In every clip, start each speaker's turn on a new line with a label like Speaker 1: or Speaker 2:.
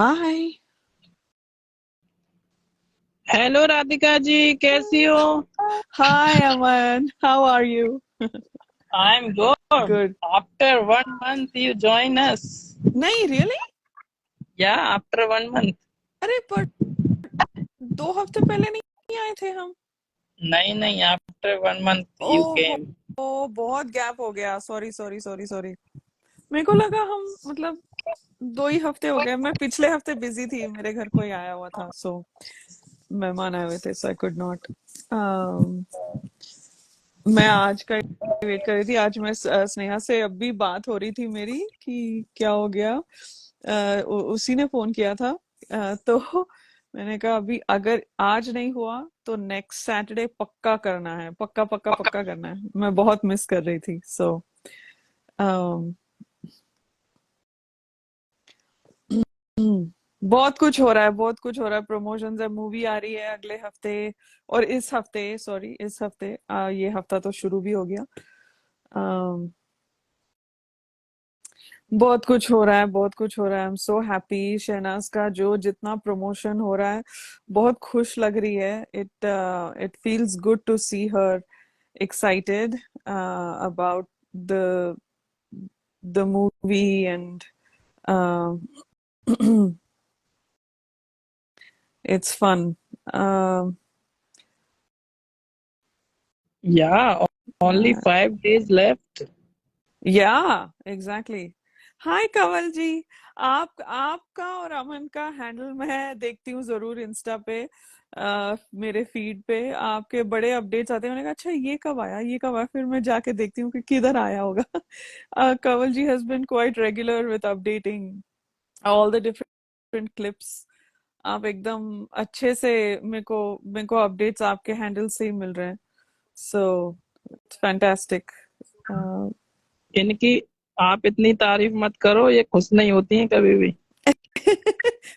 Speaker 1: हाय।
Speaker 2: Hello Radhika ji, कैसी हो?
Speaker 1: Hi Aman, how are you?
Speaker 2: I am good.
Speaker 1: Good.
Speaker 2: After 1 month you join us.
Speaker 1: नहीं really?
Speaker 2: Yeah after 1 month।
Speaker 1: अरे पर 2 हफ्ते पहले नहीं आए थे हम?
Speaker 2: नहीं नहीं, आफ्टर 1 month यू
Speaker 1: ओहो,
Speaker 2: केम।
Speaker 1: बहुत गैप हो गया। Sorry sorry sorry sorry. मेरे को लगा हम मतलब 2 ही हफ्ते हो गए। मैं पिछले हफ्ते बिजी थी, मेरे घर कोई आया हुआ था, सो मेहमान आए हुए थे, सो आई कुड नॉट। मैं आज का वेट कर रही थी। आज मैं स्नेहा से अभी बात हो रही थी मेरी कि क्या हो गया। उसी ने फोन किया था। तो मैंने कहा अभी अगर आज नहीं हुआ तो नेक्स्ट सैटरडे पक्का करना है, पक्का पक्का पक्का करना है। मैं बहुत मिस कर रही थी, सो बहुत कुछ हो रहा है, बहुत कुछ हो रहा है। प्रमोशंस है, मूवी आ रही है अगले हफ्ते। और इस हफ्ते, सॉरी इस हफ्ते, ये हफ्ता तो शुरू भी हो गया। बहुत कुछ हो रहा है, बहुत कुछ हो रहा है। I am so happy. Shehnaaz का जो जितना प्रमोशन हो रहा है, बहुत खुश लग रही है। It feels good to see her excited about the the movie and uh, it's fun. Uh,
Speaker 2: या only
Speaker 1: uh,
Speaker 2: 5 days left.
Speaker 1: yeah, exactly. हाय कंवल जी। आपका और अमन का हैंडल मैं देखती हूँ जरूर इंस्टा पे। मेरे फीड पे आपके बड़े अपडेट्स आते हैं। मैंने कहा अच्छा ये कब आया, ये कब आया, फिर मैं जाके देखती हूँ कि किधर आया होगा। Kanwal ji has been quite regular with updating all the different clips. आप एकदम अच्छे से मेरे को अपडेट्स आपके हैंडल से ही मिल रहे हैं, सो इट्स फैंटास्टिक।
Speaker 2: इनकी आप इतनी तारीफ मत करो, ये खुश नहीं होती हैं कभी भी।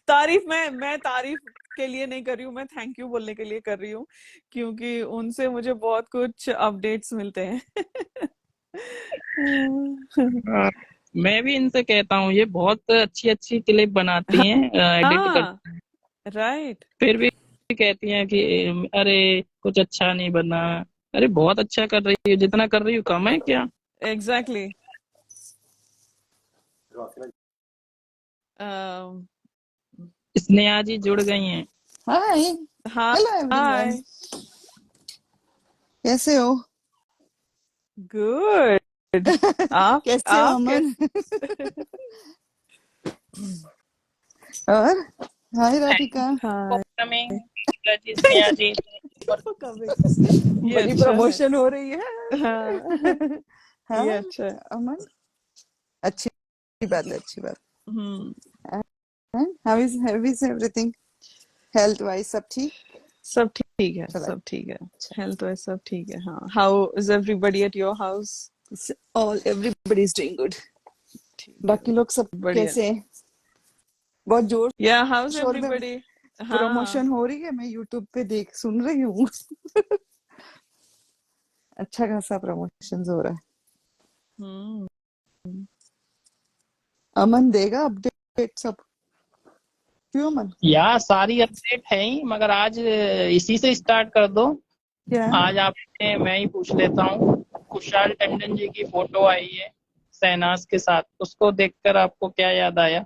Speaker 1: तारीफ मैं तारीफ के लिए नहीं कर रही हूँ, मैं थैंक यू बोलने के लिए कर रही हूँ, क्योंकि उनसे मुझे बहुत कुछ अपडेट्स मिलते हैं।
Speaker 2: हाँ, मैं भी इनसे कहता हूँ, ये बहुत अच्छी अच्छी क्लिप बनाती हैं, एडिट कर।
Speaker 1: हाँ, राइट।
Speaker 2: फिर भी कहती हैं कि अरे कुछ अच्छा नहीं बना। अरे बहुत अच्छा कर रही है, जितना कर रही हूँ कम है क्या?
Speaker 1: एग्जैक्टली।
Speaker 2: स्नेहा जी जुड़ गई हैं।
Speaker 3: हाय।
Speaker 1: हाँ।
Speaker 3: Hello everyone.
Speaker 1: हाय।
Speaker 3: कैसे हो?
Speaker 1: गुड।
Speaker 3: कैसे हो
Speaker 1: आप
Speaker 3: अमन?
Speaker 1: कैसे?
Speaker 3: और hi
Speaker 2: thank
Speaker 3: Radhika.
Speaker 2: You for
Speaker 1: hi.
Speaker 2: Coming Radhika ji, Sneha ji. और
Speaker 1: ये
Speaker 3: बड़ी
Speaker 1: अच्छा है।
Speaker 3: प्रमोशन हो रही
Speaker 1: हाँ,
Speaker 3: है। हाँ
Speaker 1: ये अच्छा है।
Speaker 3: अमन, अच्छी बात है, अच्छी बात
Speaker 1: हम्म।
Speaker 3: है। How is everything? Health wise सब ठीक
Speaker 1: सब ठीक है,
Speaker 3: चला?
Speaker 1: सब ठीक है।
Speaker 3: अच्छा।
Speaker 1: हेल्थ वाइज सब ठीक है। हाँ, how is everybody at your house?
Speaker 3: All everybody is doing good.
Speaker 1: ठीक है,
Speaker 3: बाकी लोग सब
Speaker 1: बढ़िया।
Speaker 3: कैसे हैं? बहुत जोर
Speaker 1: या हाउस
Speaker 3: शोर में
Speaker 1: एवरीबॉडी? हाँ।
Speaker 3: प्रमोशन हो रही है, मैं यूट्यूब पे देख सुन रही हूँ। अच्छा खासा प्रमोशन हो रहा है।
Speaker 1: हम्म।
Speaker 3: अमन देगा अपडेट सब? क्यों अमन?
Speaker 2: या सारी अपडेट है ही, मगर आज इसी से स्टार्ट कर दो।
Speaker 3: क्या?
Speaker 2: आज आपने, मैं ही पूछ लेता हूँ। कुशाल टंडन जी की फोटो आई है शहनाज के साथ, उसको देखकर आपको क्या याद आया?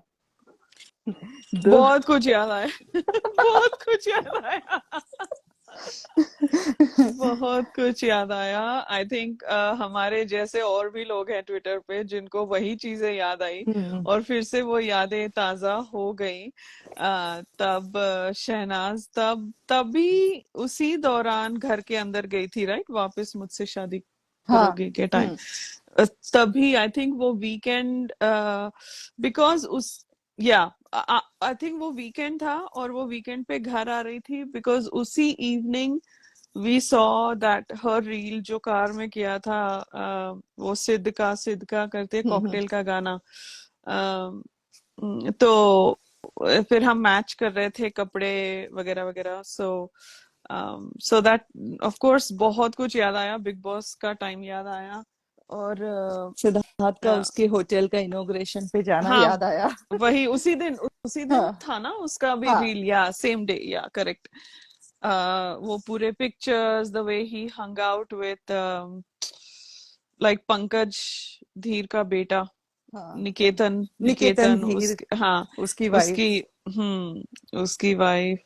Speaker 3: दो।
Speaker 1: बहुत कुछ याद आया। बहुत कुछ याद आया। बहुत कुछ याद आया। आई थिंक हमारे जैसे और भी लोग हैं ट्विटर पे जिनको वही चीजें याद आई,
Speaker 3: हम्म।
Speaker 1: और फिर से वो यादें ताजा हो गई। तब शहनाज तभी उसी दौरान घर के अंदर गई थी, राइट, वापस मुझसे शादी
Speaker 3: हाँ।
Speaker 1: करोगे के टाइम।
Speaker 3: हम्म।
Speaker 1: तभी आई थिंक वो वीकेंड, बिकॉज उस, या आई थिंक वो वीकेंड था और वो वीकेंड पे घर आ रही थी, बिकॉज उसी evening we saw that her reel जो कार में किया था, वो सिद्ध का करते
Speaker 3: हम्म।
Speaker 1: कॉकटेल का गाना। तो फिर हम मैच कर रहे थे कपड़े वगैरह वगैरह, सो दैट ऑफ कोर्स बहुत कुछ याद आया। बिग बॉस का टाइम याद आया। और
Speaker 3: सिद्धार्थ का
Speaker 1: अ,
Speaker 3: उसके होटल का इनॉग्रेशन पे जाना
Speaker 1: हाँ
Speaker 3: याद आया।
Speaker 1: वही उसी दिन
Speaker 3: हाँ
Speaker 1: था ना उसका भी
Speaker 3: हाँ
Speaker 1: रील, या सेम डे, या करेक्ट। वो पूरे pictures, the way he hung out with like Pankaj धीर का बेटा,
Speaker 3: हाँ।
Speaker 1: निकेतन
Speaker 3: निकेतन
Speaker 1: निकेतन
Speaker 3: धीर,
Speaker 1: उसकी, हाँ
Speaker 3: उसकी
Speaker 1: उसकी,
Speaker 3: वाइफ।
Speaker 1: उसकी वाइफ।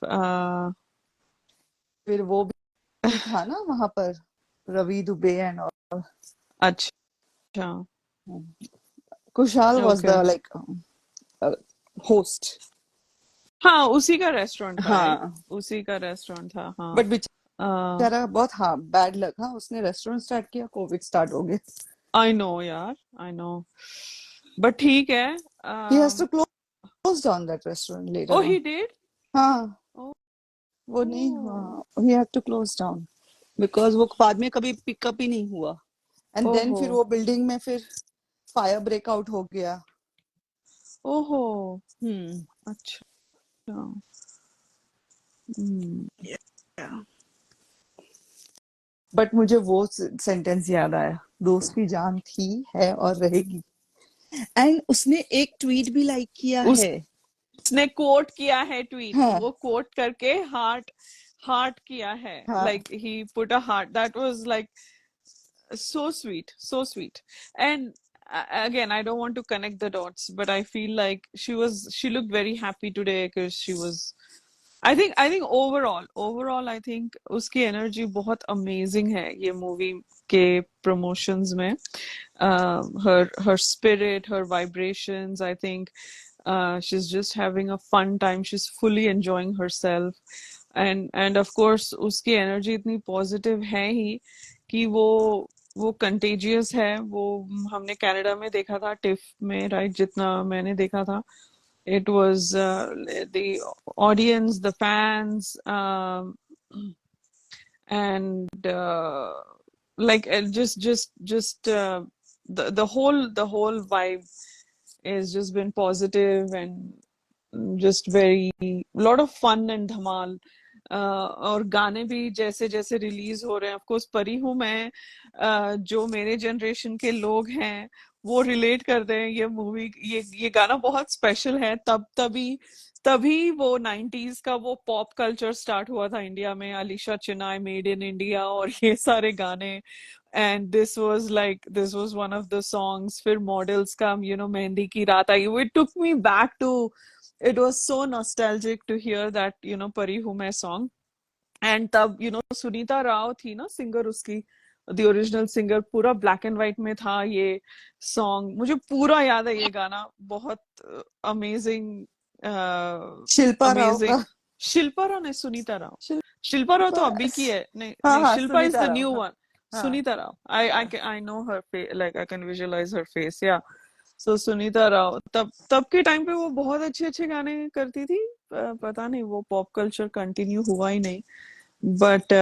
Speaker 3: फिर वो भी था ना वहां पर, रवि दुबे एंड ऑल।
Speaker 1: अच्छा,
Speaker 3: Kushal was
Speaker 1: okay.
Speaker 3: The like host.
Speaker 1: हाँ उसी का रेस्टोरेंट था, राइट?
Speaker 3: हाँ
Speaker 1: उसी का रेस्टोरेंट था, हाँ।
Speaker 3: बट बेचारा बहुत, हाँ, बैड लक। हाँ, उसने रेस्टोरेंट स्टार्ट किया, कोविड स्टार्ट हो गया।
Speaker 1: आई नो यार, आई नो, बट ठीक है।
Speaker 3: He has to close down that restaurant
Speaker 1: oh
Speaker 3: later
Speaker 1: he
Speaker 3: on.
Speaker 1: Did.
Speaker 3: हाँ,
Speaker 1: ओ,
Speaker 3: वो नहीं हुआ, he had to close down because वो बाद में कभी पिकअप ही नहीं हुआ। एंड देन
Speaker 1: ओहो,
Speaker 3: फिर वो बिल्डिंग में फिर फायर ब्रेकआउट हो गया।
Speaker 1: ओहो,
Speaker 3: हम्म।
Speaker 1: अच्छा। हम्म,
Speaker 3: बट मुझे वो सेंटेंस याद आया, दोस्त की जान थी, है और रहेगी। एंड उसने एक ट्वीट भी लाइक किया है।
Speaker 1: उसने कोट किया है ट्वीट,
Speaker 3: हाँ
Speaker 1: वो कोट करके हार्ट, हार्ट किया है,
Speaker 3: हाँ।
Speaker 1: Like he put a heart, that was like so sweet, so sweet. And again, I don't want to connect the dots, but I feel like she looked very happy today because she was, I think overall I think उसकी energy बहुत amazing है ये movie के promotions में. Her spirit, her vibrations, I think she's just having a fun time, she's fully enjoying herself. And of course उसकी energy इतनी positive है ही कि वो कंटेजियस है। वो हमने कनाडा में देखा था, टिफ में, राइट? जितना मैंने देखा था, it was the audience, the fans, and like just the whole vibe is just been positive and just very lot of fun and धमाल। और गाने भी जैसे जैसे रिलीज हो रहे हैं, ऑफ कोर्स परी हूँ मैं, जो मेरे जनरेशन के लोग हैं वो रिलेट करते हैं ये मूवी, ये गाना बहुत स्पेशल है। तभी तभी वो 90s का वो पॉप कल्चर स्टार्ट हुआ था इंडिया में, Alisha Chinai, made in India, और ये सारे गाने। And this was one of the songs. फिर मॉडल्स का मेहंदी की रात आई, it took me back to, it was so nostalgic to hear that परी हूँ मैं song. एंड तब सुनीता राव थी ना सिंगर, उसकी द ओरिजिनल सिंगर, पूरा ब्लैक एंड व्हाइट में था ये सॉन्ग, मुझे पूरा याद है ये गाना, बहुत अमेजिंग,
Speaker 3: शिल्पा राव
Speaker 1: अमेजिंग।
Speaker 3: का।
Speaker 1: शिल्पा राव ने, सुनीता राव, शिल्पा राव तो
Speaker 3: शिल्पा,
Speaker 1: अभी की है, नहीं
Speaker 3: हाँ
Speaker 1: नहीं,
Speaker 3: हाँ,
Speaker 1: Shilpa is
Speaker 3: Sunita
Speaker 1: the
Speaker 3: Rao,
Speaker 1: new
Speaker 3: हाँ
Speaker 1: वन।
Speaker 3: हाँ
Speaker 1: Sunita Rao, I know her face, like I can visualise her face, yeah. So Sunita Rao तब तब के टाइम पे वो बहुत अच्छे अच्छे गाने करती थी। पता नहीं वो पॉप कल्चर कंटिन्यू हुआ ही नहीं, बट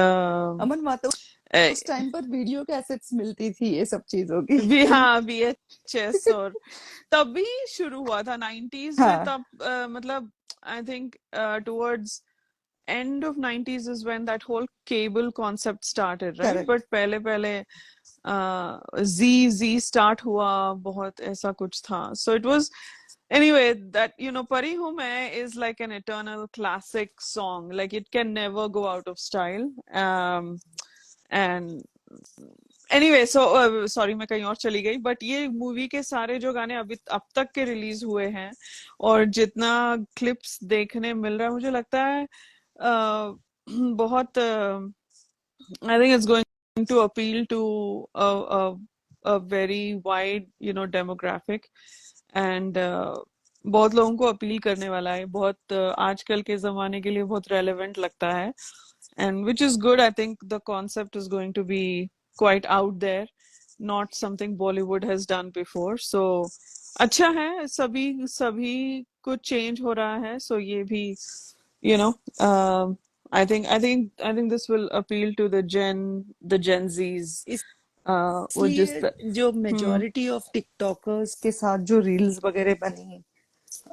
Speaker 3: अमन माता, उस टाइम पर वीडियो कैसेट्स मिलती थी ये सब चीजों की।
Speaker 1: भी, हाँ VHS, और तभी शुरू हुआ था 90s में,
Speaker 3: हाँ
Speaker 1: तब मतलब I think towards end of 90s is when that whole cable concept started, right?
Speaker 3: Correct.
Speaker 1: but पहले पहले Z start हुआ, बहुत ऐसा कुछ था, so it was, anyway, that Pari Hu Main is like an eternal classic song, like it can never go out of style. And anyway, so sorry मैं कहीं और चली गई, बट ये मूवी के सारे जो गाने अभी अब तक के रिलीज हुए हैं और जितना क्लिप्स देखने मिल रहा है, मुझे लगता है बहुत, I think it's going to appeal to a very wide demographic, and बहुत लोगों को अपील करने वाला है, बहुत आजकल के जमाने के लिए बहुत रेलेवेंट लगता है, and which is good. I think the concept is going to be quite out there, not something Bollywood has done before. So अच्छा है, सभी सभी कुछ चेंज हो रहा है, so ये भी you know I think this will appeal to the Gen Zs, वो जिस
Speaker 3: इसलिए जो
Speaker 1: हम्म
Speaker 3: मेजोरिटी ऑफ टिकटॉकर्स के साथ जो रील्स वगैरह बनी,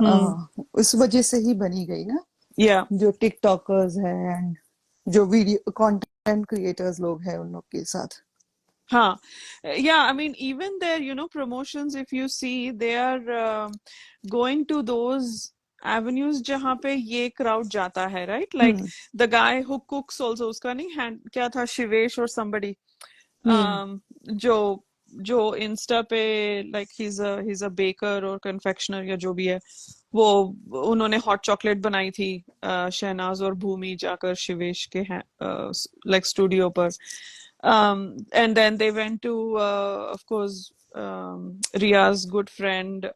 Speaker 1: हम्म
Speaker 3: उस वजह से ही बनी गई ना।
Speaker 1: yeah,
Speaker 3: जो टिकटॉकर्स हैं एंड जो वीडियो कंटेंट क्रिएटर्स लोग हैं, उन लोग के साथ।
Speaker 1: हाँ, yeah, I mean, even their, promotions, if you see, they are going to those avenues जहाँ पे ये crowd जाता है, right? Like
Speaker 3: hmm
Speaker 1: the guy who cooks also, उसका नहीं hand क्या था, शिवेश or somebody,
Speaker 3: हम्म
Speaker 1: जो जो इंस्टा पे like he's a baker or confectioner या जो भी है, वो उन्होंने हॉट चॉकलेट बनाई थी, शहनाज और भूमि जाकर शिवेश के हैं लाइक स्टूडियो पर, and then they went to of course Ria's good friend,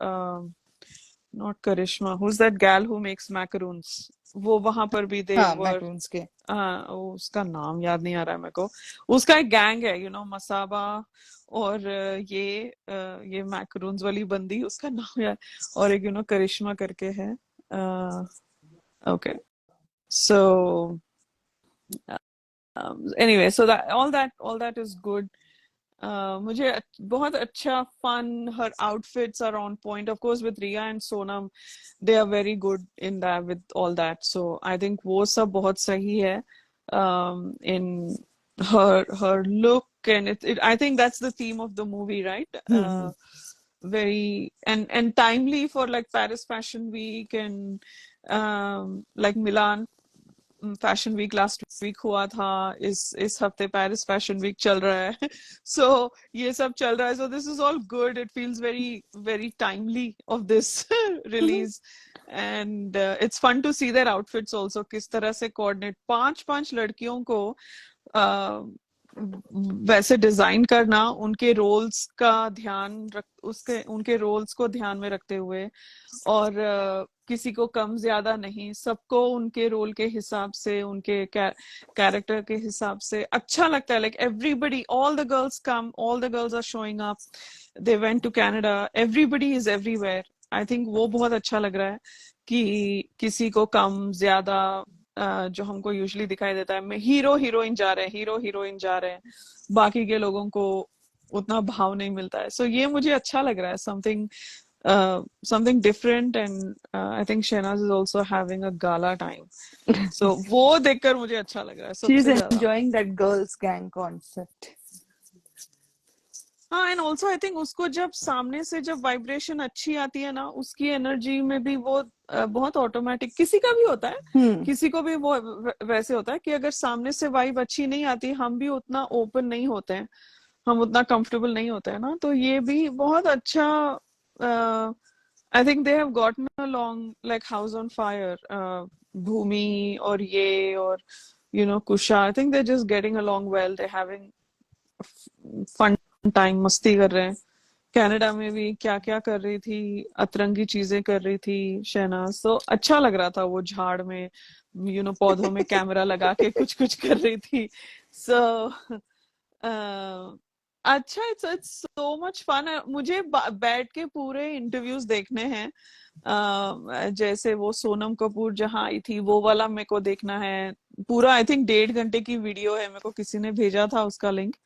Speaker 1: not Karishma, who's that gal who makes macaroons, वो वहां पर भी they
Speaker 3: हाँ
Speaker 1: were,
Speaker 3: मैक्रोन्स के
Speaker 1: उसका नाम याद नहीं आ रहा है मेरे को, उसका एक गैंग है, मसाबा और ये मैकरून्स वाली बंदी, उसका नाम याद, और एक करिश्मा करके है, okay, so anyway, so that all that is good. मुझे बहुत अच्छा fun, her outfits are on point, of course with Riya and Sonam, they are very good in that with all that, so I think वो सब बहुत सही है, in her look, and I think that's the theme of the movie, right?
Speaker 3: Hmm
Speaker 1: Very and timely for like Paris Fashion Week, and like Milan fashion week last week हुआ था, इस हफ्ते Paris fashion week चल रहा है, सो ये सब चल रहा है, so this is all good, it feels very very timely of this release, and it's fun to see their outfits also, किस तरह से कोऑर्डिनेट, पांच पांच लड़कियों को वैसे डिजाइन करना, उनके रोल्स का ध्यान रख, उसके उनके रोल्स को ध्यान में रखते हुए, और किसी को कम ज्यादा नहीं, सबको उनके रोल के हिसाब से, उनके कैरेक्टर के हिसाब से अच्छा लगता है, like everybody, all the girls come, all the girls are showing up, they went to Canada, everybody is everywhere, I think वो बहुत अच्छा लग रहा है कि किसी को कम ज्यादा, जो हमको यूजुअली दिखाई देता है, हीरो हीरोइन जा रहे हैं, हीरो हीरोइन जा रहे हैं, बाकी के लोगों को उतना भाव नहीं मिलता है, सो ये मुझे अच्छा लग रहा है, something different, and I think Shehnaz is also having a gala time, so वो देखकर मुझे अच्छा लग रहा है
Speaker 3: शी इज
Speaker 1: सबसे ज्यादा,
Speaker 3: enjoying that girls gang concept
Speaker 1: हाँ, एंड ऑल्सो आई थिंक उसको जब सामने से जब वाइब्रेशन अच्छी आती है ना, उसकी एनर्जी में भी वो बहुत ऑटोमेटिक, किसी का भी होता है, किसी को भी वो वैसे होता है कि अगर सामने से वाइब अच्छी नहीं आती, हम भी उतना ओपन नहीं होते हैं, हम उतना कंफर्टेबल नहीं होते हैं ना, तो ये भी बहुत अच्छा, I think they have gotten along like house on fire, Bhumi और ये, और Kusha, I think they just getting along well, they having fun time, मस्ती कर रहे हैं, कनाडा में भी क्या क्या कर रही थी, अतरंगी चीजें कर रही थी शहनाज, तो अच्छा लग रहा था, वो झाड़ में पौधों में कैमरा लगा के कुछ कुछ कर रही थी, सो अच्छा, इट्स सो मच फन, मुझे बैठ के पूरे इंटरव्यूज देखने हैं, जैसे वो सोनम कपूर जहाँ आई थी, वो वाला मेरे को देखना है पूरा, आई थिंक 1.5 घंटे की वीडियो है, मेरे को किसी ने भेजा था उसका लिंक,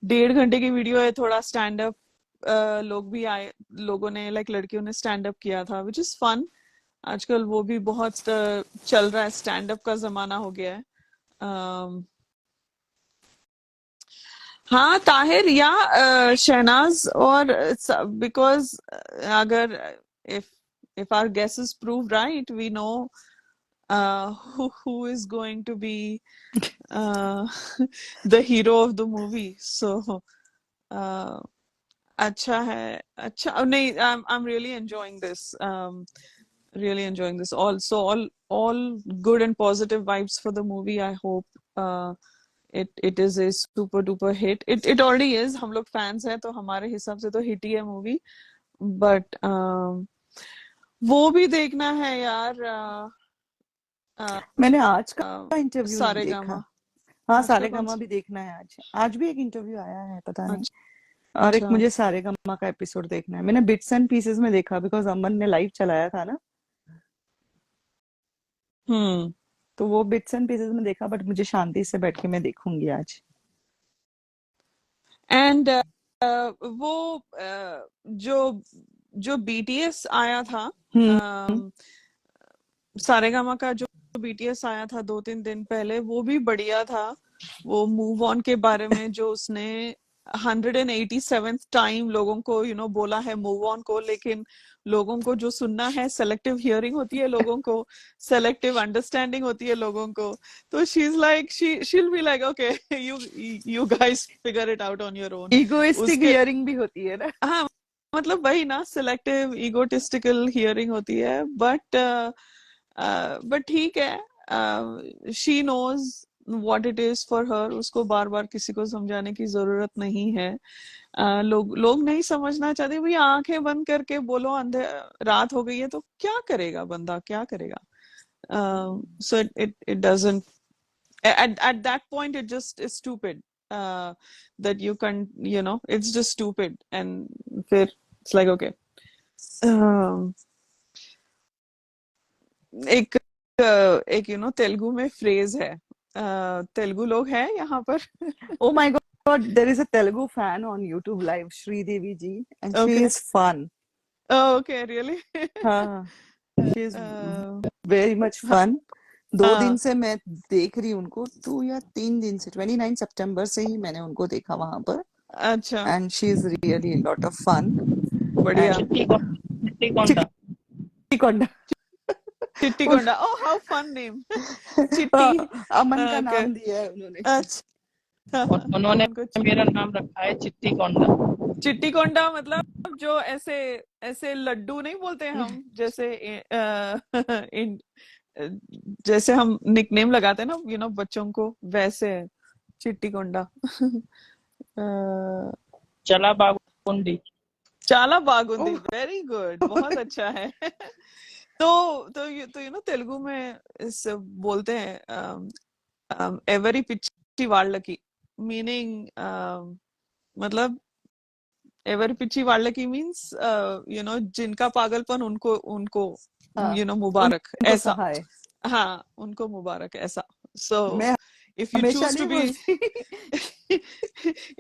Speaker 1: 1.5 घंटे की वीडियो है, थोड़ा स्टैंड अप, लोग भी आए, लोगों ने लाइक लड़कियों ने स्टैंड अप किया था, विच इज फन, आजकल वो भी बहुत चल रहा है, स्टैंड अप का जमाना हो गया है, हाँ ताहिर या शहनाज, और बिकॉज अगर if if our guesses prove right, we know who is going to be uh, the hero of the movie, so uh, अच्छा है, अच्छा नहीं, I'm really enjoying this, really enjoying this, also all good and positive vibes for the movie, I hope it is a super duper hit, it already is, हम लोग fans हैं, तो हमारे हिसाब से तो हिट ही है मूवी, but वो भी देखना है यार,
Speaker 3: मैंने आज का इंटरव्यू नहीं
Speaker 1: सारे
Speaker 3: देखा
Speaker 1: गामा,
Speaker 3: हाँ
Speaker 1: आज का कौन
Speaker 3: सारेगामा
Speaker 1: सा,
Speaker 3: भी देखना है आज आज भी एक इंटरव्यू आया है पता नहीं और एक
Speaker 1: अच्छा,
Speaker 3: मुझे सारेगामा का एपिसोड देखना है मैंने बिट्स एंड पीसेस में देखा बिकॉज अमन ने लाइव चलाया था ना
Speaker 1: हम्म,
Speaker 3: तो वो बिट्स एंड पीसेस में देखा बट मुझे शांति से बैठ के मैं देखूंगी आज
Speaker 1: एंड वो जो जो बीटीएस आया था,
Speaker 3: हम्म
Speaker 1: सारेगामा का जो बीटीएस आया था 2-3 दिन पहले, वो भी बढ़िया था, वो मूव ऑन के बारे में जो उसने 187th टाइम लोगों को बोला है मूव ऑन को, लेकिन लोगों को जो सुनना है, सेलेक्टिव हियरिंग होती है लोगों को, सेलेक्टिव अंडरस्टैंडिंग होती है लोगों को। तो she is like, she'll be like okay, you guys figure it out on your own.
Speaker 3: Egoistic
Speaker 1: उसके
Speaker 3: हियरिंग भी होती है ना।
Speaker 1: हाँ, मतलब वही ना, सिलेक्टिव ईगोटिस्टिकल हियरिंग होती है। बट ठीक है, she knows what it is for her, उसको बार बार किसी को समझाने की जरूरत नहीं है। लोग नहीं समझना चाहते भैया, आंखें बंद करके बोलो अंधे रात हो गई है, तो क्या करेगा बंदा, क्या करेगा? So it doesn't, at that point it just is stupid, that you can, it's just stupid, and फिर it's like okay, um, एक एक तेलुगु में फ्रेज है, तेलुगु लोग हैं यहाँ पर।
Speaker 3: Oh my God, there is a Telugu fan on YouTube Live, Sri Devi ji, and she
Speaker 1: Okay.
Speaker 3: is fun.
Speaker 1: Oh, okay, really?
Speaker 3: हाँ, she is
Speaker 1: uh,
Speaker 3: very much
Speaker 1: हाँ,
Speaker 3: fun. 2 दिन
Speaker 1: हाँ,
Speaker 3: से मैं देख रही हूँ उनको, 2 या 3 दिन से, 29 सितंबर से ही मैंने उनको देखा वहां पर,
Speaker 1: अच्छा,
Speaker 3: and she is really a lot of fun.
Speaker 1: बढ़िया।
Speaker 3: And
Speaker 2: चिट्टी कोंडा।
Speaker 3: चिट्टी कोंडा,
Speaker 1: चिट्टी कोंडा, oh how fun name, चिट्टी।
Speaker 3: अमन का
Speaker 1: okay,
Speaker 3: नाम दिया है उन्होंने।
Speaker 1: अच्छा।
Speaker 2: उन्होंने
Speaker 1: उनको
Speaker 2: मेरा नाम रखा है चिट्टी कोंडा।
Speaker 1: चिट्टी कोंडा मतलब जो ऐसे ऐसे लड्डू नहीं बोलते हम, जैसे जैसे हम निकनेम लगाते हैं ना बच्चों को, वैसे है चिट्टी कोंडा।
Speaker 2: चला बागुंडी।
Speaker 1: चाला बागुंदी, वेरी गुड, बहुत अच्छा है। तो तेलुगु में इस बोलते हैं एवरी पिच्ची वाळकी, मीनिंग मतलब एवर पिची वाळकी मीन्स जिनका पागलपन उनको उनको
Speaker 3: हाँ,
Speaker 1: मुबारक,
Speaker 3: उनको
Speaker 1: ऐसा।
Speaker 3: सहाय।
Speaker 1: हाँ, उनको मुबारक, ऐसा। सो
Speaker 3: मैं
Speaker 1: if you
Speaker 3: हमेशा
Speaker 1: choose to
Speaker 3: नहीं
Speaker 1: be
Speaker 3: बोलती।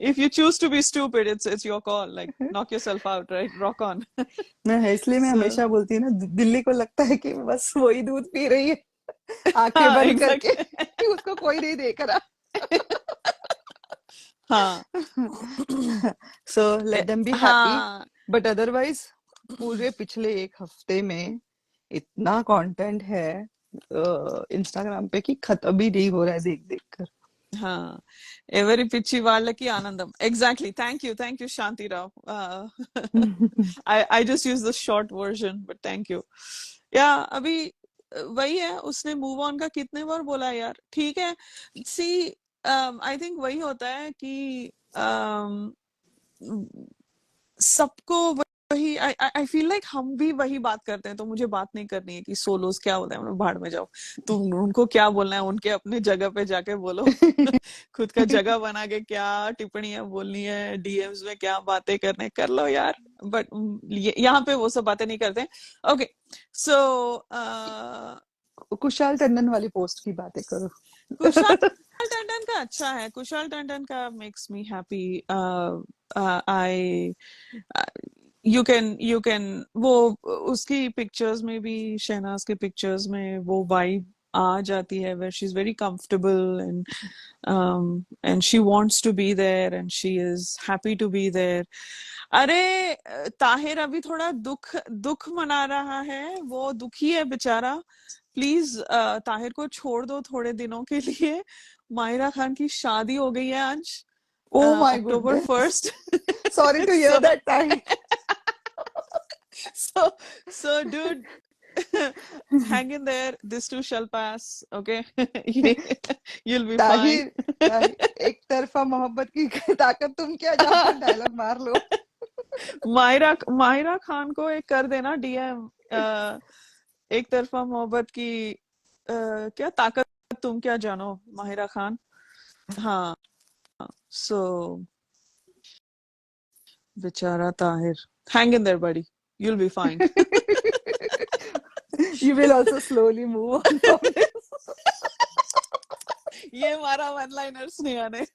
Speaker 1: if you choose to be stupid, it's your call, like knock yourself out, right, rock on।
Speaker 3: इसलिए मैं
Speaker 1: so
Speaker 3: हमेशा बोलती हूँ ना, दिल्ली को लगता है कि बस वही दूध पी रही है आंखें
Speaker 1: हाँ,
Speaker 3: बंद करके,
Speaker 1: exactly।
Speaker 3: कि उसको कोई नहीं देख रहा।
Speaker 1: हाँ।
Speaker 3: So let them be happy,
Speaker 1: हाँ,
Speaker 3: but otherwise पूरे पिछले 1 हफ्ते में इतना कंटेंट है इंस्टाग्राम पे कि खत्म ही नहीं हो रहा है देख देख कर।
Speaker 1: हाँ, every peachy Walki Anandam, exactly. Thank you Shanti Rao. I just use the short version, but thank you। या अभी वही है, उसने मूव ऑन का कितने बार बोला यार, ठीक है। सी आई थिंक वही होता है कि सबको वही, आई फील लाइक हम भी वही बात करते हैं, तो मुझे बात नहीं करनी है कि सोलोस क्या होता है, मतलब भाड़ में जाओ, तुम उनको क्या बोलना है, उनके अपने जगह पे जाके बोलो। खुद का जगह बना के क्या टिप्पणियां बोलनी है, डीएम्स में क्या बातें करने, कर लो यार। बट यहाँ पे वो सब बातें नहीं करते। ओके, सो
Speaker 3: कुशाल टंडन वाली पोस्ट की बातें करो।
Speaker 1: कुशाल टंडन का अच्छा है, कुशाल टंडन का makes me happy. I you can वो उसकी पिक्चर्स में भी, शहनाज के पिक्चर्स में वो वाइब आ जाती है, where she's very comfortable and she wants to be there and she is happy to be there। अरे ताहिर अभी थोड़ा दुख मना रहा है, वो दुखी है बेचारा। प्लीज ताहिर को छोड़ दो थोड़े दिनों के लिए। माहिरा खान की शादी हो गई है आज,
Speaker 3: Oh my
Speaker 1: October
Speaker 3: goodness,
Speaker 1: 1st।
Speaker 3: sorry to hear that, Tahi.
Speaker 1: So dude, hang in there, this too shall pass, okay? You'll be fine।
Speaker 3: Tahir, एक तरफा मोहब्बत की ताकत तुम क्या जानते, डायलॉग मार लो।
Speaker 1: माहिरा खान को एक कर देना डीएम, एक तरफा मोहब्बत की क्या ताकत तुम क्या जानो, माहिरा खान। हाँ, सो बेचारा Tahir, hang in there buddy, you'll be fine।
Speaker 3: You will also slowly move on from this.
Speaker 1: ये हमारा वन लाइनर्स नहीं आने।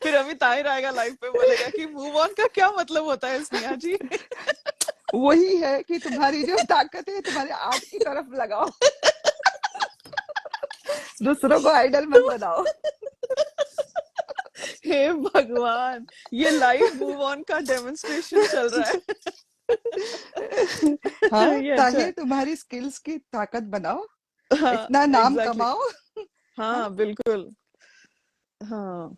Speaker 1: फिर अभी ताहिर आएगा लाइव पे, बोलेगा कि मूव ऑन का क्या मतलब होता है स्नेहा जी।
Speaker 3: वही है कि तुम्हारी जो ताकत है तुम्हारे आर्ट की तरफ लगाओ, दूसरों को आइडल मत बनाओ।
Speaker 1: हे भगवान, ये लाइव मूव ऑन का डेमोन्स्ट्रेशन चल रहा है।
Speaker 3: हाँ
Speaker 1: ये अच्छा
Speaker 3: ताहिर,
Speaker 1: है।
Speaker 3: तुम्हारी स्किल्स की ताकत बनाओ,
Speaker 1: हाँ
Speaker 3: इतना नाम
Speaker 1: एग्जैक्टली
Speaker 3: कमाओ। हाँ
Speaker 1: हाँ बिल्कुल। हाँ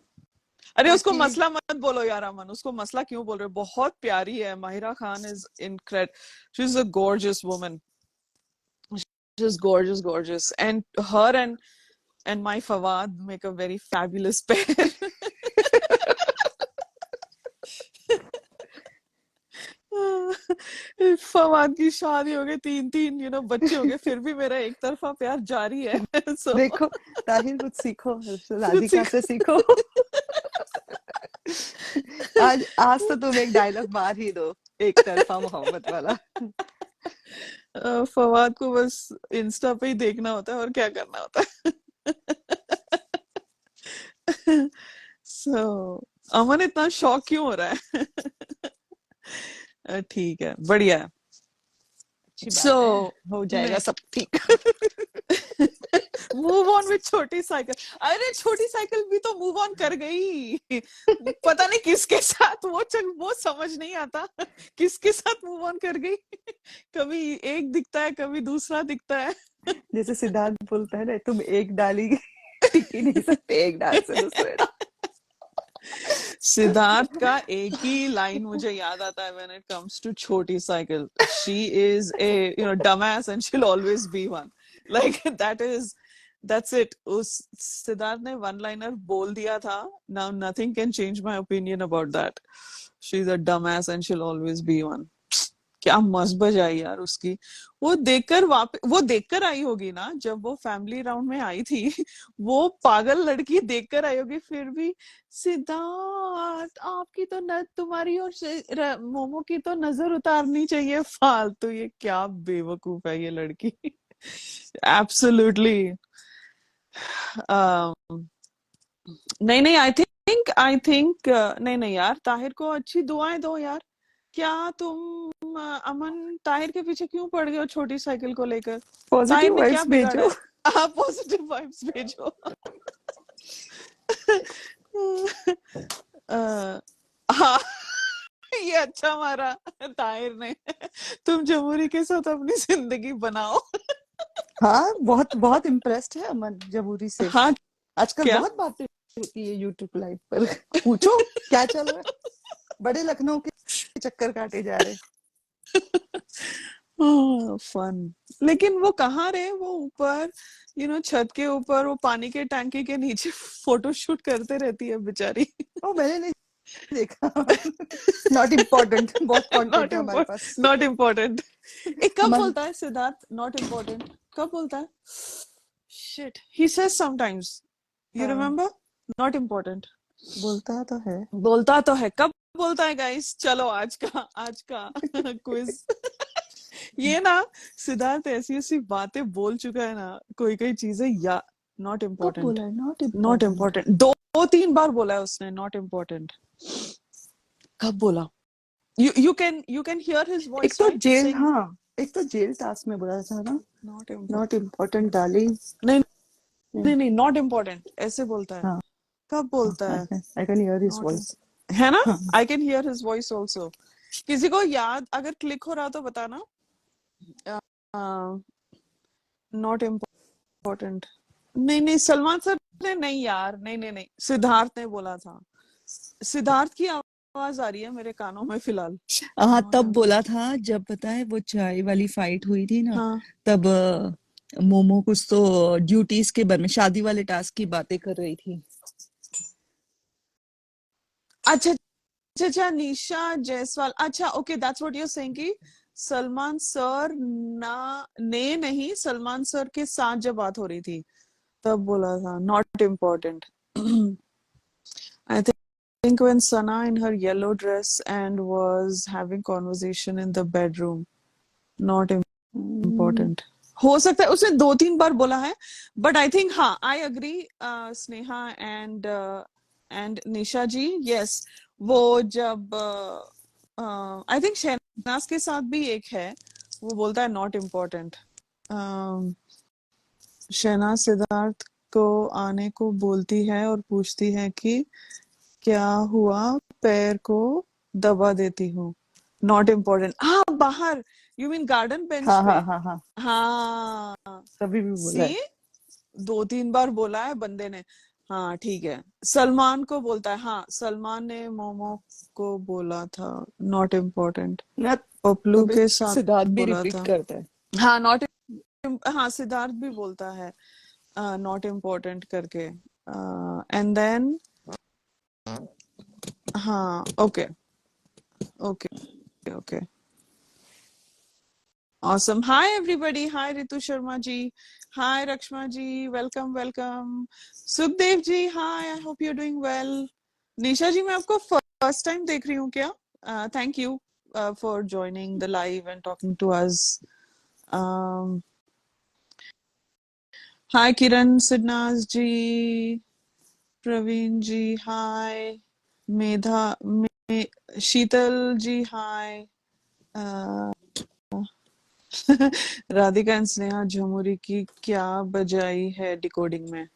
Speaker 1: अरे उसको
Speaker 3: ताकि
Speaker 1: मसला मत बोलो यार अमन, उसको मसला क्यों बोल रहे हो? बहुत प्यारी है Mahira Khan, is InCred, she is a gorgeous woman, just gorgeous, and her and my Fawad make a very fabulous pair. Fawad की शादी हो गई, तीन तीन बच्चे हो गए, फिर भी मेरा एक तरफा प्यार जारी है। सो
Speaker 3: देखो ताहिर, कुछ सीखो,
Speaker 1: कुछ
Speaker 3: राधिका से सीखो। आज आज तो तुम एक डायलॉग मार ही दो, एक तरफा मोहब्बत वाला।
Speaker 1: फवाद को बस इंस्टा पे ही देखना होता है और क्या करना होता है। सो अमन इतना शौक क्यों हो रहा है? ठीक है, बढ़िया है।
Speaker 3: अच्छी
Speaker 1: सो
Speaker 3: बात है, हो जाएगा
Speaker 1: मैं
Speaker 3: सब ठीक।
Speaker 1: मूव ऑन विथ छोटी साइकिल। अरे छोटी साइकिल भी तो मूव ऑन कर गई, पता नहीं किसके साथ, वो समझ नहीं आता किसके साथ मूव ऑन कर गई। कभी एक दिखता है, कभी दूसरा दिखता है।
Speaker 3: जैसे सिद्धार्थ बोलता है ना, तुम एक डाली टिक ही नहीं सकते एक डाल से दूसरे डाल।
Speaker 1: सिद्धार्थ का एक ही लाइन मुझे याद आता है व्हेन इट कम्स टू छोटी cycle, she is a dumbass and she'll always be one, like that's it। उस सिद्धार्थ ने वन लाइनर बोल दिया था, now nothing can change my opinion about that, she's a dumbass and she'll always be one। क्या मस्त बजाई यार उसकी। वो देखकर आई होगी ना, जब वो फैमिली राउंड में आई थी, वो पागल लड़की देखकर आई होगी फिर भी, सिद्धार्थ आपकी तो तुम्हारी और मोमो की तो नजर उतारनी चाहिए फालतू, ये क्या बेवकूफ है ये लड़की। एब्सोल्युटली। नहीं नहीं, आई थिंक नहीं नहीं यार, ताहिर को अच्छी दुआएं दो यार। क्या तुम अमन ताहिर के पीछे क्यों पड़ गए हो छोटी साइकिल को लेकर? ताहिर
Speaker 3: पॉजिटिव
Speaker 1: ने क्या
Speaker 3: वाइब्स
Speaker 1: बिगाड़ा
Speaker 3: भेजो।
Speaker 1: है? आप पॉजिटिव वाइब्स भेजो। हाँ, ये अच्छा मारा ताहिर ने, तुम जमूरी के साथ अपनी जिंदगी बनाओ।
Speaker 3: हाँ बहुत बहुत इम्प्रेस्ड है अमन जमूरी से।
Speaker 1: हाँ
Speaker 3: आजकल
Speaker 1: क्या?
Speaker 3: बहुत बातें होती है यूट्यूब लाइव पर। पूछो क्या चल रहा है। बड़े लखनऊ के चक्कर काटे जा रहे।
Speaker 1: फन। लेकिन वो कहाँ रहे, वो ऊपर छत के ऊपर, वो पानी के टैंकी के नीचे फोटो शूट करते रहती है बेचारी।
Speaker 3: ओ मैंने नहीं देखा। नॉट इम्पोर्टेंट, बहुत कंटेंट
Speaker 1: नॉट
Speaker 3: है हमारे
Speaker 1: इम्पोर्टेंट,
Speaker 3: पास।
Speaker 1: Not important. कब
Speaker 3: हमारे
Speaker 1: बोलता है सिद्धार्थ नॉट इम्पोर्टेंट? कब बोलता है? Shit, he says sometimes, you
Speaker 3: हाँ,
Speaker 1: रिमेम्बर? नॉट इम्पोर्टेंट
Speaker 3: बोलता तो है।
Speaker 1: बोलता तो है, कब बोलता है गाइस? चलो आज का क्विज। ये ना, सिद्धार्थ ऐसी ऐसी बातें बोल चुका है ना, कोई कोई चीजें, या नॉट
Speaker 3: कब
Speaker 1: इम्पोर्टेंट,
Speaker 3: बोला है नॉट
Speaker 1: नॉट
Speaker 3: इम्पोर्टेंट?
Speaker 1: इम्पोर्टेंट, दो तीन बार बोला है उसने नॉट इम्पोर्टेंट। कब बोला? you can hear his
Speaker 3: एक
Speaker 1: voice
Speaker 3: तो
Speaker 1: right
Speaker 3: जेल,
Speaker 1: saying
Speaker 3: हाँ एक तो जेल टास्क में बोला था ना,
Speaker 1: not important।
Speaker 3: Not important darling.
Speaker 1: नहीं नहीं नहीं, नॉट इम्पोर्टेंट ऐसे बोलता है।
Speaker 3: हाँ
Speaker 1: कब बोलता है?
Speaker 3: I can hear his
Speaker 1: not,
Speaker 3: voice.
Speaker 1: है ना?
Speaker 3: हाँ
Speaker 1: I can hear his voice also. किसी को याद अगर क्लिक हो रहा तो बताना। Not important. नहीं नहीं, सलमान सर ने नहीं यार, नहीं नहीं नहीं, सिद्धार्थ ने बोला था। सिद्धार्थ की आवाज आ रही है मेरे कानों में फिलहाल।
Speaker 3: हाँ
Speaker 1: नॉट
Speaker 3: तब बोला
Speaker 1: इम्पोर्टेंट।
Speaker 3: था जब पता है वो चाय वाली फाइट हुई थी ना,
Speaker 1: हाँ
Speaker 3: तब मोमो कुछ तो ड्यूटीज के बारे में, शादी वाले टास्क की बातें कर रही थी।
Speaker 1: अच्छा अच्छा अच्छा, निशा जायसवाल, अच्छा okay, that's what you are saying कि सलमान सर ना ने नहीं, सलमान सर के साथ जब बात हो रही थी तब बोला था not important. I think when Sana in her yellow dress and was having conversation in the bedroom, not important। हो सकता है उसने दो तीन बार बोला है, बट आई थिंक, हाँ I agree Sneha and Nisha ji, yes. वो जब आई थिंक शहनाज के साथ भी एक है, वो बोलता है नॉट इम्पोर्टेंट। शहनाज सिद्धार्थ को आने को बोलती है और पूछती है कि क्या हुआ, पैर को दबा देती हूँ, नॉट इम्पोर्टेंट। हाँ बाहर, यू मीन गार्डन बेंच
Speaker 3: हाँ
Speaker 1: पे।
Speaker 3: हाँ हाँ हाँ,
Speaker 1: हाँ,
Speaker 3: तभी भी बोला है।
Speaker 1: सी, 2-3 बार बोला है बंदे ने। हाँ ठीक है, सलमान को बोलता है, हाँ सलमान ने मोमो को बोला था, नॉट इम्पोर्टेंट।
Speaker 3: ना, तो
Speaker 1: पपलू
Speaker 3: फिर
Speaker 1: के साथ
Speaker 3: सिद्धार्थ भी
Speaker 1: बोला
Speaker 3: रिपीट
Speaker 1: था।
Speaker 3: करता है।
Speaker 1: हाँ नॉट, हाँ सिद्धार्थ भी बोलता है नॉट इम्पोर्टेंट करके। एंड देन, हाँ okay, okay, okay, awesome. Hi everybody. Hi Ritu Sharma ji. Hi Rakshma ji. Welcome, welcome. Sukhdev ji. Hi. I hope you're doing well. Nisha ji, मैं आपको फर्स्ट टाइम देख रही हूँ क्या? Thank you for joining the live and talking to us. Um, Hi Kiran Sidnaz ji. Praveen ji. Hi. Medha. Sheetal ji. Hi. Uh, Radhika and Sneha झमुरी की क्या बजाई है डिकोडिंग में?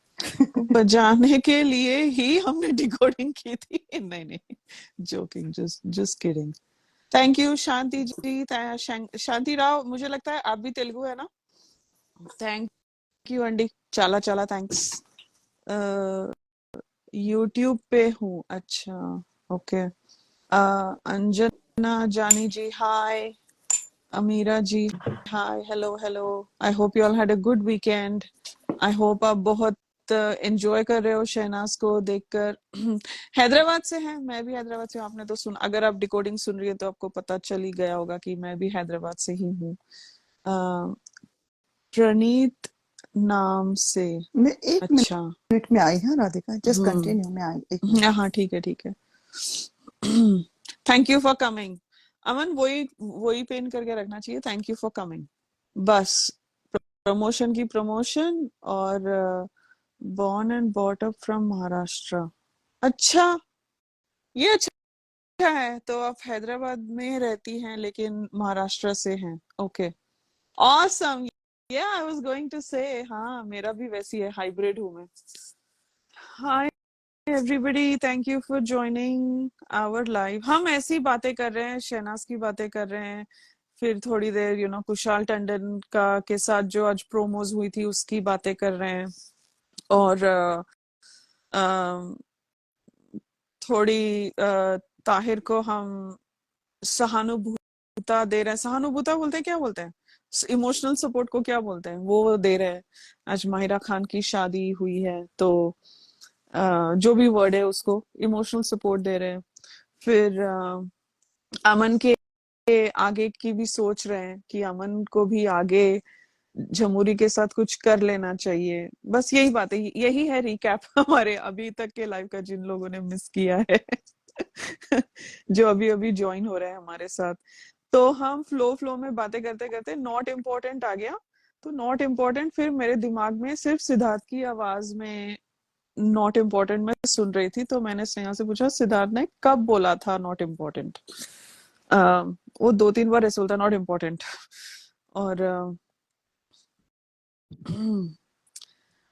Speaker 1: बजाने के लिए ही हमने डिकोडिंग की थी। नहीं नहीं, joking, just just kidding. Thank you Shanti ji, Shanti Rao, मुझे लगता है आप भी तेलुगु है ना? थैंक यू अंडी, चाला चाला, थैंक्स। यूट्यूब पे हूँ, अच्छा, okay. Anjana Jani ji, hi. Amira ji, hi, hello hello. I hope you all had a good weekend. I hope आप बहुत एंजॉय कर रहे हो शहनाज को देखकर। हैदराबाद से हैं, मैं भी हैदराबाद से हूँ। आपने तो सुन, अगर आप डिकोडिंग सुन रही है तो आपको पता चल ही गया होगा कि मैं भी हैदराबाद से ही हूँ। प्रणीत नाम से।
Speaker 3: मैं एक
Speaker 1: अच्छा,
Speaker 3: मिनट में आई, हाँ राधिका, जस्ट
Speaker 1: हम्म,
Speaker 3: कंटिन्यू, मैं आई, एक मिनट।
Speaker 1: हाँ ठीक है, ठीक है। Thank you for coming. Aman, वही वही पेन करके रखना चाहिए, थैंक यू फॉर कमिंग। बस, प्रमोशन की प्रमोशन। और born and bought up from Maharashtra. अच्छा, ये अच्छा है, तो आप हैदराबाद में रहती हैं लेकिन महाराष्ट्र से हैं, ओके, ऑसम। या आई वाज गोइंग टू से, हाँ मेरा भी वैसी है, हाइब्रिड हूँ मैं। Hi everybody, thank you for joining our live. हम ऐसी बातें कर रहे हैं, शहनाज की बातें कर रहे हैं, फिर थोड़ी देर कुशाल टंडन का के साथ जो आज प्रोमोज हुई थी उसकी बातें कर रहे हैं। और अ, थोड़ी ताहिर को हम सहानुभूता दे रहे हैं, सहानुभूता बोलते हैं, क्या बोलते हैं, इमोशनल सपोर्ट को क्या बोलते हैं, वो दे रहे हैं। आज माहिरा खान की शादी हुई है तो जो भी वर्ड है उसको इमोशनल सपोर्ट दे रहे हैं। फिर अमन के आगे की भी सोच रहे हैं कि अमन को भी आगे झमुरी के साथ कुछ कर लेना चाहिए। बस यही बात है, यही है रिकैप हमारे अभी तक के लाइव का, जिन लोगों ने मिस किया है। जो अभी अभी ज्वाइन हो रहे हैं हमारे साथ। तो हम फ्लो फ्लो में बातें करते करते नॉट इम्पोर्टेंट आ गया। तो नॉट इम्पोर्टेंट, फिर मेरे दिमाग में सिर्फ सिद्धार्थ की आवाज में नॉट इम्पोर्टेंट मैं सुन रही थी, तो मैंने स्नेहा से पूछा सिद्धार्थ ने कब बोला था नॉट इम्पोर्टेंट। वो 2-3 बार ऐसे बोलता नॉट इम्पोर्टेंट। और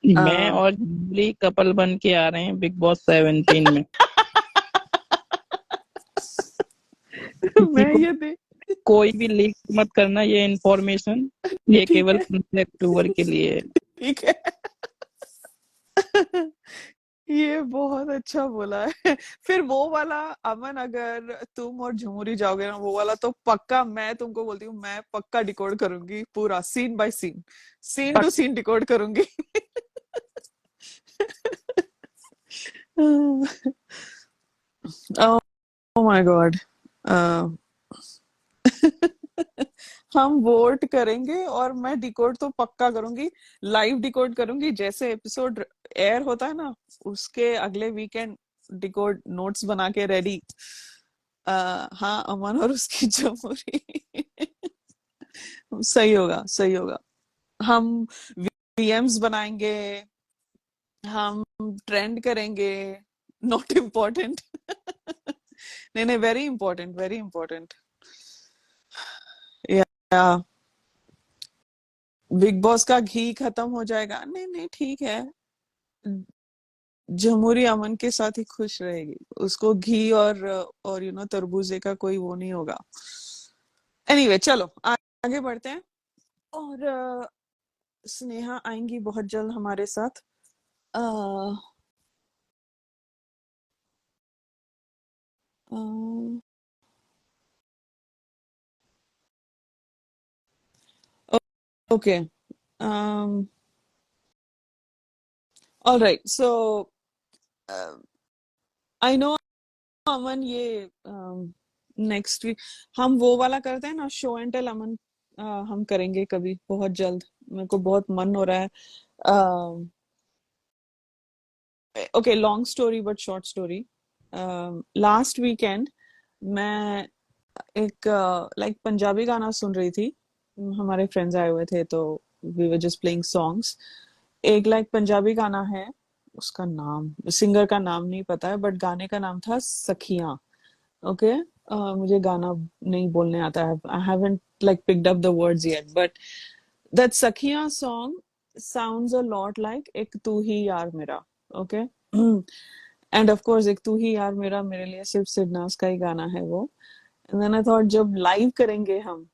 Speaker 2: मैं और जूली कपल बन के आ रहे हैं बिग बॉस 17 में। किसी
Speaker 1: मैं
Speaker 2: को
Speaker 1: ये दे,
Speaker 2: कोई भी लीक मत करना ये इन्फॉर्मेशन, ये
Speaker 1: ठीक
Speaker 2: केवल
Speaker 1: है,
Speaker 2: 15 अक्टूबर के लिए है।
Speaker 1: ठीक है। ये बहुत अच्छा बोला है। फिर वो वाला, अमन अगर तुम और झुमुरी जाओगे ना वो वाला, तो पक्का मैं तुमको बोलती हूँ, मैं पक्का डिकोड करूंगी पूरा, scene by scene, scene to scene decode करूंगी। Oh my god. हम वोट करेंगे और मैं डिकोड तो पक्का करूंगी, लाइव डिकोड करूंगी, जैसे एपिसोड एयर होता है ना उसके अगले वीकेंड डिकोड नोट्स बना के रेडी। हाँ, अमन और उसकी जमूरी। सही होगा, सही होगा। हम वीएम्स बनाएंगे, हम ट्रेंड करेंगे, नॉट इम्पोर्टेंट। नहीं नहीं, वेरी इंपॉर्टेंट, वेरी इंपॉर्टेंट। या बिग बॉस का घी खत्म हो जाएगा, नहीं नहीं ठीक है, जमहूरी अमन के साथ ही खुश रहेगी, उसको घी और तरबूजे का कोई वो नहीं होगा। एनीवे चलो आगे बढ़ते हैं। और स्नेहा आएंगी बहुत जल्द हमारे साथ। Uh, uh, okay, all right, so I know Aman, ये नेक्स्ट वीक हम वो वाला करते हैं ना, शो एंड टेल अमन। हम करेंगे कभी बहुत जल्द, मेरे को बहुत मन हो रहा है। Okay, long story but short story. Last weekend मैं एक लाइक पंजाबी गाना सुन रही थी। हमारे फ्रेंड्स आए हुए थे तो we were just playing songs. एक लाइक पंजाबी गाना है, उसका नाम, सिंगर का नाम नहीं पता है, बट गाने का नाम था सखियां। ओके, मुझे गाना नहीं बोलने आता है, I haven't like picked up the words yet, but that सखियां song sounds a lot like एक तू ही यार मेरा। ओके, एंड ऑफ कोर्स एक तू ही यार मेरा मेरे लिए सिर्फ सिडनास का ही गाना है वो। एंड देन आई थॉट जब लाइव करेंगे हम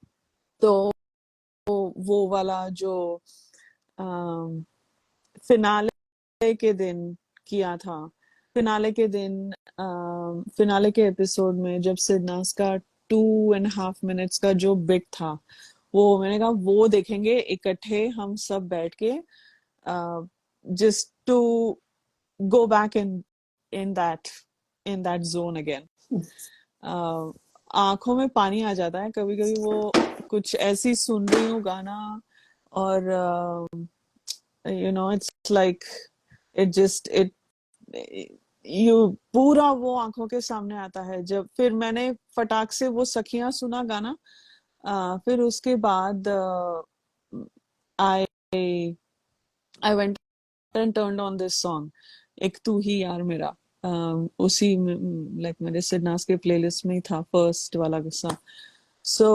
Speaker 1: तो वो वाला जो फिनाले के दिन किया था, फिनाले के दिन, फिनाले के एपिसोड में जब सिडनास का 2.5 मिनट्स का जो बिट था, वो मैंने कहा वो देखेंगे इकट्ठे हम सब बैठ के, just to go back in that in that zone again. आंखों में पानी आ जाता है कभी कभी, वो कुछ ऐसी सुन रही हूँ गाना, और it's like it just it you पूरा वो आंखों के सामने आता है। जब फिर मैंने फटाक से वो सखियां सुना गाना, फिर उसके बाद I I went and turned on this song, एक तू ही यार मेरा। उसी लाइक मेरे सिडनास के प्लेलिस्ट में ही था फर्स्ट वाला सॉन्ग। सो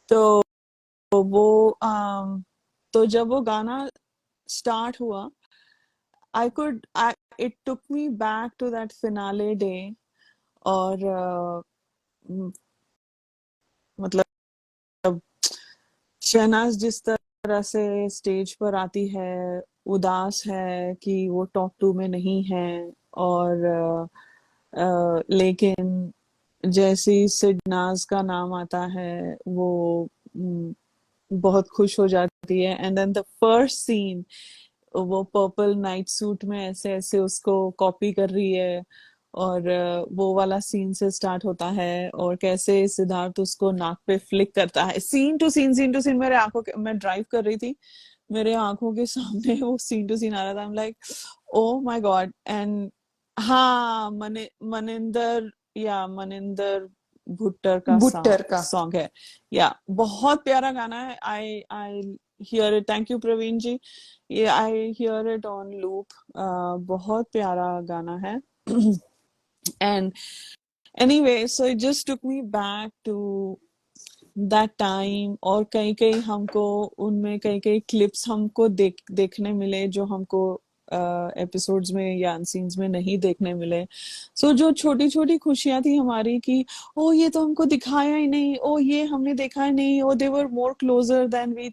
Speaker 1: तो वो तो जब वो गाना स्टार्ट हुआ, I could, it took me back to that finale day। और म- मतलब शहनाज जिस तरह से स्टेज पर आती है, उदास है कि वो टॉप टू में नहीं है, और लेकिन जैसी सिडनाज का नाम आता है वो म, बहुत खुश हो जाती है। And then the first scene, वो पर्पल नाइट सूट में ऐसे ऐसे उसको कॉपी कर रही है, और वो वाला सीन से स्टार्ट होता है, और कैसे सिद्धार्थ उसको नाक पे फ्लिक करता है, scene to scene, scene to scene, मेरे आंखों के, मैं ड्राइव कर रही थी, मेरे आंखों के सामने वो सीन टू सीन आ रहा था। I am like oh my God. And हाँ, मनिंदर, या मनिंदर भुट्टर का
Speaker 3: बुट्टर का।
Speaker 1: सॉन्ग है। या बहुत प्यारा गाना है। I I hear it, thank you Praveen ji, ये I hear it on loop. बहुत प्यारा गाना है। And anyway, so it just took me back to that time. और कई कई हमको उनमें कई कई क्लिप्स हमको देखने मिले जो हमको एपिसोड्स में या सीन्स में नहीं देखने मिले। सो जो छोटी छोटी खुशियां थी हमारी कि ओ ये तो हमको दिखाया ही नहीं, ओ ये हमने देखा ही नहीं, oh they were more closer than we,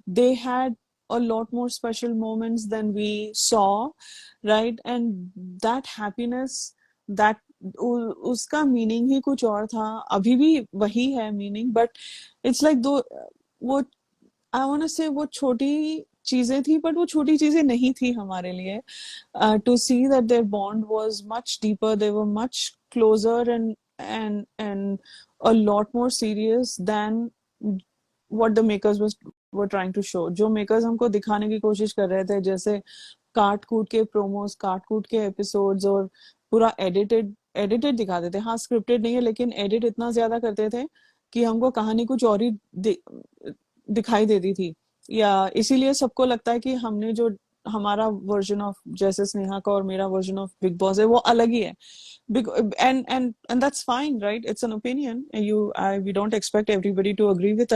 Speaker 1: they had a lot more special moments than we saw, right? And that happiness, that उसका मीनिंग ही कुछ और था, अभी भी वही है मीनिंग, बट इट्स लाइक दो वो, आई वांट टू से वो छोटी चीजें थी, बट वो छोटी चीजें नहीं थी हमारे लिए। To see that their bond was much deeper, they were much closer, and a lot more serious than what the makers were trying to show। जो मेकर्स हमको दिखाने की कोशिश कर रहे थे, जैसे काट कूट के प्रोमोस, काट कूट के एपिसोड्स, और पूरा एडिटेड एडिटेड दिखाते थे। हाँ, स्क्रिप्टेड नहीं है, लेकिन एडिट इतना ज्यादा करते थे कि हमको कहानी कुछ और ही दिखाई देती थी। या इसीलिए सबको लगता है कि हमने जो हमारा वर्जन ऑफ, जैसे स्नेहा का और मेरा वर्जन ऑफ बिग बॉस है, वो अलग ही है. And that's fine, right? It's an opinion. We don't expect everybody to agree with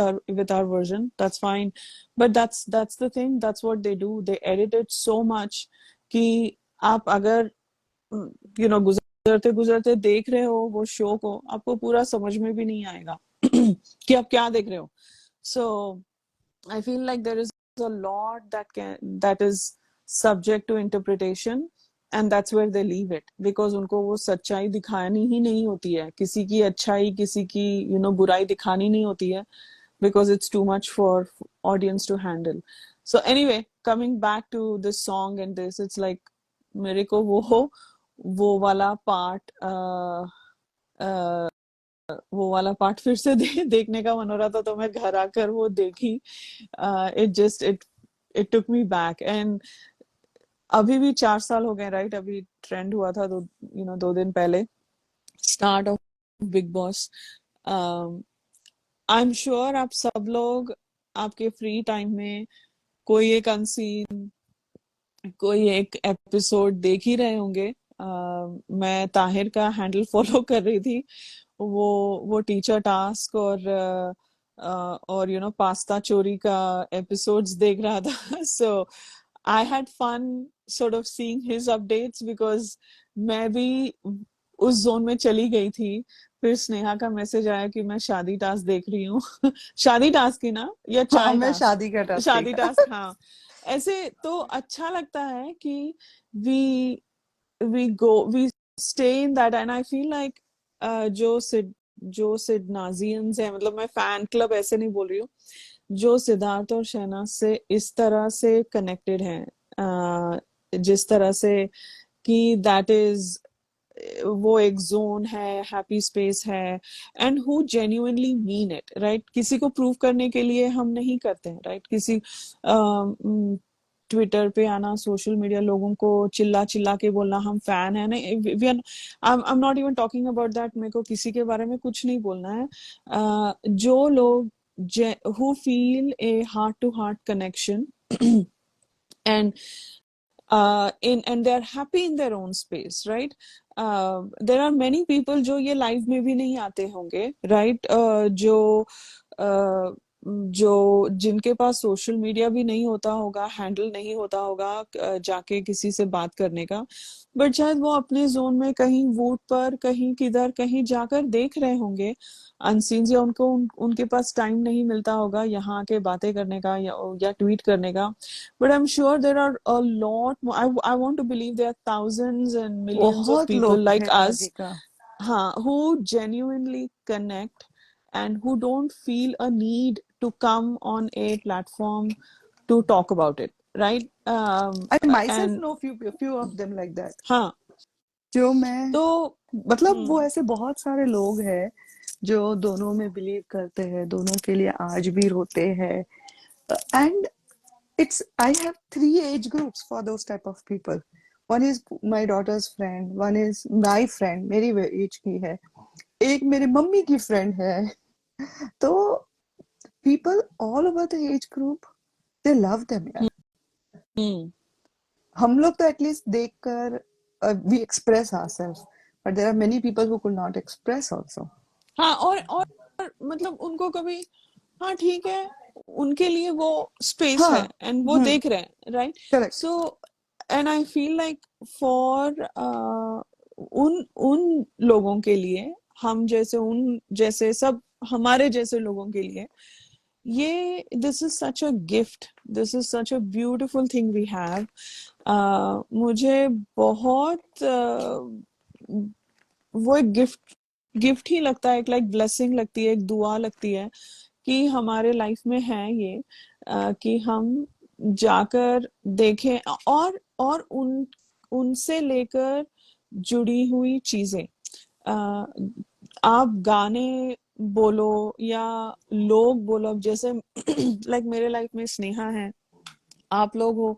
Speaker 1: our version. That's fine. But that's the thing. That's what they do. They edit it so much कि आप अगर गुजरते गुजरते देख रहे हो वो show को, आपको पूरा समझ में भी नहीं आएगा कि आप क्या देख रहे हो. So I feel like there is a lot that is subject to interpretation, and that's where they leave it, because उनको वो सच्चाई दिखानी ही नहीं होती है, किसी की अच्छाई किसी की बुराई दिखानी नहीं होती है, because it's too much for audience to handle. So anyway, coming back to this song and this, it's like मेरे को वो वाला पार्ट वो वाला पार्ट फिर से देखने का मन हो रहा था, तो मैं घर आकर वो देखी. It took me back. And अभी भी 4 साल हो गए, राइट? अभी ट्रेंड हुआ था 2 दिन पहले, start of big boss. I am sure आप सब लोग आपके फ्री टाइम में कोई एक अनसीन, कोई एक एपिसोड देख ही रहे होंगे. मैं ताहिर का हैंडल फॉलो कर रही थी, वो टीचर टास्क और पास्ता चोरी का एपिसोड्स देख रहा था. So I had fun sort of seeing his updates, because मैं भी उस जोन में चली गई थी. फिर स्नेहा का मैसेज आया कि मैं शादी टास्क देख रही हूँ. शादी टास्क ही ना, या
Speaker 3: हाँ,
Speaker 1: चाय
Speaker 3: मैं
Speaker 1: टास्क?
Speaker 3: शादी का टास्क
Speaker 1: शादी
Speaker 3: देखा.
Speaker 1: टास्क, हाँ. ऐसे तो अच्छा लगता है कि we stay in that, and I feel like जो सिडनाजियंस है, मतलब मैं फैन क्लब ऐसे नहीं बोल रही हूँ, जो सिद्धार्थ और शहनाज से इस तरह से कनेक्टेड हैं, जिस तरह से कि दैट इज, वो एक जोन है, हैप्पी स्पेस है, and who genuinely mean it, right? किसी को प्रूव करने के लिए हम नहीं करते हैं, राइट? किसी ट्विटर पे आना, सोशल मीडिया, लोगों को चिल्ला चिल्ला के बोलना हम फैन है, नहीं. आई am not even talking about that. मेरे को किसी के बारे में कुछ नहीं बोलना है. जो लोग who feel a heart to heart connection and and they are happy in their own space, right? There are many people जो ये लाइव में भी नहीं आते होंगे, right? जो जिनके पास सोशल मीडिया भी नहीं होता होगा, हैंडल नहीं होता होगा जाके किसी से बात करने का, बट शायद वो अपने जोन में कहीं वोट पर, कहीं किधर, कहीं जाकर देख रहे होंगे अनसीन, या उनके पास टाइम नहीं मिलता होगा यहाँ के बातें करने का या ट्वीट करने का. But I am sure there are a lot, I want to believe there are thousands and millions of
Speaker 3: बहुत
Speaker 1: पीपल
Speaker 3: लोग
Speaker 1: लाइक
Speaker 3: हैं
Speaker 1: अस,
Speaker 3: राधिका.
Speaker 1: हाँ, who genuinely connect and who don't feel a need to come on a platform to talk about it, right?
Speaker 3: I myself
Speaker 1: And
Speaker 3: know few of them like that.
Speaker 1: हाँ,
Speaker 3: जो मैं,
Speaker 1: तो
Speaker 3: मतलब वो ऐसे बहुत सारे लोग हैं जो दोनों में बिलीव करते हैं, दोनों के लिए आज भी रोते हैं. And I have 3 age groups for those type of people. One is my daughter's friend, one is my friend, मेरी एज की है, एक मेरी मम्मी की फ्रेंड है. तो people all over the age group, they love them यार.
Speaker 1: हम्म,
Speaker 3: हम लोग तो एटलीस्ट देखकर we express ourselves, but there are many people who could not express also.
Speaker 1: हाँ, और मतलब उनको कभी, हाँ ठीक है, उनके लिए वो स्पेस है,
Speaker 3: हाँ,
Speaker 1: एंड वो देख रहे हैं, right?
Speaker 3: correct.
Speaker 1: So and I feel like for उन लोगों के लिए, हम जैसे, उन जैसे सब हमारे जैसे लोगों के लिए, ये this is such a gift, this is such a beautiful thing we have. मुझे बहुत वो एक गिफ्ट ही लगता है, एक लाइक ब्लेसिंग लगती है, एक दुआ लगती है कि हमारे लाइफ में है ये, कि हम जाकर देखें, और उनसे लेकर जुड़ी हुई चीजें, आप गाने बोलो या लोग बोलो, अब जैसे लाइक मेरे लाइफ में स्नेहा है, आप लोग हो,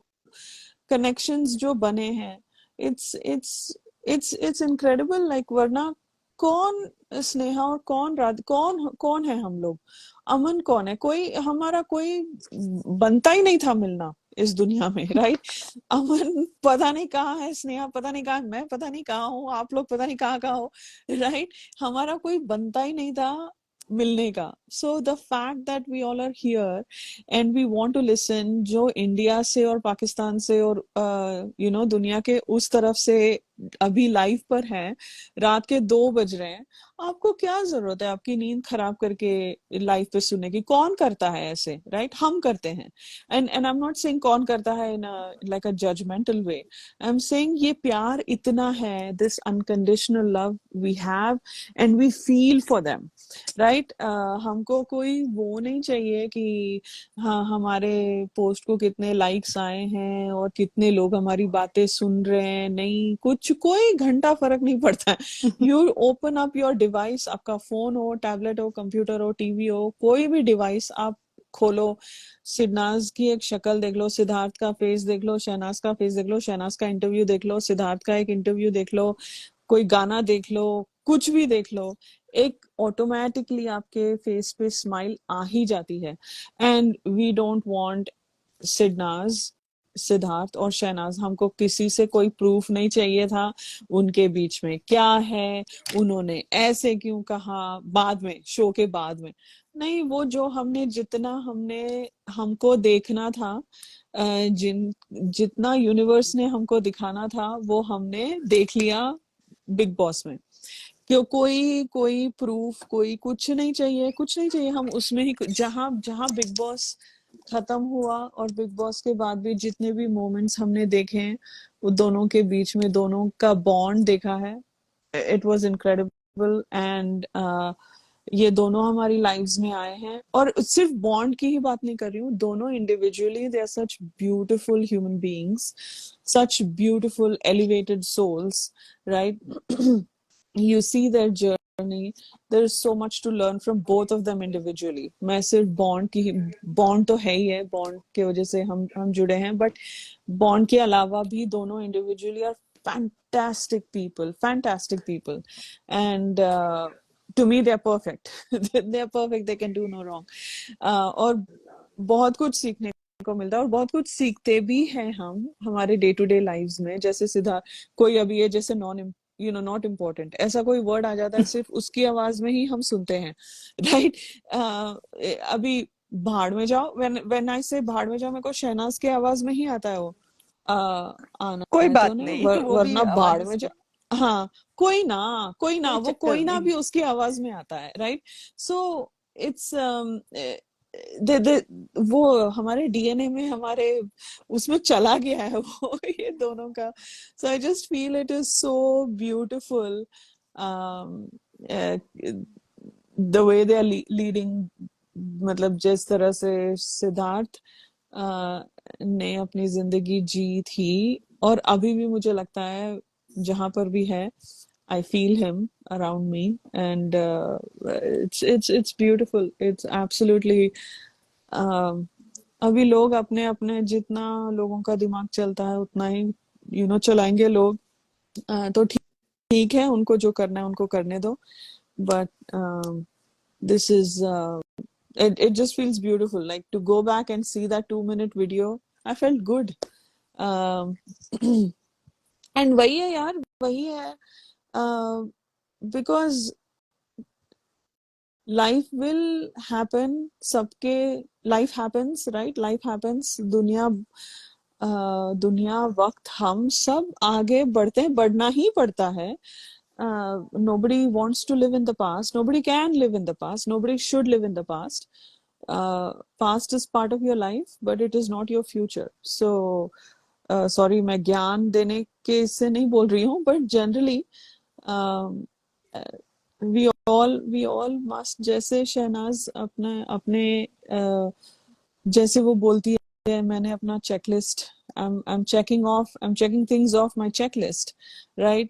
Speaker 1: कनेक्शंस जो बने हैं, इट्स इनक्रेडिबल. लाइक वरना कौन स्नेहा और कौन है हम लोग, अमन कौन है, कोई हमारा कोई बनता ही नहीं था मिलना, इस दुनिया में, राइट? अमन पता नहीं कहाँ है, स्नेहा पता नहीं कहाँ है, मैं पता नहीं कहाँ हूँ, आप लोग पता नहीं कहाँ कहाँ हो, राइट? हमारा कोई बनता ही नहीं था मिलने का. So the fact that we all are here and we want to listen, जो इंडिया से और पाकिस्तान से और दुनिया के उस तरफ से अभी लाइव पर है, रात के 2 बज रहे हैं, आपको क्या जरूरत है आपकी नींद खराब करके लाइव पे सुनने की? कौन करता है ऐसे, राइट? हम करते हैं. And I am not saying कौन करता है in like a judgemental way. I am saying ये प्यार इतना है, this unconditional love we have and we feel for them, right? हमको कोई वो नहीं चाहिए कि हाँ हमारे पोस्ट को कितने लाइक्स आए हैं और कितने लोग हमारी बातें सुन रहे हैं. नहीं, कुछ कोई घंटा फर्क नहीं पड़ता है. You open up your device, आपका फोन हो, टैबलेट हो, कंप्यूटर हो, टीवी हो, कोई भी डिवाइस आप खोलो, सिडनाज की एक शक्ल देख लो, सिद्धार्थ का फेस देख लो, शहनाज का फेस देख लो, शहनाज का इंटरव्यू देख लो, सिद्धार्थ का एक इंटरव्यू देख लो, कोई गाना देख लो, कुछ भी देख लो, एक ऑटोमेटिकली आपके फेस पे स्माइल आ ही जाती है. And we don't want SidNaaz, Siddharth और शहनाज, हमको किसी से कोई प्रूफ नहीं चाहिए था उनके बीच में क्या है, उन्होंने ऐसे क्यों कहा, बाद में, शो के बाद में. नहीं, वो जो हमने जितना हमने हमको देखना था, जितना यूनिवर्स ने हमको दिखाना था, वो हमने देख लिया बिग बॉस में. क्यों कोई कोई प्रूफ, कोई कुछ नहीं चाहिए, कुछ नहीं चाहिए. हम उसमें ही जहां जहां बिग बॉस खत्म हुआ और बिग बॉस के बाद भी जितने भी मोमेंट्स हमने देखे हैं, वो दोनों के बीच में दोनों का बॉन्ड देखा है. It was incredible. एंड ये दोनों हमारी लाइव्स में आए हैं, और सिर्फ बॉन्ड की ही बात नहीं कर रही हूँ, दोनों individually they are such beautiful human beings, such beautiful elevated souls, right? You see their journey. There is so much to learn from both of them individually. मैं सिर्फ बॉन्ड तो है ही है, बॉन्ड के वजह से हम जुड़े हैं, बट बॉन्ड के अलावा भी दोनों individually are fantastic people. And to me they are perfect. They are perfect, they can do no wrong. और बहुत कुछ सीखने को मिलता है और बहुत कुछ सीखते भी हैं हम हमारे डे टू डे लाइव्स में. जैसे सिद्धार्थ, कोई अभी है जैसे नॉट इम्पोर्टेंट, ऐसा कोई वर्ड आ जाता है, सिर्फ उसकी आवाज में ही हम सुनते हैं, राइट? अभी भाड़ में जाओ, व्हेन आई से भाड़ में जाओ, मेरे को शहनाज की आवाज में ही आता है वो. आना
Speaker 3: कोई
Speaker 1: है तो
Speaker 3: बात
Speaker 1: नहीं,
Speaker 3: नहीं, वो भी
Speaker 1: वरना भाड़
Speaker 3: आवाज
Speaker 1: में जाओ. हाँ, कोई ना,
Speaker 3: कोई
Speaker 1: वो
Speaker 3: चक्कर
Speaker 1: कोई ना
Speaker 3: नहीं.
Speaker 1: भी उसकी आवाज में आता है, राइट? सो इट्स दे दे वो हमारे डीएनए में, हमारे उसमें चला गया है वो ये दोनों का. So I just feel it is so beautiful the way they are leading. मतलब जिस तरह से सिद्धार्थ ने अपनी जिंदगी जी थी, और अभी भी मुझे लगता है जहां पर भी है, I feel him around me, and it's beautiful. It's absolutely. अभी लोग अपने अपने, जितना लोगों का दिमाग चलता है उतना ही चलाएंगे लोग. तो ठीक है, उनको जो करना है उनको करने दो. But this is it just feels beautiful, like to go back and see that 2-minute video. I felt good. Um, and वही है यार, वही है. Because life will happen, सबके life happens, right? Life happens. दुनिया, वक्त, हम सब आगे बढ़ते हैं, बढ़ना ही पड़ता है. Nobody wants to live in the past. Nobody can live in the past. Nobody should live in the past. Past is part of your life, but it is not your future. So, sorry, मैं ज्ञान देने के से नहीं बोल रही हूँ, but generally, we all must, जैसे शहनाज अपने जैसे वो बोलती है, मैंने अपना checklist, I'm checking things off my checklist, right?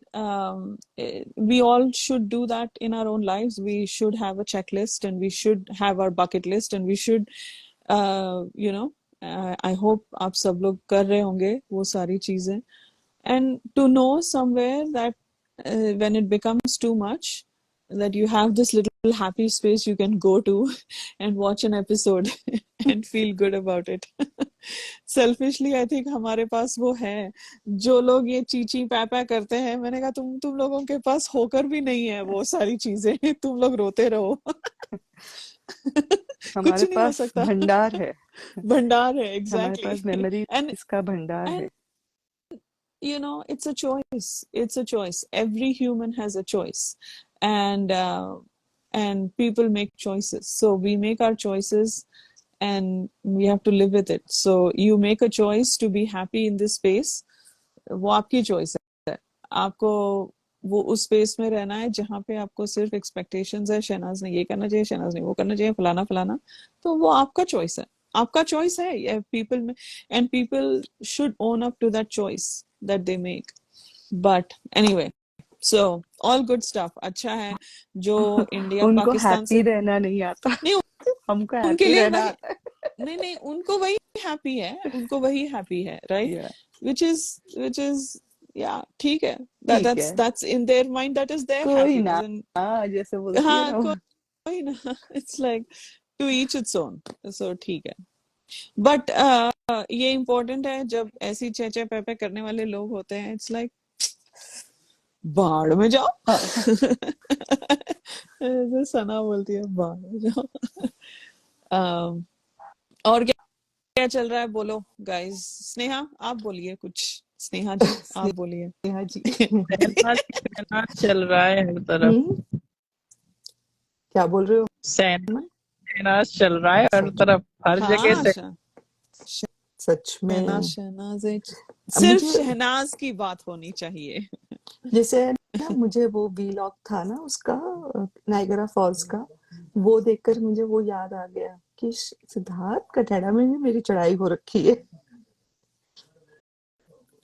Speaker 1: We all should do that in our own lives. We should have a checklist, and we should have our bucket list, and we should I hope आप सब लोग कर रहे होंगे वो सारी चीजें. And to know somewhere that when it becomes too much, that you have this little happy space you can go to and watch an episode and feel good about it. Selfishly I think हमारे पास वो है। जो लोग ये चीची पैपा करते हैं, मैंने कहा तुम लोगों के पास होकर भी नहीं है वो सारी चीजें। तुम लोग रोते रहो। कुछ
Speaker 3: हमारे
Speaker 1: नहीं हो
Speaker 3: पास
Speaker 1: सकता।
Speaker 3: भंडार है,
Speaker 1: भंडार है,
Speaker 3: हमारे
Speaker 1: एग्जैक्टली।
Speaker 3: पास
Speaker 1: एंड
Speaker 3: मेमोरीज का भंडार है।
Speaker 1: And it's a choice. It's a choice. Every human has a choice, and people make choices. So we make our choices, and we have to live with it. So you make a choice to be happy in this space. वो आपकी choice है। आपको वो उस space में रहना है जहाँ पे आपको सिर्फ एक्सपेक्टेशंस है, शहनाज ने ये करना चाहिए, शहनाज ने वो करना चाहिए, फलाना फलाना। तो वो आपका चॉइस है, आपका चॉइस है। पीपल में and people should own up to that choice that they make. But anyway, so all good stuff. अच्छा है जो इंडिया
Speaker 3: उनको
Speaker 1: पाकिस्तान
Speaker 3: हैप्पी
Speaker 1: से
Speaker 3: रहना नहीं आता,
Speaker 1: नहीं,
Speaker 3: हमको
Speaker 1: उनके
Speaker 3: हैप्पी
Speaker 1: लिए
Speaker 3: रहना
Speaker 1: वही,
Speaker 3: आता है।
Speaker 1: नहीं नहीं, उनको वही हैप्पी है, उनको वही हैप्पी है, right?
Speaker 3: Yeah,
Speaker 1: which is yeah, ठीक है।
Speaker 3: ठीक है,
Speaker 1: that's in their mind, that is their
Speaker 3: कोई ना,
Speaker 1: happiness, and
Speaker 3: जैसे बोलती है
Speaker 1: हाँ,
Speaker 3: ना वो।
Speaker 1: कोई ना। it's like to each its own, so ठीक है। बट ये इम्पोर्टेंट है, जब ऐसी चेचे पेपे करने वाले लोग होते हैं, इट्स लाइक बाढ़ में जाओ। ऐसे सना बोलती है, बाढ़ में जाओ। और क्या चल रहा है, बोलो गाइस। स्नेहा आप बोलिए कुछ। स्नेहा जी आप बोलिए।
Speaker 3: स्नेहा जी।
Speaker 2: सहना चल रहा है हर तरफ।
Speaker 3: क्या बोल रहे हो?
Speaker 2: सहना चल रहा है हर तरफ, हर जगह
Speaker 1: हाँ,
Speaker 2: से।
Speaker 3: सच में
Speaker 1: शहनाज, शहनाज सिर्फ
Speaker 3: मुझे
Speaker 1: शहनाज की बात होनी चाहिए।
Speaker 3: जैसे ना, मुझे वो वीलॉग था ना उसका, नायगरा फॉल्स का, वो देखकर मुझे वो याद आ गया कि सिद्धार्थ कटेड़ा में भी मेरी चढ़ाई हो रखी है।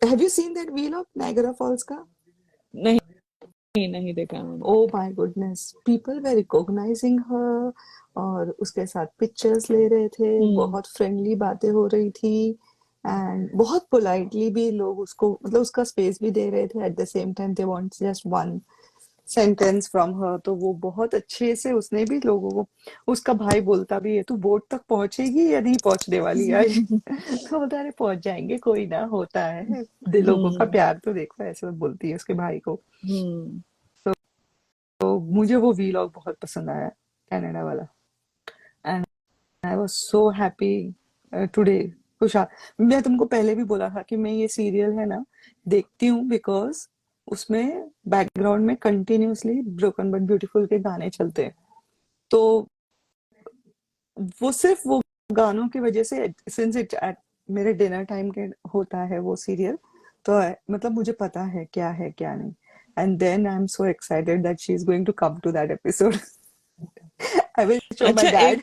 Speaker 3: Have you seen that vlog Niagara falls का?
Speaker 1: नहीं, नहीं देखा मैंने।
Speaker 3: Oh my goodness, people we recognising her, और उसके साथ पिक्चर्स ले रहे थे, बहुत फ्रेंडली बातें हो रही थी, एंड बहुत पोलाइटली भी लोग उसको, मतलब उसका स्पेस भी दे रहे थे। At the same time they want just one sentence from her. तो वो बहुत अच्छे से उसने भी लोगों को, उसका भाई बोलता भी है, तू बोट तक पहुंचेगी या नहीं पहुंचने वाली है? तो बोलता है, पहुंच जाएंगे, कोई ना, होता है, लोगों का प्यार तो देखो, ऐसे बोलती है उसके भाई को। तो मुझे वो वीलॉग बहुत पसंद आया, कनाडा वाला, and I was so happy today. खुशहाल, मैं तुमको पहले भी बोला था कि मैं ये सीरियल है ना देखती हूँ बिकॉज उसमें बैकग्राउंड में कंटिन्यूअसली ब्रोकन बट ब्यूटीफुल के गाने चलते हैं। तो वो सिर्फ वो गानों की वजह से, सिंस इट मेरे डिनर टाइम के होता है वो सीरियल, तो मतलब मुझे पता है क्या है क्या नहीं। And then I am so excited that she is going to come to that episode. I will show my dad.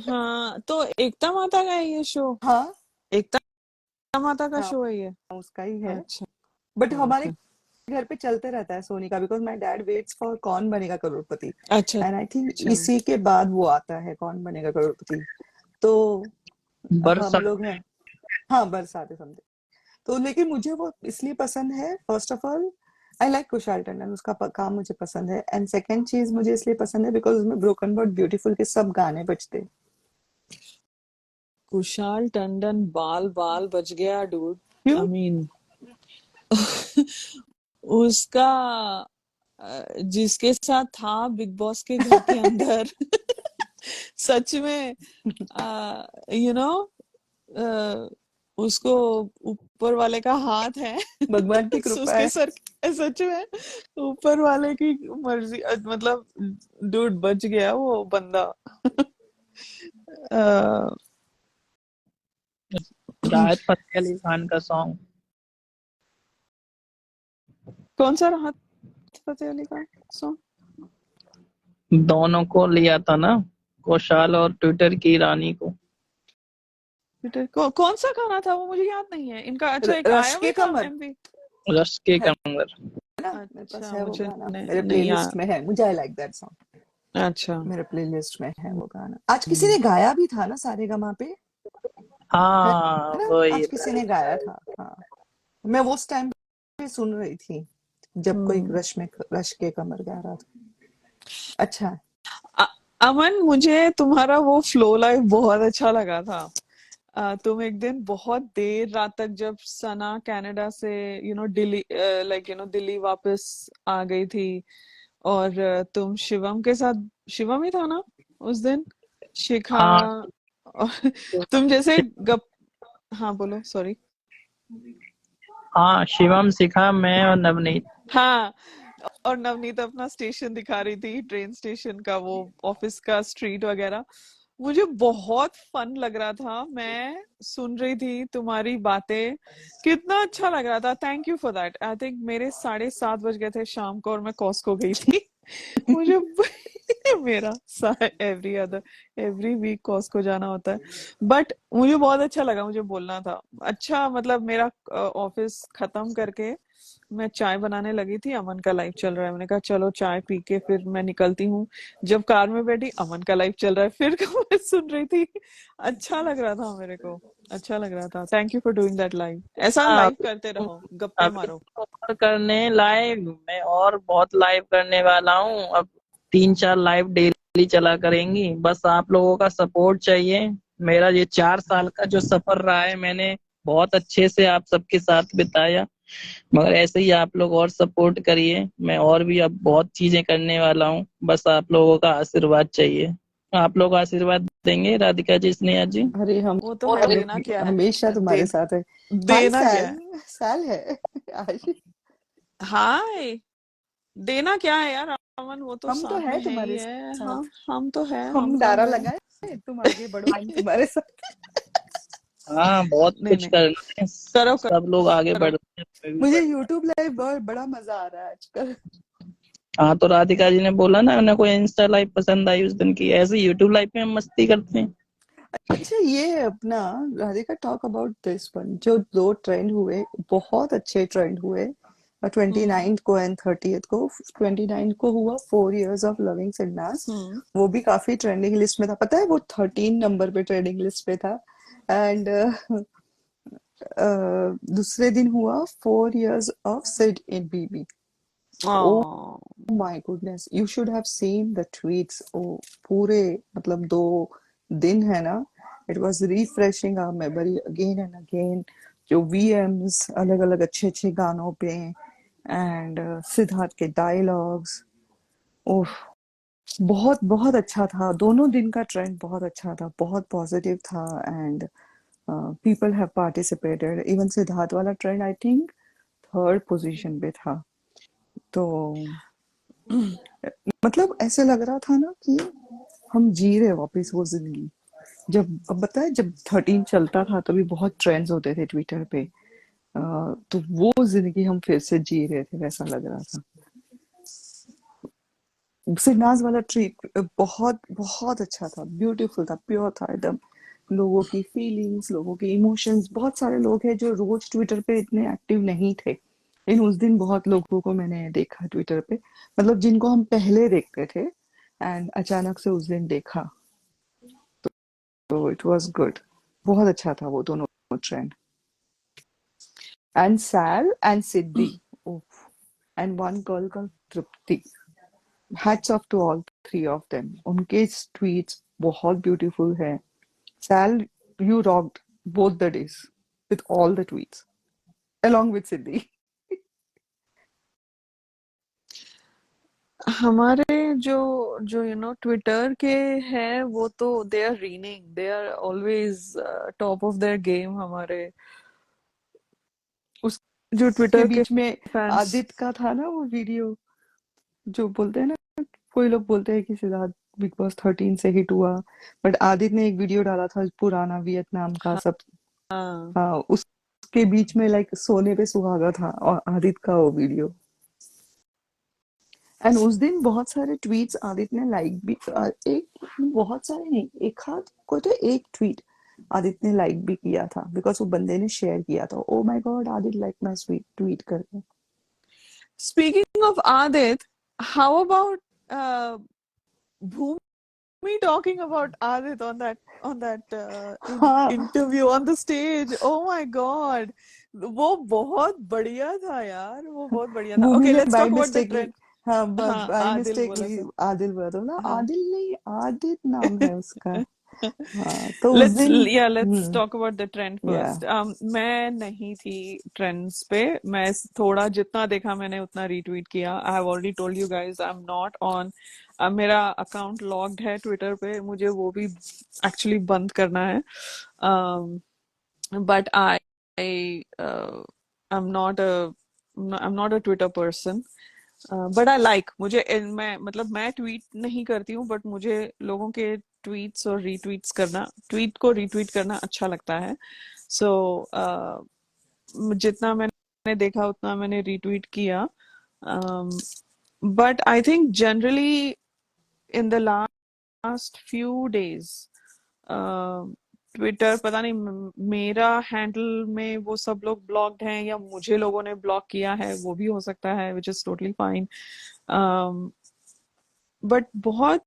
Speaker 1: हाँ, तो एकता माता का है ये शो?
Speaker 3: हाँ,
Speaker 1: एकता माता का
Speaker 3: हाँ,
Speaker 1: शो है ये?
Speaker 3: उसका ही है,
Speaker 1: अच्छा,
Speaker 3: बट हमारे
Speaker 1: ओके,
Speaker 3: घर पे चलते रहता है सोनी का, because my dad waits for कौन बनेगा करोड़पति,
Speaker 1: अच्छा,
Speaker 3: एंड आई थिंक
Speaker 1: अच्छा।
Speaker 3: इसी के बाद वो आता है कौन बनेगा करोड़पति। तो हम
Speaker 2: बरसात।
Speaker 3: लोग हैं, हाँ, बरसाते समझे। तो लेकिन मुझे वो इसलिए पसंद है, first of all I like Kushal Tandon, उसका काम मुझे पसंद है, एंड सेकंड चीज मुझे इसलिए पसंद है बिकॉज उसमें ब्रोकन बट ब्यूटीफुल के सब गाने बजते हैं।
Speaker 1: कुशाल टंडन बाल बाल बच गया डूड।
Speaker 3: क्यों?
Speaker 1: आई मीन उसका जिसके साथ था बिग बॉस के घर के अंदर, सच में, यू नो, उसको ऊपर वाले का हाथ है।
Speaker 3: भगवान की कृपा
Speaker 1: उसके
Speaker 3: है।
Speaker 1: सर, सच में ऊपर वाले की मर्जी, मतलब डूड बच गया वो बंदा। अ,
Speaker 2: राहत फतेह अली खान का सॉन्ग।
Speaker 1: कौन सा राहत फतेह अली का सॉन्ग?
Speaker 2: दोनों को लिया था ना, कुशाल और ट्विटर की रानी को।
Speaker 1: कौन सा गाना था वो, मुझे याद नहीं है इनका। अच्छा, एक
Speaker 3: रश
Speaker 1: आया
Speaker 3: के
Speaker 1: भी था
Speaker 3: कमर
Speaker 1: एमवी।
Speaker 2: रश के
Speaker 3: है
Speaker 2: कमर।
Speaker 3: ना, मेरे पास
Speaker 1: अच्छा,
Speaker 3: है वो
Speaker 1: मुझे
Speaker 3: गाना, मेरे
Speaker 1: नहीं
Speaker 3: प्लेलिस्ट
Speaker 1: याद।
Speaker 3: में है, मुझे आई लाइक दैट सॉन्ग,
Speaker 1: अच्छा,
Speaker 3: मेरे प्लेलिस्ट में है वो गाना। आज किसी ने गाया भी था ना सारेगामा पे, है
Speaker 2: हाँ
Speaker 3: ना,
Speaker 2: वही।
Speaker 3: आज किसी ने गाया था, हाँ। मैं वो उस टाइम पे सुन रही थी जब कोई रश के कमर गा रहा था। अच्छा,
Speaker 1: अमन, मुझे तुम्हारा वो फ्लो लाइव बहुत अच्छा लगा था। तुम एक दिन बहुत देर रात तक, जब सना कनाडा से दिल्ली, दिल्ली वापस आ गई थी, और तुम शिवम के साथ, शिवम ही था ना उस दिन, शिखा,
Speaker 2: हाँ।
Speaker 1: और तुम जैसे गप, हाँ बोलो, सॉरी।
Speaker 2: हाँ, शिवम, शिखा, मैं और नवनीत।
Speaker 1: हाँ, और नवनीत अपना स्टेशन दिखा रही थी, ट्रेन स्टेशन का, वो ऑफिस का स्ट्रीट वगैरह। मुझे बहुत फन लग रहा था, मैं सुन रही थी तुम्हारी बातें, कितना अच्छा लग रहा था। Thank you for that. I think मेरे 7:30 बज गए थे शाम को, और मैं कॉस्को गई थी। मुझे मेरा एवरी वीक कॉस्को जाना होता है, बट मुझे बहुत अच्छा लगा, मुझे बोलना था। अच्छा, मतलब मेरा ऑफिस खत्म करके मैं चाय बनाने लगी थी, अमन का लाइव चल रहा है, मैंने कहा चलो चाय पी के फिर मैं निकलती हूँ। जब कार में बैठी, अमन का लाइव चल रहा है, फिर मैं सुन रही थी। अच्छा लग रहा था मेरे को, अच्छा लग रहा था। Thank you for doing that live. ऐसा
Speaker 2: हाँ,
Speaker 1: लाइव करते रहो, गप्पे
Speaker 2: अभी
Speaker 1: मारो।
Speaker 2: तो और करने लाइव, मैं और बहुत लाइव करने वाला हूँ अब। 3-4 लाइव डेली चला करेंगी, बस आप लोगों का सपोर्ट चाहिए। मेरा ये 4 साल का जो सफर रहा है, मैंने बहुत अच्छे से आप सबके साथ बिताया, मगर ऐसे ही आप लोग और सपोर्ट करिए। मैं और भी अब बहुत चीजें करने वाला हूँ, बस आप लोगों का आशीर्वाद चाहिए। आप लोग आशीर्वाद देंगे राधिका जी, स्नेहा जी?
Speaker 3: अरे हम
Speaker 1: वो तो है,
Speaker 3: हम
Speaker 1: देना क्या है,
Speaker 3: हमेशा
Speaker 1: दे
Speaker 3: तुम्हारे साथ है। हाय
Speaker 1: देना क्या
Speaker 3: सैल,
Speaker 1: है।
Speaker 3: सैल है आज।
Speaker 1: हाय, देना क्या है यार अमन, वो तो
Speaker 3: हम तो
Speaker 1: साथ
Speaker 3: है
Speaker 1: में है ही
Speaker 3: तुम्हारे
Speaker 1: है। हाँ,
Speaker 3: साथ,
Speaker 1: हम तो है,
Speaker 3: हम
Speaker 1: हम कर
Speaker 3: नारा
Speaker 1: दो।
Speaker 3: लगाए, तुम आगे बढ़ो, हम तुम्हारे साथ।
Speaker 2: हाँ, बहुत
Speaker 1: नहीं
Speaker 2: कुछ
Speaker 1: नहीं,
Speaker 2: करना है,
Speaker 1: करो
Speaker 2: सब लोग आगे
Speaker 1: करो।
Speaker 2: बढ़ रहे हैं, हमें भी
Speaker 3: मुझे
Speaker 2: बढ़ना है।
Speaker 3: यूट्यूब लाइव बहुत बड़ा मजा आ रहा है आजकल।
Speaker 2: हाँ, तो राधिका जी ने बोला ना, उन्हें कोई इंस्टा लाइव पसंद आई उस दिन की, ऐसे यूट्यूब लाइव पे हम मस्ती करते हैं।
Speaker 3: अच्छा, ये अपना Radhika, talk about this one, जो दो ट्रेंड हुए, बहुत अच्छे ट्रेंड हुए, 29th को एंड 30th को। 29th को हुआ 4 years of loving सिन्नास,
Speaker 1: हम्म।
Speaker 3: वो भी काफी ट्रेंडिंग लिस्ट में था, पता है, वो 13 नंबर पे ट्रेंडिंग लिस्ट पे था। एंड दूसरे दिन हुआ 4 years of Sid in BB. Oh
Speaker 1: oh,
Speaker 3: my goodness, you should have seen the tweets. Oh पूरे, मतलब 2 दिन है ना, it was refreshing our memory again and again. जो वीएम्स अलग अलग अच्छे अच्छे गानों पे, एंड सिद्धार्थ के डायलॉग्स, ओह, बहुत बहुत अच्छा था। दोनों दिन का ट्रेंड बहुत अच्छा था, बहुत पॉजिटिव था। And people have participated, even Siddharth वाला trend I think 3rd position पे था। तो मतलब ऐसे लग रहा था ना कि हम जी रहे वापस वो जिंदगी। जब, अब बताए, जब 13 चलता था तभी बहुत ट्रेंड्स होते थे ट्विटर पे। तो वो जिंदगी हम फिर से जी रहे थे, वैसा लग रहा था। सिरनाज वाला ट्रीट बहुत बहुत अच्छा था, ब्यूटीफुल था, प्योर था एकदम। लोगों की फीलिंग्स, लोगों के इमोशंस, बहुत सारे लोग हैं जो रोज ट्विटर पे इतने एक्टिव नहीं थे, लेकिन उस दिन बहुत लोगों को मैंने देखा ट्विटर पे, मतलब जिनको हम पहले देखते थे एंड अचानक से उस दिन देखा। तो इट वाज गुड, बहुत अच्छा था वो दोनों ट्रेंड। एंड सैल and Siddhi, and one girl called Tripti, hats off to all three of them, उनके tweets बहुत beautiful है। Sal, you rocked both the days with all the tweets along with Siddhi.
Speaker 1: हमारे जो जो ट्विटर के हैं, वो तो they are reigning, they are always top of their game हमारे, उस जो
Speaker 3: के
Speaker 1: ट्विटर के
Speaker 3: बीच में
Speaker 1: फैंस।
Speaker 3: आदित्य का था ना वो वीडियो, जो बोलते हैं ना, कोई लोग बोलते हैं कि सिद्धार्थ बिग बॉस 13 से हिट हुआ, बट आदित्य ने एक वीडियो डाला था पुराना वियतनाम का सब।
Speaker 1: हाँ,
Speaker 3: हाँ, उसके बीच में लाइक सोने पे सुहागा था और आदित्य का वो वीडियो। एंड उस दिन बहुत सारे ट्वीट्स आदित्य ने लाइक भी, एक, बहुत सारे नहीं, एक हाथ को, तो एक ट्वीट आदित्य ने लाइक भी किया था, बिकॉज वो बंदे ने शेयर किया था। Oh my god, Aditya like my tweet, tweet करके।
Speaker 1: Speaking of Aditya, how about Bhumi talking about Adit on that
Speaker 3: हाँ,
Speaker 1: interview on the stage. Oh my God, वो बहुत बढ़िया था यार, वो बहुत बढ़िया था।
Speaker 3: भूमि
Speaker 1: Okay,
Speaker 3: ने
Speaker 1: let's
Speaker 3: by
Speaker 1: talk about the
Speaker 3: mistakenly,
Speaker 1: trend.
Speaker 3: हाँ,
Speaker 1: हाँ,
Speaker 3: बाय
Speaker 1: आदिल बोला
Speaker 3: मिस्टेकली
Speaker 1: था।
Speaker 3: आदिल बोला था ना,
Speaker 1: हाँ।
Speaker 3: आदिल नहीं, आदित्य नाम है उसका। हाँ तो उस
Speaker 1: लेट्स
Speaker 3: दिन
Speaker 1: let's talk about the trend
Speaker 3: या
Speaker 1: फर्स्ट। मैं नहीं थी ट्रेंड्स पे। मैं थोड़ा जितना देखा मैंने उतना रीट्वीट किया। I have already told you guys I am not on. मेरा अकाउंट लॉक्ड है ट्विटर पे, मुझे वो भी एक्चुअली बंद करना है। But I I'm not a I'm not a Twitter person. But I like मुझे मैं मतलब मैं ट्वीट नहीं करती हूँ, बट मुझे लोगों के ट्वीट्स और रीट्वीट्स करना, ट्वीट को रीट्वीट करना अच्छा लगता है। सो जितना मैंने देखा उतना मैंने रीट्वीट किया। But I think generally in the last few days Twitter पता नहीं मेरा हैंडल में वो सब लोग ब्लॉक्ड हैं या मुझे लोगों ने ब्लॉक किया है, वो भी हो सकता है, which is totally fine. But बहुत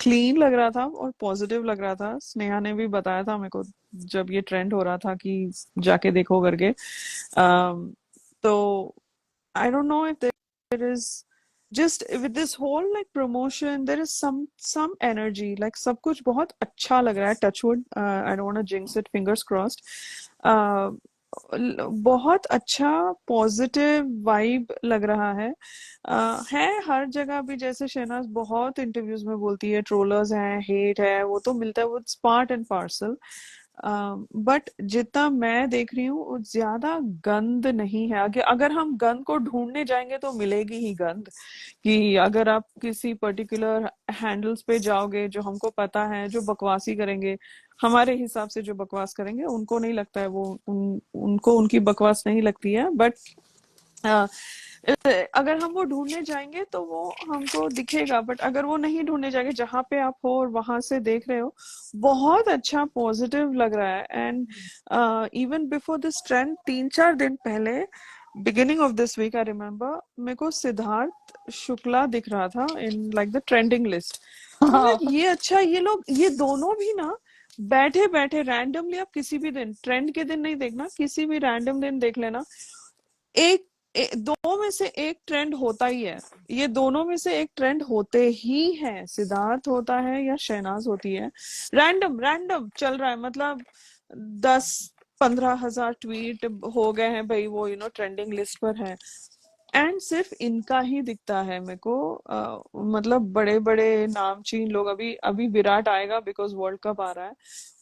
Speaker 1: क्लीन लग रहा था और पॉजिटिव लग रहा था। स्नेहा ने भी बताया था मेरे को जब ये ट्रेंड हो रहा था कि जाके देखो करके। तो I don't know if there is just with this whole like promotion there is some energy, like सब कुछ बहुत अच्छा लग रहा है। touchwood, I don't want to jinx it, fingers crossed। uh, बहुत अच्छा पॉजिटिव वाइब लग रहा है। है हर जगह भी, जैसे शहनाज बहुत इंटरव्यूज में बोलती है ट्रोलर्स हैं, हेट है, वो तो मिलता है, वो पार्ट एंड पार्सल। बट जितना मैं देख रही हूँ ज्यादा गंद नहीं है। आगे अगर हम गंद को ढूंढने जाएंगे तो मिलेगी ही गंद। कि अगर आप किसी पर्टिकुलर हैंडल्स पे जाओगे जो हमको पता है जो बकवासी करेंगे, हमारे हिसाब से जो बकवास करेंगे, उनको नहीं लगता है वो उनको उनकी बकवास नहीं लगती है। बट अगर हम वो ढूंढने जाएंगे तो वो हमको दिखेगा। बट अगर वो नहीं ढूंढने जाएंगे, जहां पे आप हो और वहां से देख रहे हो, बहुत अच्छा पॉजिटिव लग रहा है। And even before this trend 3-4 दिन पहले, beginning of this week, I remember मेरे को सिद्धार्थ शुक्ला दिख रहा था in like the trending list. ये अच्छा, ये लोग ये दोनों भी ना बैठे बैठे रैंडमली, आप किसी भी दिन, ट्रेंड के दिन नहीं देखना, किसी भी रैंडम दिन देख लेना, एक, दो में से एक ट्रेंड होता ही है। ये दोनों में से एक ट्रेंड होते ही है, सिद्धार्थ होता है या शहनाज होती है। रैंडम रैंडम चल रहा है, मतलब 10-15 हजार ट्वीट हो गए हैं भाई, वो ट्रेंडिंग लिस्ट पर है। एंड सिर्फ इनका ही दिखता है मेरे को। मतलब बड़े बड़े नामचीन लोग, अभी अभी विराट आएगा बिकॉज वर्ल्ड कप आ रहा है,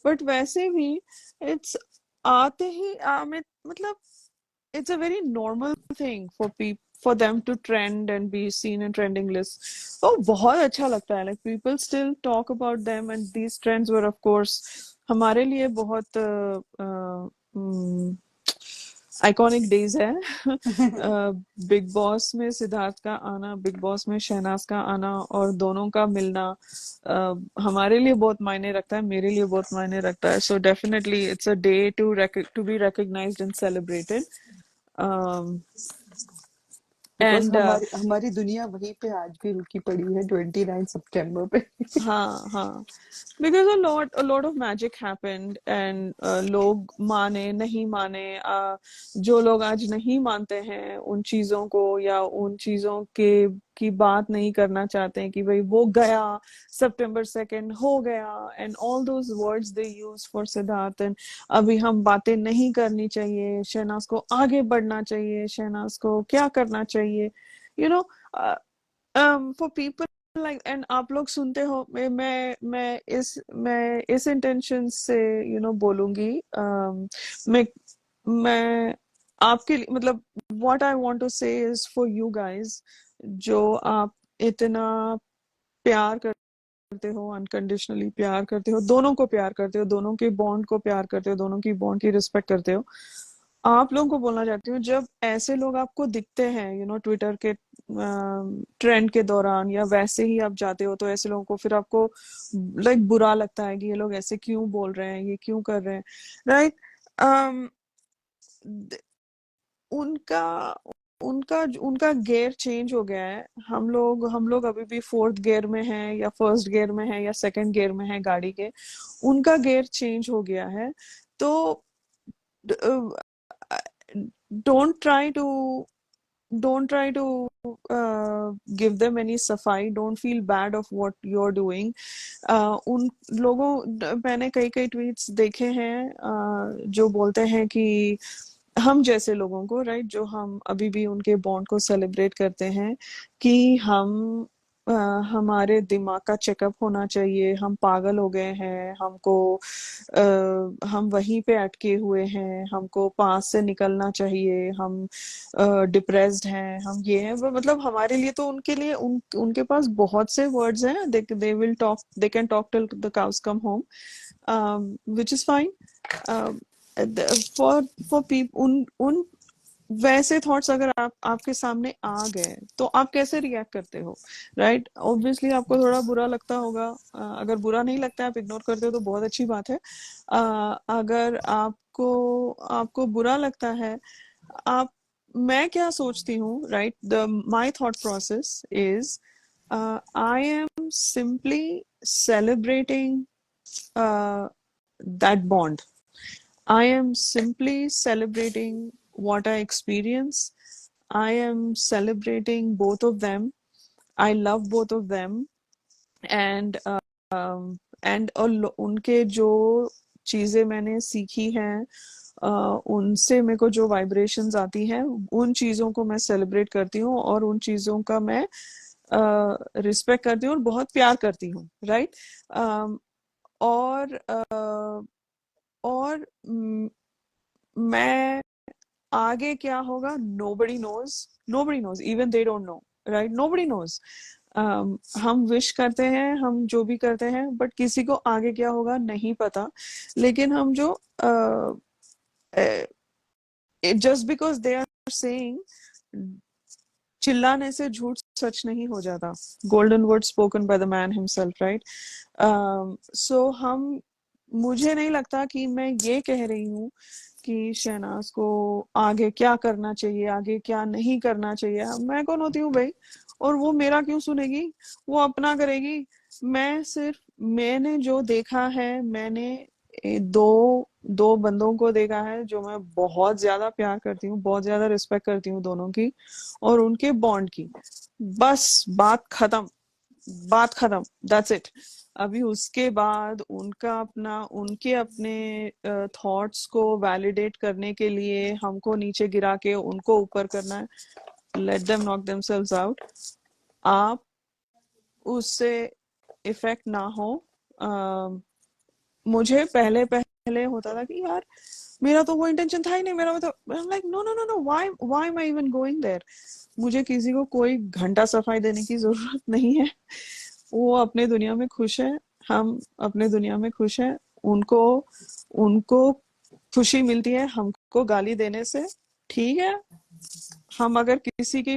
Speaker 1: बट वैसे भी इट्स आते ही मतलब it's a very normal thing for people, for them to trend and be seen in trending lists। तो बहुत अच्छा लगता है, like people still talk about them, and these trends were of course हमारे लिए बहुत आइकॉनिक डेज है। Big boss में सिद्धार्थ का आना, बिग बॉस में शहनाज का आना और दोनों का मिलना हमारे लिए बहुत मायने रखता है, मेरे लिए बहुत मायने रखता है। So definitely it's a day to be recognised and celebrated.
Speaker 3: Because
Speaker 1: and
Speaker 3: हमारी हमारी दुनिया वहीं पे आज भी रुकी पड़ी है 29 सितंबर पे।
Speaker 1: हाँ हाँ, because a lot of magic happened, and लोग माने नहीं माने, जो लोग आज नहीं मानते हैं उन चीजों को या उन चीजों के की बात नहीं करना चाहते हैं कि भाई वो गया, September 2 हो गया, and all those words they use for Siddharth, and अभी हम बातें नहीं करनी चाहिए, शहनाज को आगे बढ़ना चाहिए, शहनाज को क्या करना चाहिए, you know uh, for people like, and आप लोग सुनते हो, मैं इस इंटेंशन से बोलूंगी। मैं आपके लिए, मतलब व्हाट आई वांट टू से इज फॉर यू गाइस, जो आप इतना प्यार करते हो, अनकंडीशनली प्यार करते हो, दोनों को प्यार करते हो, दोनों के बॉन्ड को प्यार करते हो, दोनों की बॉन्ड की रिस्पेक्ट करते हो। आप लोगों को बोलना चाहती हूँ, जब ऐसे लोग आपको दिखते हैं ट्विटर के ट्रेंड के दौरान, या वैसे ही आप जाते हो, तो ऐसे लोगों को फिर आपको लाइक बुरा लगता है कि ये लोग ऐसे क्यों बोल रहे हैं, ये क्यों कर रहे हैं, राइट। उनका उनका उनका गियर चेंज हो गया है। हम लोग अभी भी फोर्थ गियर में हैं, या फर्स्ट गियर में हैं, या सेकंड गियर में हैं गाड़ी के। उनका गियर चेंज हो गया है। तो don't try to don't try to give them any सफाई, don't feel bad of what you're doing. उन लोगों मैंने कई कई ट्वीट्स देखे हैं जो बोलते हैं कि हम जैसे लोगों को, राइट, जो हम अभी भी उनके बॉन्ड को सेलिब्रेट करते हैं, कि हम अ, हमारे दिमाग का चेकअप होना चाहिए, हम पागल हो गए हैं, हमको हम वहीं पे अटके हुए हैं, हमको पास से निकलना चाहिए, हम डिप्रेस्ड हैं, हम ये हैं वो, मतलब हमारे लिए तो, उनके लिए उनके पास बहुत से वर्ड्स हैं, they will talk, they can talk till the cows come home, which is fine. For people, उन वैसे थॉट्स अगर आपके सामने आ गए तो आप कैसे रिएक्ट करते हो, राइट? ऑब्वियसली आपको थोड़ा बुरा लगता होगा, अगर बुरा नहीं लगता है, आप इग्नोर करते हो तो बहुत अच्छी बात है। अगर आपको आपको बुरा लगता है, आप मैं क्या सोचती हूँ, right, the my thought process is, I am simply celebrating that bond. I am simply celebrating what I experience. I am celebrating both of them. I love both of them. And उनके जो चीजें मैंने सीखी हैं, उनसे मेरे को जो वाइब्रेशंस आती हैं, उन चीजों को मैं सेलिब्रेट करती हूँ, और उन चीजों का मैं रिस्पेक्ट करती हूँ और बहुत प्यार करती हूँ, राइट? और और मैं आगे क्या होगा, nobody knows, even they don't know, right? Nobody knows. हम विश करते हैं, हम जो भी करते हैं, बट किसी को आगे क्या होगा नहीं पता। लेकिन हम जो just because they are saying, चिल्लाने से झूठ सच नहीं हो जाता, golden word spoken by the man himself, right? So हम, मुझे नहीं लगता कि मैं ये कह रही हूँ कि शहनाज को आगे क्या करना चाहिए, आगे क्या नहीं करना चाहिए। मैं कौन होती हूँ भाई, और वो मेरा क्यों सुनेगी, वो अपना करेगी। मैं सिर्फ, मैंने जो देखा है, मैंने दो बंदों को देखा है जो मैं बहुत ज्यादा प्यार करती हूँ, बहुत ज्यादा रिस्पेक्ट करती हूँ दोनों की और उनके बॉन्ड की। बस बात खत्म, बात खत्म, दैट्स इट। अभी उसके बाद उनके अपने थॉट्स को वैलिडेट करने के लिए हमको नीचे गिरा के उनको ऊपर करना है। Let them knock themselves out. आप उससे इफेक्ट ना हो। मुझे पहले पहले होता था कि यार मेरा तो वो इंटेंशन था ही नहीं, मेरा तो, like no no no no, why am I even going there. मुझे किसी को कोई घंटा सफाई देने की जरूरत नहीं है। वो अपने दुनिया में खुश है, हम अपने दुनिया में खुश हैं। उनको उनको खुशी मिलती है हमको गाली देने से, ठीक है। हम अगर किसी की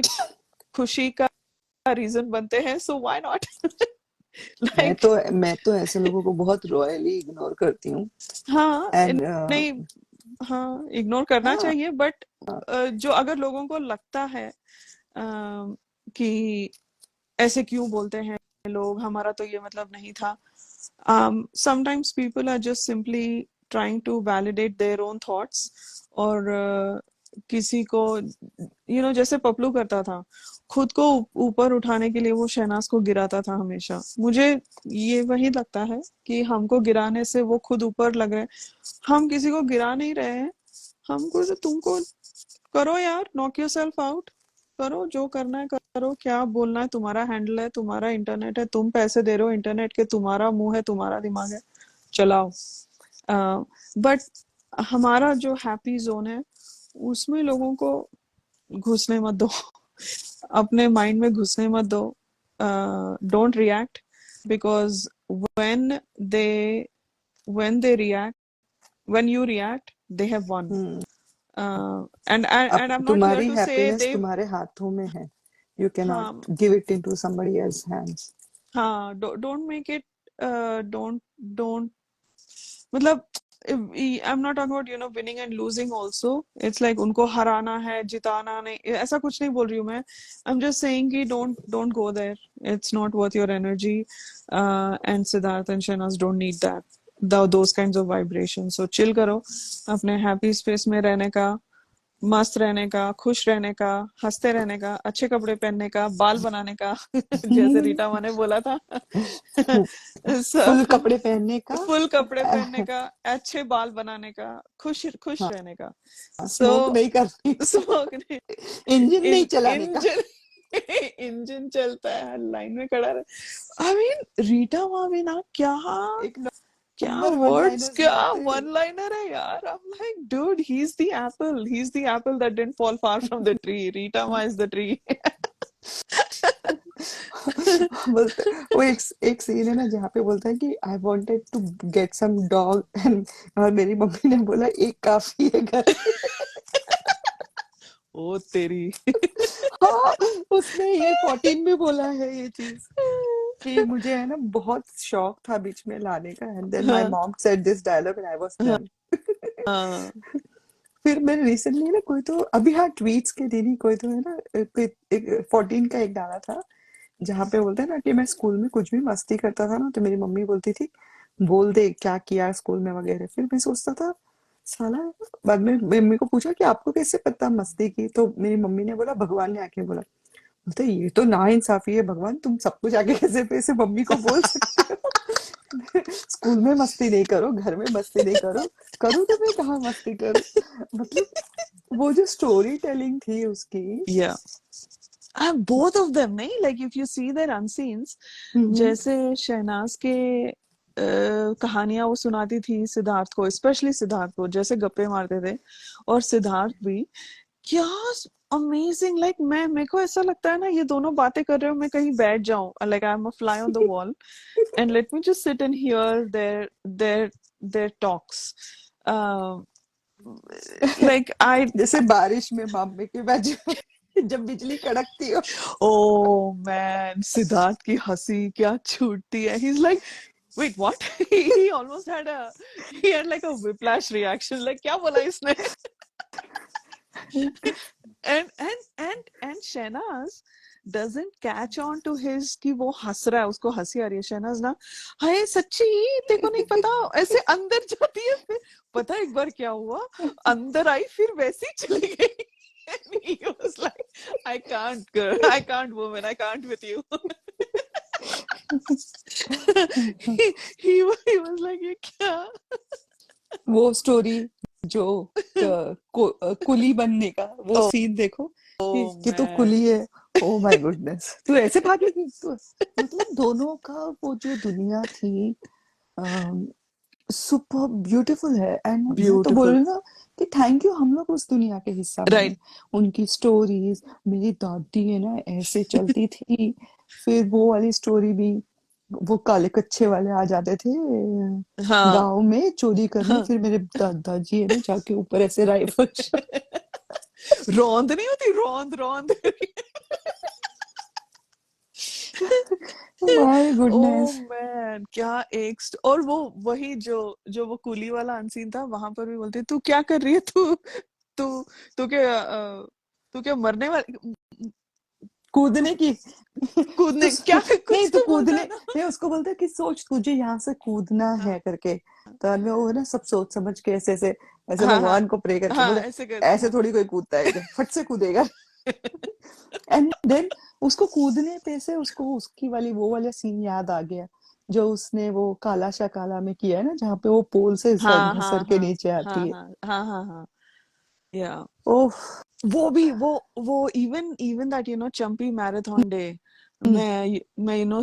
Speaker 1: खुशी का रीजन बनते हैं, सो व्हाई नॉट। लाइक,
Speaker 3: मैं तो ऐसे लोगों को बहुत रॉयली इग्नोर करती हूँ।
Speaker 1: हाँ,
Speaker 3: एंड
Speaker 1: नहीं, हाँ, इग्नोर करना
Speaker 3: हाँ
Speaker 1: चाहिए, बट
Speaker 3: हाँ
Speaker 1: जो अगर लोगों को लगता है कि ऐसे क्यों बोलते हैं लोग, हमारा तो ये मतलब नहीं था। Sometimes people are just simply trying to validate their own thoughts, और किसी को, जैसे पपलू करता था, खुद को ऊपर उठाने के लिए वो शहनाज को गिराता था हमेशा। मुझे ये वही लगता है कि हमको गिराने से वो खुद ऊपर लग रहे। हम किसी को गिरा नहीं रहे हैं, हमको तो, तुमको करो यार, नॉक योरसेल्फ आउट, करो जो करना है करो, क्या बोलना है, तुम्हारा हैंडल है, तुम्हारा इंटरनेट है, तुम पैसे दे रहे हो इंटरनेट के, तुम्हारा मुंह है, तुम्हारा दिमाग है, चलाओ। बट हमारा जो हैप्पी जोन है उसमें लोगों को घुसने मत दो। अपने माइंड में घुसने मत दो। Don't react, because when they when they react when you react, they have won.
Speaker 3: Hmm
Speaker 1: And
Speaker 3: अब
Speaker 1: I'm not here
Speaker 3: तुम्हारी
Speaker 1: to say
Speaker 3: हैप्पीनेस
Speaker 1: they,
Speaker 3: तुम्हारे हाथों में है। यू कैन
Speaker 1: हाँ,
Speaker 3: not give it into somebody else's hands।
Speaker 1: हाँ, don't make it, don't, मतलब, I'm not talking about, winning and losing also. It's like उनको हराना है, जिताना नहीं, ऐसा कुछ नहीं बोल रही हूँ मैं। I'm just saying कि don't go there. It's not worth your energy. And Siddharth and Shahnaz don't need that. Those kinds of vibrations. So chill करो, अपने happy space में रहने का मस्त रहने का, खुश रहने का, हंसते रहने का, अच्छे कपड़े पहनने का, बाल बनाने का जैसे रीटा माँ ने बोला था
Speaker 3: फुल
Speaker 1: सब,
Speaker 3: कपड़े पहनने का।
Speaker 1: फुल कपड़े पहनने का, अच्छे बाल बनाने का, खुश खुश
Speaker 3: हाँ,
Speaker 1: रहने का।
Speaker 3: स्मोक
Speaker 1: सो
Speaker 3: नहीं करने का,
Speaker 1: स्मोक नहीं,
Speaker 3: इंजन नहीं
Speaker 1: इन
Speaker 3: चलाने का।
Speaker 1: इंजन इंजन चलता है, लाइन में खड़ा रहे। आई मीन रीटा माँ भी ना, क्या
Speaker 3: एक
Speaker 1: क्या
Speaker 3: नंबर वन
Speaker 1: वर्ड्स,
Speaker 3: लाइनर्स
Speaker 1: क्या
Speaker 3: मारते हैं।
Speaker 1: वन लाइनर है यार। I am like dude, he is the Apple that didn't fall far from the tree, Rita माँ इज द ट्री।
Speaker 3: बोलते, वो एक सीन है ना जहाँ पे बोलता है कि I wanted to get some dog and, और मेरी मम्मी ने बोला एक काफी है घर पे।
Speaker 1: ओ तेरी।
Speaker 3: हाँ, उसने ये 14 में बोला है ये चीज कि मुझे है ना बहुत शौक था बीच में लाने का, एंड देन माय
Speaker 1: हाँ
Speaker 3: mom said this dialogue and I was
Speaker 1: हाँ
Speaker 3: डन।
Speaker 1: हाँ
Speaker 3: फिर मैंने रिसेंटली ना कोई तो अभी, हाँ ट्वीट्स के दिन ही कोई तो है ना, एक 14 का एक गाना था जहाँ पे बोलते हैं ना कि मैं स्कूल में कुछ भी मस्ती करता था ना तो मेरी मम्मी बोलती थी बोल दे क्या किया स्कूल में वगैरह। फिर मैं सोचता था साला, बाद में मम्मी को पूछा कि आपको कैसे पता मस्ती की, तो मेरी मम्मी ने बोला भगवान ने आके बोला। बोलते ये तो नाइंसाफी है भगवान, तुम सब कुछ आके कैसे पैसे मम्मी को बोल सकते हो। स्कूल में मस्ती नहीं करो, घर में मस्ती नहीं करो, करूँ तो मैं कहाँ मस्ती करूँ। मतलब वो जो स्टोरी टेलिंग थी उसकी।
Speaker 1: या बोथ ऑफ देम नहीं, like if you see their unseens,
Speaker 3: hmm.
Speaker 1: जैसे शहनाज के कहानियां वो सुनाती थी सिद्धार्थ को, स्पेशली सिद्धार्थ को, जैसे गप्पे मारते थे। और सिद्धार्थ भी क्या अमेजिंग, लाइक मैं, मेरे को ऐसा लगता है ना ये दोनों बातें कर रहे हो, मैं कहीं बैठ जाऊं, like I am a fly on the wall and let me just sit and hear their talks, like I.
Speaker 3: जैसे बारिश में मामे के बाद जब बिजली कड़कती हो।
Speaker 1: ओ मैन, सिद्धार्थ की हंसी क्या छूटती है, ही is like wait what, he almost had a, he had like a whiplash reaction, like क्या बोला इसने। and Shehnaz doesn't catch on to his कि वो हंस रहा है, उसको हंसी आ रही है। शहनाज ना, हाय सच्ची तेरे को नहीं पता, ऐसे अंदर जाती है, फिर पता है एक बार क्या हुआ, अंदर आई फिर वैसे ही चली गई। And he was like, I can't girl, I can't woman, I can't with you। he was like ये क्या।
Speaker 3: वो स्टोरी जो कुली बनने का वो
Speaker 1: ओ
Speaker 3: सीन देखो कि तू
Speaker 1: मैन,
Speaker 3: कुली है। ओ माय गुडनेस, तू ऐसे भागेगी तू। मतलब दोनों का वो जो दुनिया थी सुपर ब्यूटीफुल है। एंड मैं तो बोल
Speaker 1: ब्यूटीफुल,
Speaker 3: रही हूँ ना कि थैंक यू हम लोग उस दुनिया के हिस्सा
Speaker 1: राइट।
Speaker 3: बने। उनकी स्टोरीज, मेरी दादी है ना ऐसे चलती थी। फिर वो वाली स्टोरी भी, वो काले कच्चे वाले आ जाते थे
Speaker 1: हाँ
Speaker 3: गांव में चोरी करने,
Speaker 1: हाँ।
Speaker 3: फिर मेरे दादाजी है ना जाके ऊपर ऐसे राइफल
Speaker 1: रौंद नहीं होती, रौंद रौंद।
Speaker 3: My
Speaker 1: oh
Speaker 3: goodness.
Speaker 1: मैन, क्या एक और वो वही जो जो वो कूली वाला अनसीन था, वहां पर भी बोलते तू क्या कर रही है, तू तू क्या तू क्या मरने वाली,
Speaker 3: कूदने की तो
Speaker 1: कूदने क्या,
Speaker 3: नहीं
Speaker 1: कुछ
Speaker 3: तो
Speaker 1: तो बोलता
Speaker 3: कूदने
Speaker 1: है ना।
Speaker 3: नहीं, उसको बोलते हैं कि सोच तुझे यहाँ से कूदना
Speaker 1: हाँ
Speaker 3: है करके। तो बाद में वो है ना सब सोच समझ के ऐसे ऐसे ऐसे
Speaker 1: हाँ हाँ
Speaker 3: भगवान को प्रे करके
Speaker 1: हाँ,
Speaker 3: बोले
Speaker 1: ऐसे करके
Speaker 3: ऐसे
Speaker 1: हाँ।
Speaker 3: थोड़ी कोई कूदता है क्या, फट से कूदेगा। एंड देन उसको कूदने पे से उसको उसकी वाली वो वाला सीन याद आ गया जो उसने वो काला शा काला में किया है ना, जहाँ पे वो पोल से
Speaker 1: हाँ हाँ
Speaker 3: घसर के
Speaker 1: हाँ
Speaker 3: नीचे
Speaker 1: हाँ
Speaker 3: आती है।
Speaker 1: हाँ हाँ हाँ हाँ, या
Speaker 3: ओह।
Speaker 1: वो भी वो even even that champi marathon day, मैं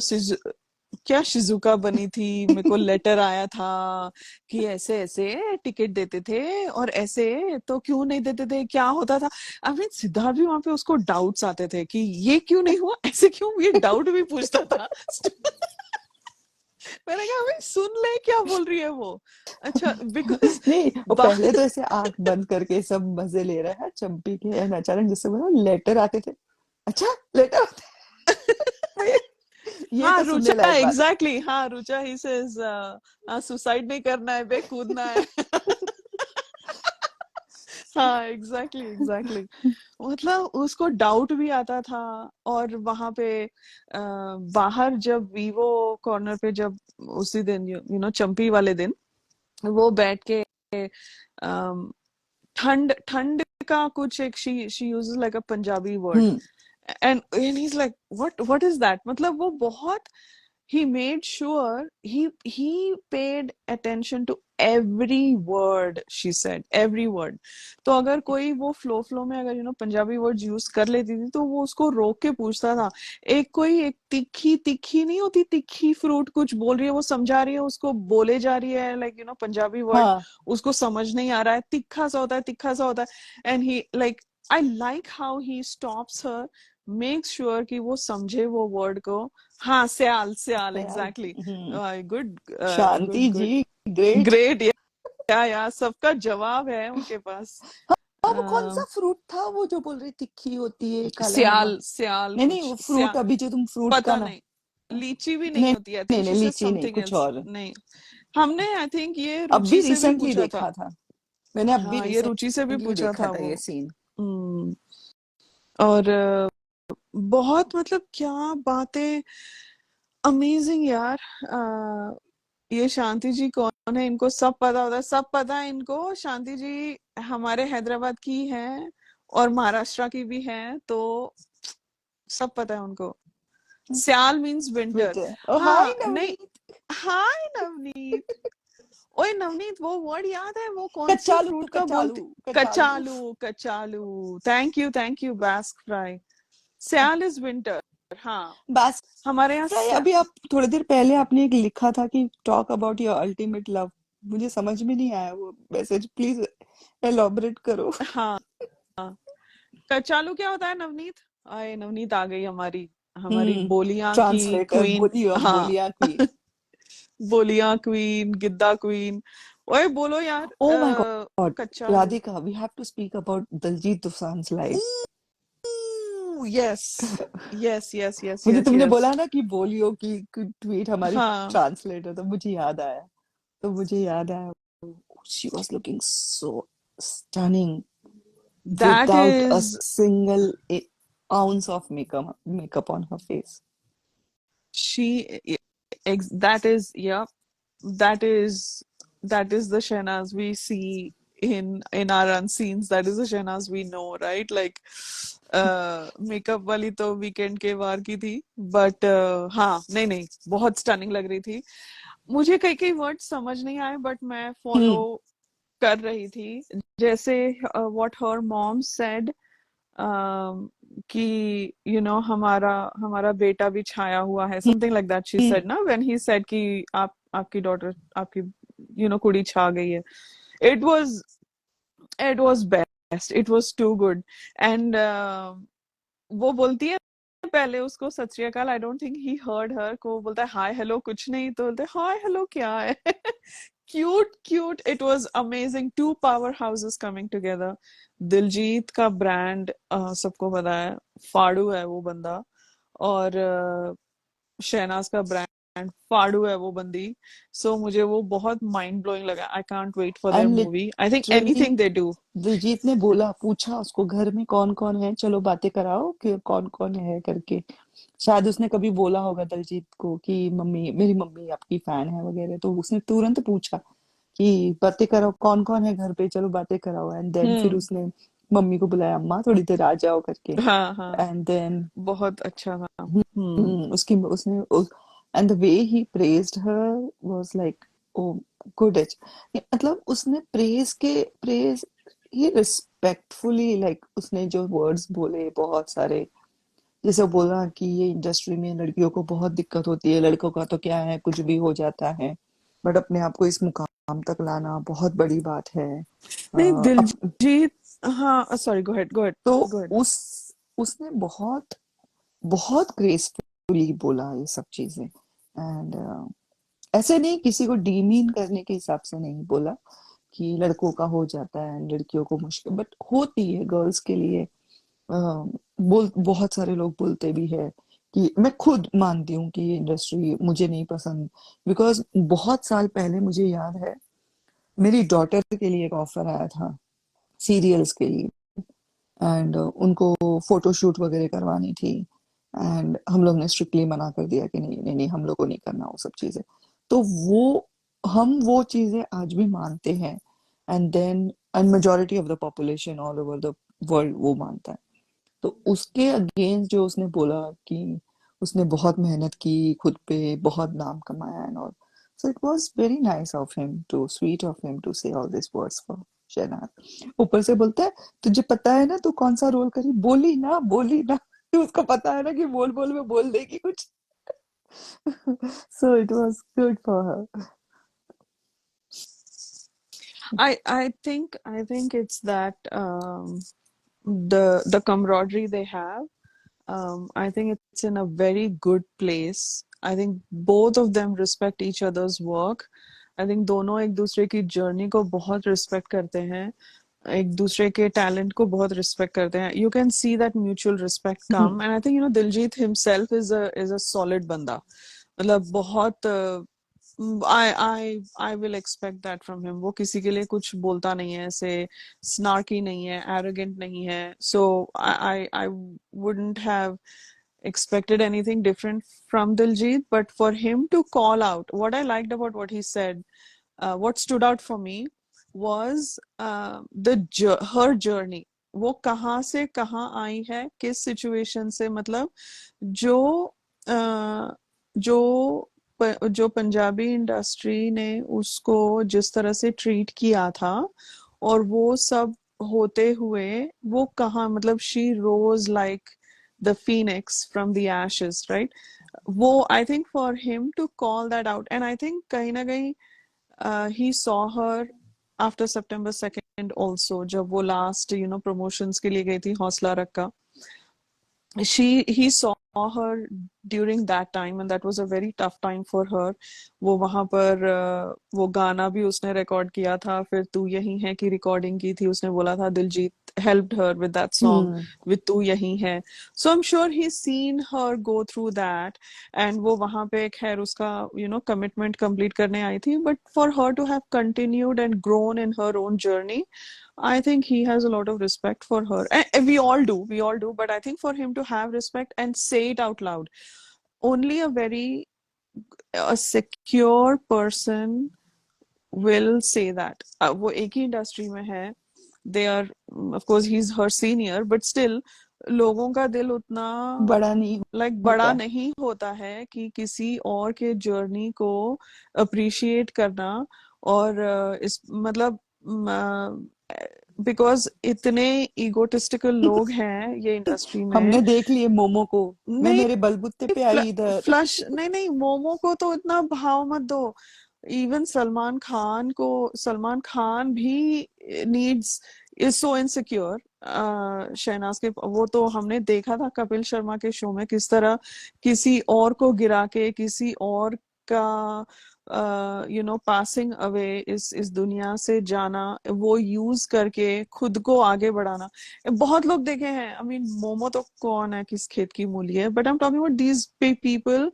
Speaker 1: क्या शिजुका बनी थी, मेरे को लेटर आया था कि ऐसे ऐसे टिकट देते थे और ऐसे तो क्यों नहीं देते थे, क्या होता था। आई मीन सिद्धार्थ भी वहां पे उसको डाउट्स आते थे कि ये क्यों नहीं हुआ, ऐसे क्यों, ये डाउट भी पूछता था। मैंने कहा भाई सुन ले क्या बोल रही है वो। अच्छा बिकॉज
Speaker 3: नहीं वो पहले तो ऐसे आंख बंद करके सब मजे ले रहा है चंपी के, एंड अचानक जिससे बोला लेटर आते थे। अच्छा लेटर आते, ये
Speaker 1: हाँ
Speaker 3: तो सुनने
Speaker 1: रुचा,
Speaker 3: लायक बात
Speaker 1: एग्जैक्टली हाँ, रुचा ही सेज सुसाइड नहीं करना है बे, कूदना है। हाँ एग्जैक्टली एग्जैक्टली, मतलब उसको डाउट भी आता था। और वहां पे बाहर जब वीवो कॉर्नर पे, जब उसी दिन चंपी वाले दिन वो बैठ के अम, ठंड ठंड का कुछ एक she uses like a Punjabi word
Speaker 3: hmm
Speaker 1: and he's like what is that, मतलब वो बहुत he made sure he paid attention to every word she said, every word. तो अगर कोई वो फ्लो में अगर पंजाबी वर्ड यूज कर लेती थी तो वो उसको रोक के पूछता था। एक तिखी तिखी नहीं होती, तिखी फ्रूट कुछ बोल रही है, वो समझा रही है उसको, बोले जा रही है लाइक पंजाबी वर्ड,
Speaker 3: हाँ
Speaker 1: उसको समझ नहीं आ रहा है, तिखा सा होता है, तिखा सा होता है, and he like I like how he stops her, makes sure कि वो समझे वो वर्ड को। हाँ, स्याल स्याल
Speaker 3: दयाल
Speaker 1: एग्जैक्टली।
Speaker 3: हम्म
Speaker 1: गुड गुड
Speaker 3: शांति
Speaker 1: गुड
Speaker 3: जी ग्रेट।
Speaker 1: ग्रेट। या सबका जवाब है उनके पास।
Speaker 3: हाँ वो कौन सा
Speaker 1: अम,
Speaker 3: फ्रूट था वो जो बोल रही तिखी होती है काला नमक?
Speaker 1: स्याल स्याल
Speaker 3: नहीं नहीं
Speaker 1: कुछ
Speaker 3: वो फ्रूट अभी जो तुम फ्रूट का
Speaker 1: पता
Speaker 3: ना।
Speaker 1: नहीं, लीची भी नहीं
Speaker 3: नहीं
Speaker 1: होती, आई
Speaker 3: नहीं
Speaker 1: थिंक
Speaker 3: नहीं
Speaker 1: शी सेड
Speaker 3: लीची नहीं
Speaker 1: समथिंग
Speaker 3: कुछ
Speaker 1: एल्स।
Speaker 3: और।
Speaker 1: नहीं, हमने आई थिंक ये
Speaker 3: अब भी
Speaker 1: रुचि से भी
Speaker 3: रिसेंटली
Speaker 1: पूछा था।
Speaker 3: देखा था मैंने, अब भी
Speaker 1: हाँ, ये रुचि से भी
Speaker 3: रिसेंटली
Speaker 1: पूछा
Speaker 3: देखा
Speaker 1: था
Speaker 3: था
Speaker 1: वो।
Speaker 3: ये सीन।
Speaker 1: हम्म, और बहुत मतलब क्या बातें, अमेजिंग यार। ये शांति जी कौन है, इनको सब पता होता है, सब पता है इनको। शांति जी हमारे हैदराबाद की हैं और महाराष्ट्र की भी हैं, तो सब पता है उनको। स्याल मीन्स विंटर।
Speaker 3: बेटे ओ हाय
Speaker 1: हाँ नहीं,
Speaker 3: नवनीत।
Speaker 1: हाय नवनीत। ओए नवनीत, वो वर्ड याद है, वो कौन से
Speaker 3: कचालू
Speaker 1: फ्रूट का
Speaker 3: कचालू
Speaker 1: बोलते?
Speaker 3: कचालू।
Speaker 1: कचालू कचालू, थैंक यू बास्क फ्राई। स्याल इज विंटर। हाँ,
Speaker 3: बस
Speaker 1: हमारे यहाँ
Speaker 3: फ्राई। अभी आप थोड़ी देर पहले आपने एक लिखा था कि talk about your ultimate love, मुझे समझ में नहीं आया वो मैसेज, प्लीज एलॉबरेट करो।
Speaker 1: हाँ, कचालू क्या होता है नवनीत? आए, नवनीत आ गई हमारी, हमारी बोलियां की
Speaker 3: ट्रांसलेटर
Speaker 1: क्वीन।
Speaker 3: बोलियो
Speaker 1: हाँ,
Speaker 3: बोलिया क्वीन।
Speaker 1: बोलियां क्वीन, गिद्दा क्वीन। ओए बोलो यार,
Speaker 3: ओ माय गॉड
Speaker 1: कचालू।
Speaker 3: Radhika we have to speak about Diljit Dosanjh life.
Speaker 1: Yes yes yes yes
Speaker 3: मुझे
Speaker 1: यस
Speaker 3: तुमने
Speaker 1: यस।
Speaker 3: बोला ना कि बोलियो की ट्वीट हमारी
Speaker 1: हाँ,
Speaker 3: ट्रांसलेटर, तो मुझे याद आया, तो मुझे याद आया she was looking so stunning
Speaker 1: that
Speaker 3: without a
Speaker 1: is,
Speaker 3: single ounce of makeup on her face.
Speaker 1: she, that is, yeah, that is, that is the Shehnaz we see in our unscenes. That is the Shehnaz we know, right? Like makeup वाली तो weekend के वार की थी, but हाँ, नहीं नहीं, बहुत stunning लग रही थी। मुझे कई कई वर्ड समझ नहीं आए, बट मैं फॉलो
Speaker 3: हम्म
Speaker 1: कर रही थी। जैसे व्हाट हर मॉम सेड, कि हमारा हमारा बेटा भी छाया हुआ है, something like that she
Speaker 3: hmm
Speaker 1: said ना, व्हेन ही सेड कि आप, आपकी डॉटर, आपकी कुड़ी छा गई है। It was, it was best, it was too good. And वो बोलती है पहले उसको Sat Sri Akal, I don't think he heard her, को बोलता है हाय हेलो कुछ नहीं, तो बोलते हाय हेलो क्या है। Cute cute, it was amazing, two powerhouses coming together. Diljit का ब्रांड सबको पता है, फाड़ू है वो बंदा, और शहनाज का ब्रांड फाड़ू है वो बंदी। सो मुझे वो बहुत माइंड ब्लोइंग लगा। I can't wait for their
Speaker 3: and
Speaker 1: movie, I think
Speaker 3: literally
Speaker 1: anything they do.
Speaker 3: Diljit ने बोला, पूछा उसको घर में कौन कौन है, चलो बातें कराओ कि कौन कौन है करके। शायद उसने कभी बोला होगा दिलजीत को कि मम्मी, मेरी मम्मी आपकी फैन है वगैरह, तो उसने तुरंत पूछा कि बातें कराओ कौन कौन है घर पे, चलो बातें कराओ। एंड देन फिर
Speaker 1: हम्म,
Speaker 3: उसने मम्मी को बुलाया, अम्मा थोड़ी देर आ जाओ करके।
Speaker 1: हाँ हाँ,
Speaker 3: एंड देन
Speaker 1: बहुत अच्छा था। हम्म,
Speaker 3: उसकी उसने and the way he praised her was like oh good H, मतलब उसने प्रेज ही रिस्पेक्टफुली, लाइक उसने जो वर्ड्स बोले बहुत सारे, जैसे वो बोला कि ये इंडस्ट्री में लड़कियों को बहुत दिक्कत होती है, लड़कों का तो क्या है कुछ भी हो जाता है, बट अपने आप को इस मुकाम तक लाना बहुत बड़ी बात है।
Speaker 1: नहीं
Speaker 3: अब
Speaker 1: दिलजीत, हाँ sorry, go ahead go ahead
Speaker 3: तो
Speaker 1: गो अहेड।
Speaker 3: उस उसने बहुत बहुत ग्रेसफुली बोला ये सब चीजें। एंड ऐसे नहीं किसी को डीमीन करने के हिसाब से नहीं बोला कि लड़कों का हो जाता है लड़कियों को मुश्किल, बट होती है गर्ल्स के लिए। बोल बहुत सारे लोग बोलते भी है कि मैं खुद मानती हूँ कि ये इंडस्ट्री मुझे नहीं पसंद, बिकॉज बहुत साल पहले मुझे याद है मेरी डॉटर के लिए एक ऑफर आया था सीरियल्स के लिए, एंड उनको फोटोशूट वगैरह करवानी थी, एंड हम लोग ने स्ट्रिक्टली मना कर दिया कि नहीं नहीं नहीं हम लोग को नहीं करना वो सब चीजें। तो वो हम वो चीजें आज भी मानते हैं, and then and majority of the population all over the world वो मानता है। तो उसके अगेंस्ट जो उसने बोला कि उसने बहुत मेहनत की खुद पे, बहुत नाम कमाया and all, so it was very nice of him to, sweet of him to say all this words for Shehnaaz. ऊपर से बोलता है तुझे पता है ना तू कौन सा रोल करी, बोली ना बोली ना। उसको पता है ना कि बोल बोल में बोल देगी कुछ। So it was good for her.
Speaker 1: I think it's that the camaraderie they have. I think it's in a very good place. I think both of them respect each other's work. I think दोनों एक दूसरे की journey को बहुत respect करते हैं, एक दूसरे के टैलेंट को बहुत रिस्पेक्ट करते हैं. You can see that mutual respect come, and I think Diljit himself is a solid बंदा. मतलब बहुत I will expect that from him. वो किसी के लिए कुछ बोलता नहीं है, ऐसे snarky नहीं है, arrogant नहीं है. So I wouldn't have expected anything different from Diljit, but for him to call out, what I liked about what he said, what stood out for me was her journey. वो कहाँ से कहाँ आई है, किस situation से, मतलब जो जो जो पंजाबी इंडस्ट्री ने उसको जिस तरह से ट्रीट किया था, और वो सब होते हुए वो कहाँ, मतलब she rose like the phoenix from the ashes, right? वो I think for him to call that out, and I think कहीं ना कहीं he saw her after September 2nd also, जब वो last promotions के लिए गई थी हौसला रखा. He saw her during that time, and that was a very tough time for her. वो वहां पर वो गाना भी उसने रिकॉर्ड किया था, फिर तू यही है की रिकॉर्डिंग की थी. उसने बोला था Diljit helped her with that song, with तू यही है. So I'm sure he's seen her go through that, and वो वहां पे खैर उसका commitment complete करने आई थी, but for her to have continued and grown in her own journey, I think he has a lot of respect for her. And we all do. But I think for him to have respect and say it out loud, only a secure person will say that. वो एक ही industry में है. They are, of course, he's her senior, but still, लोगों का दिल उतना
Speaker 3: बड़ा नहीं
Speaker 1: बड़ा
Speaker 3: होता.
Speaker 1: नहीं होता है कि किसी और के जर्नी को अप्रिशिएट करना. और इस मतलब बिकॉज इतने इगोटिस्टिकल लोग हैं ये इंडस्ट्री में.
Speaker 3: हमने देख लिए मोमो को. मैं
Speaker 1: नहीं,
Speaker 3: मेरे बलबूते पे आई इधर.
Speaker 1: फ्लश नहीं नहीं, मोमो को तो इतना भाव मत दो. इवन सलमान खान भी needs is so insecure. Shehnaaz के वो तो हमने देखा था कपिल शर्मा के शो में, किस तरह किसी और को गिरा के किसी और का पासिंग अवे, इस दुनिया से जाना, वो यूज करके खुद को आगे बढ़ाना. बहुत लोग देखे हैं. आई मीन मोमो तो कौन है, किस खेत की मूली है, but I am talking about these people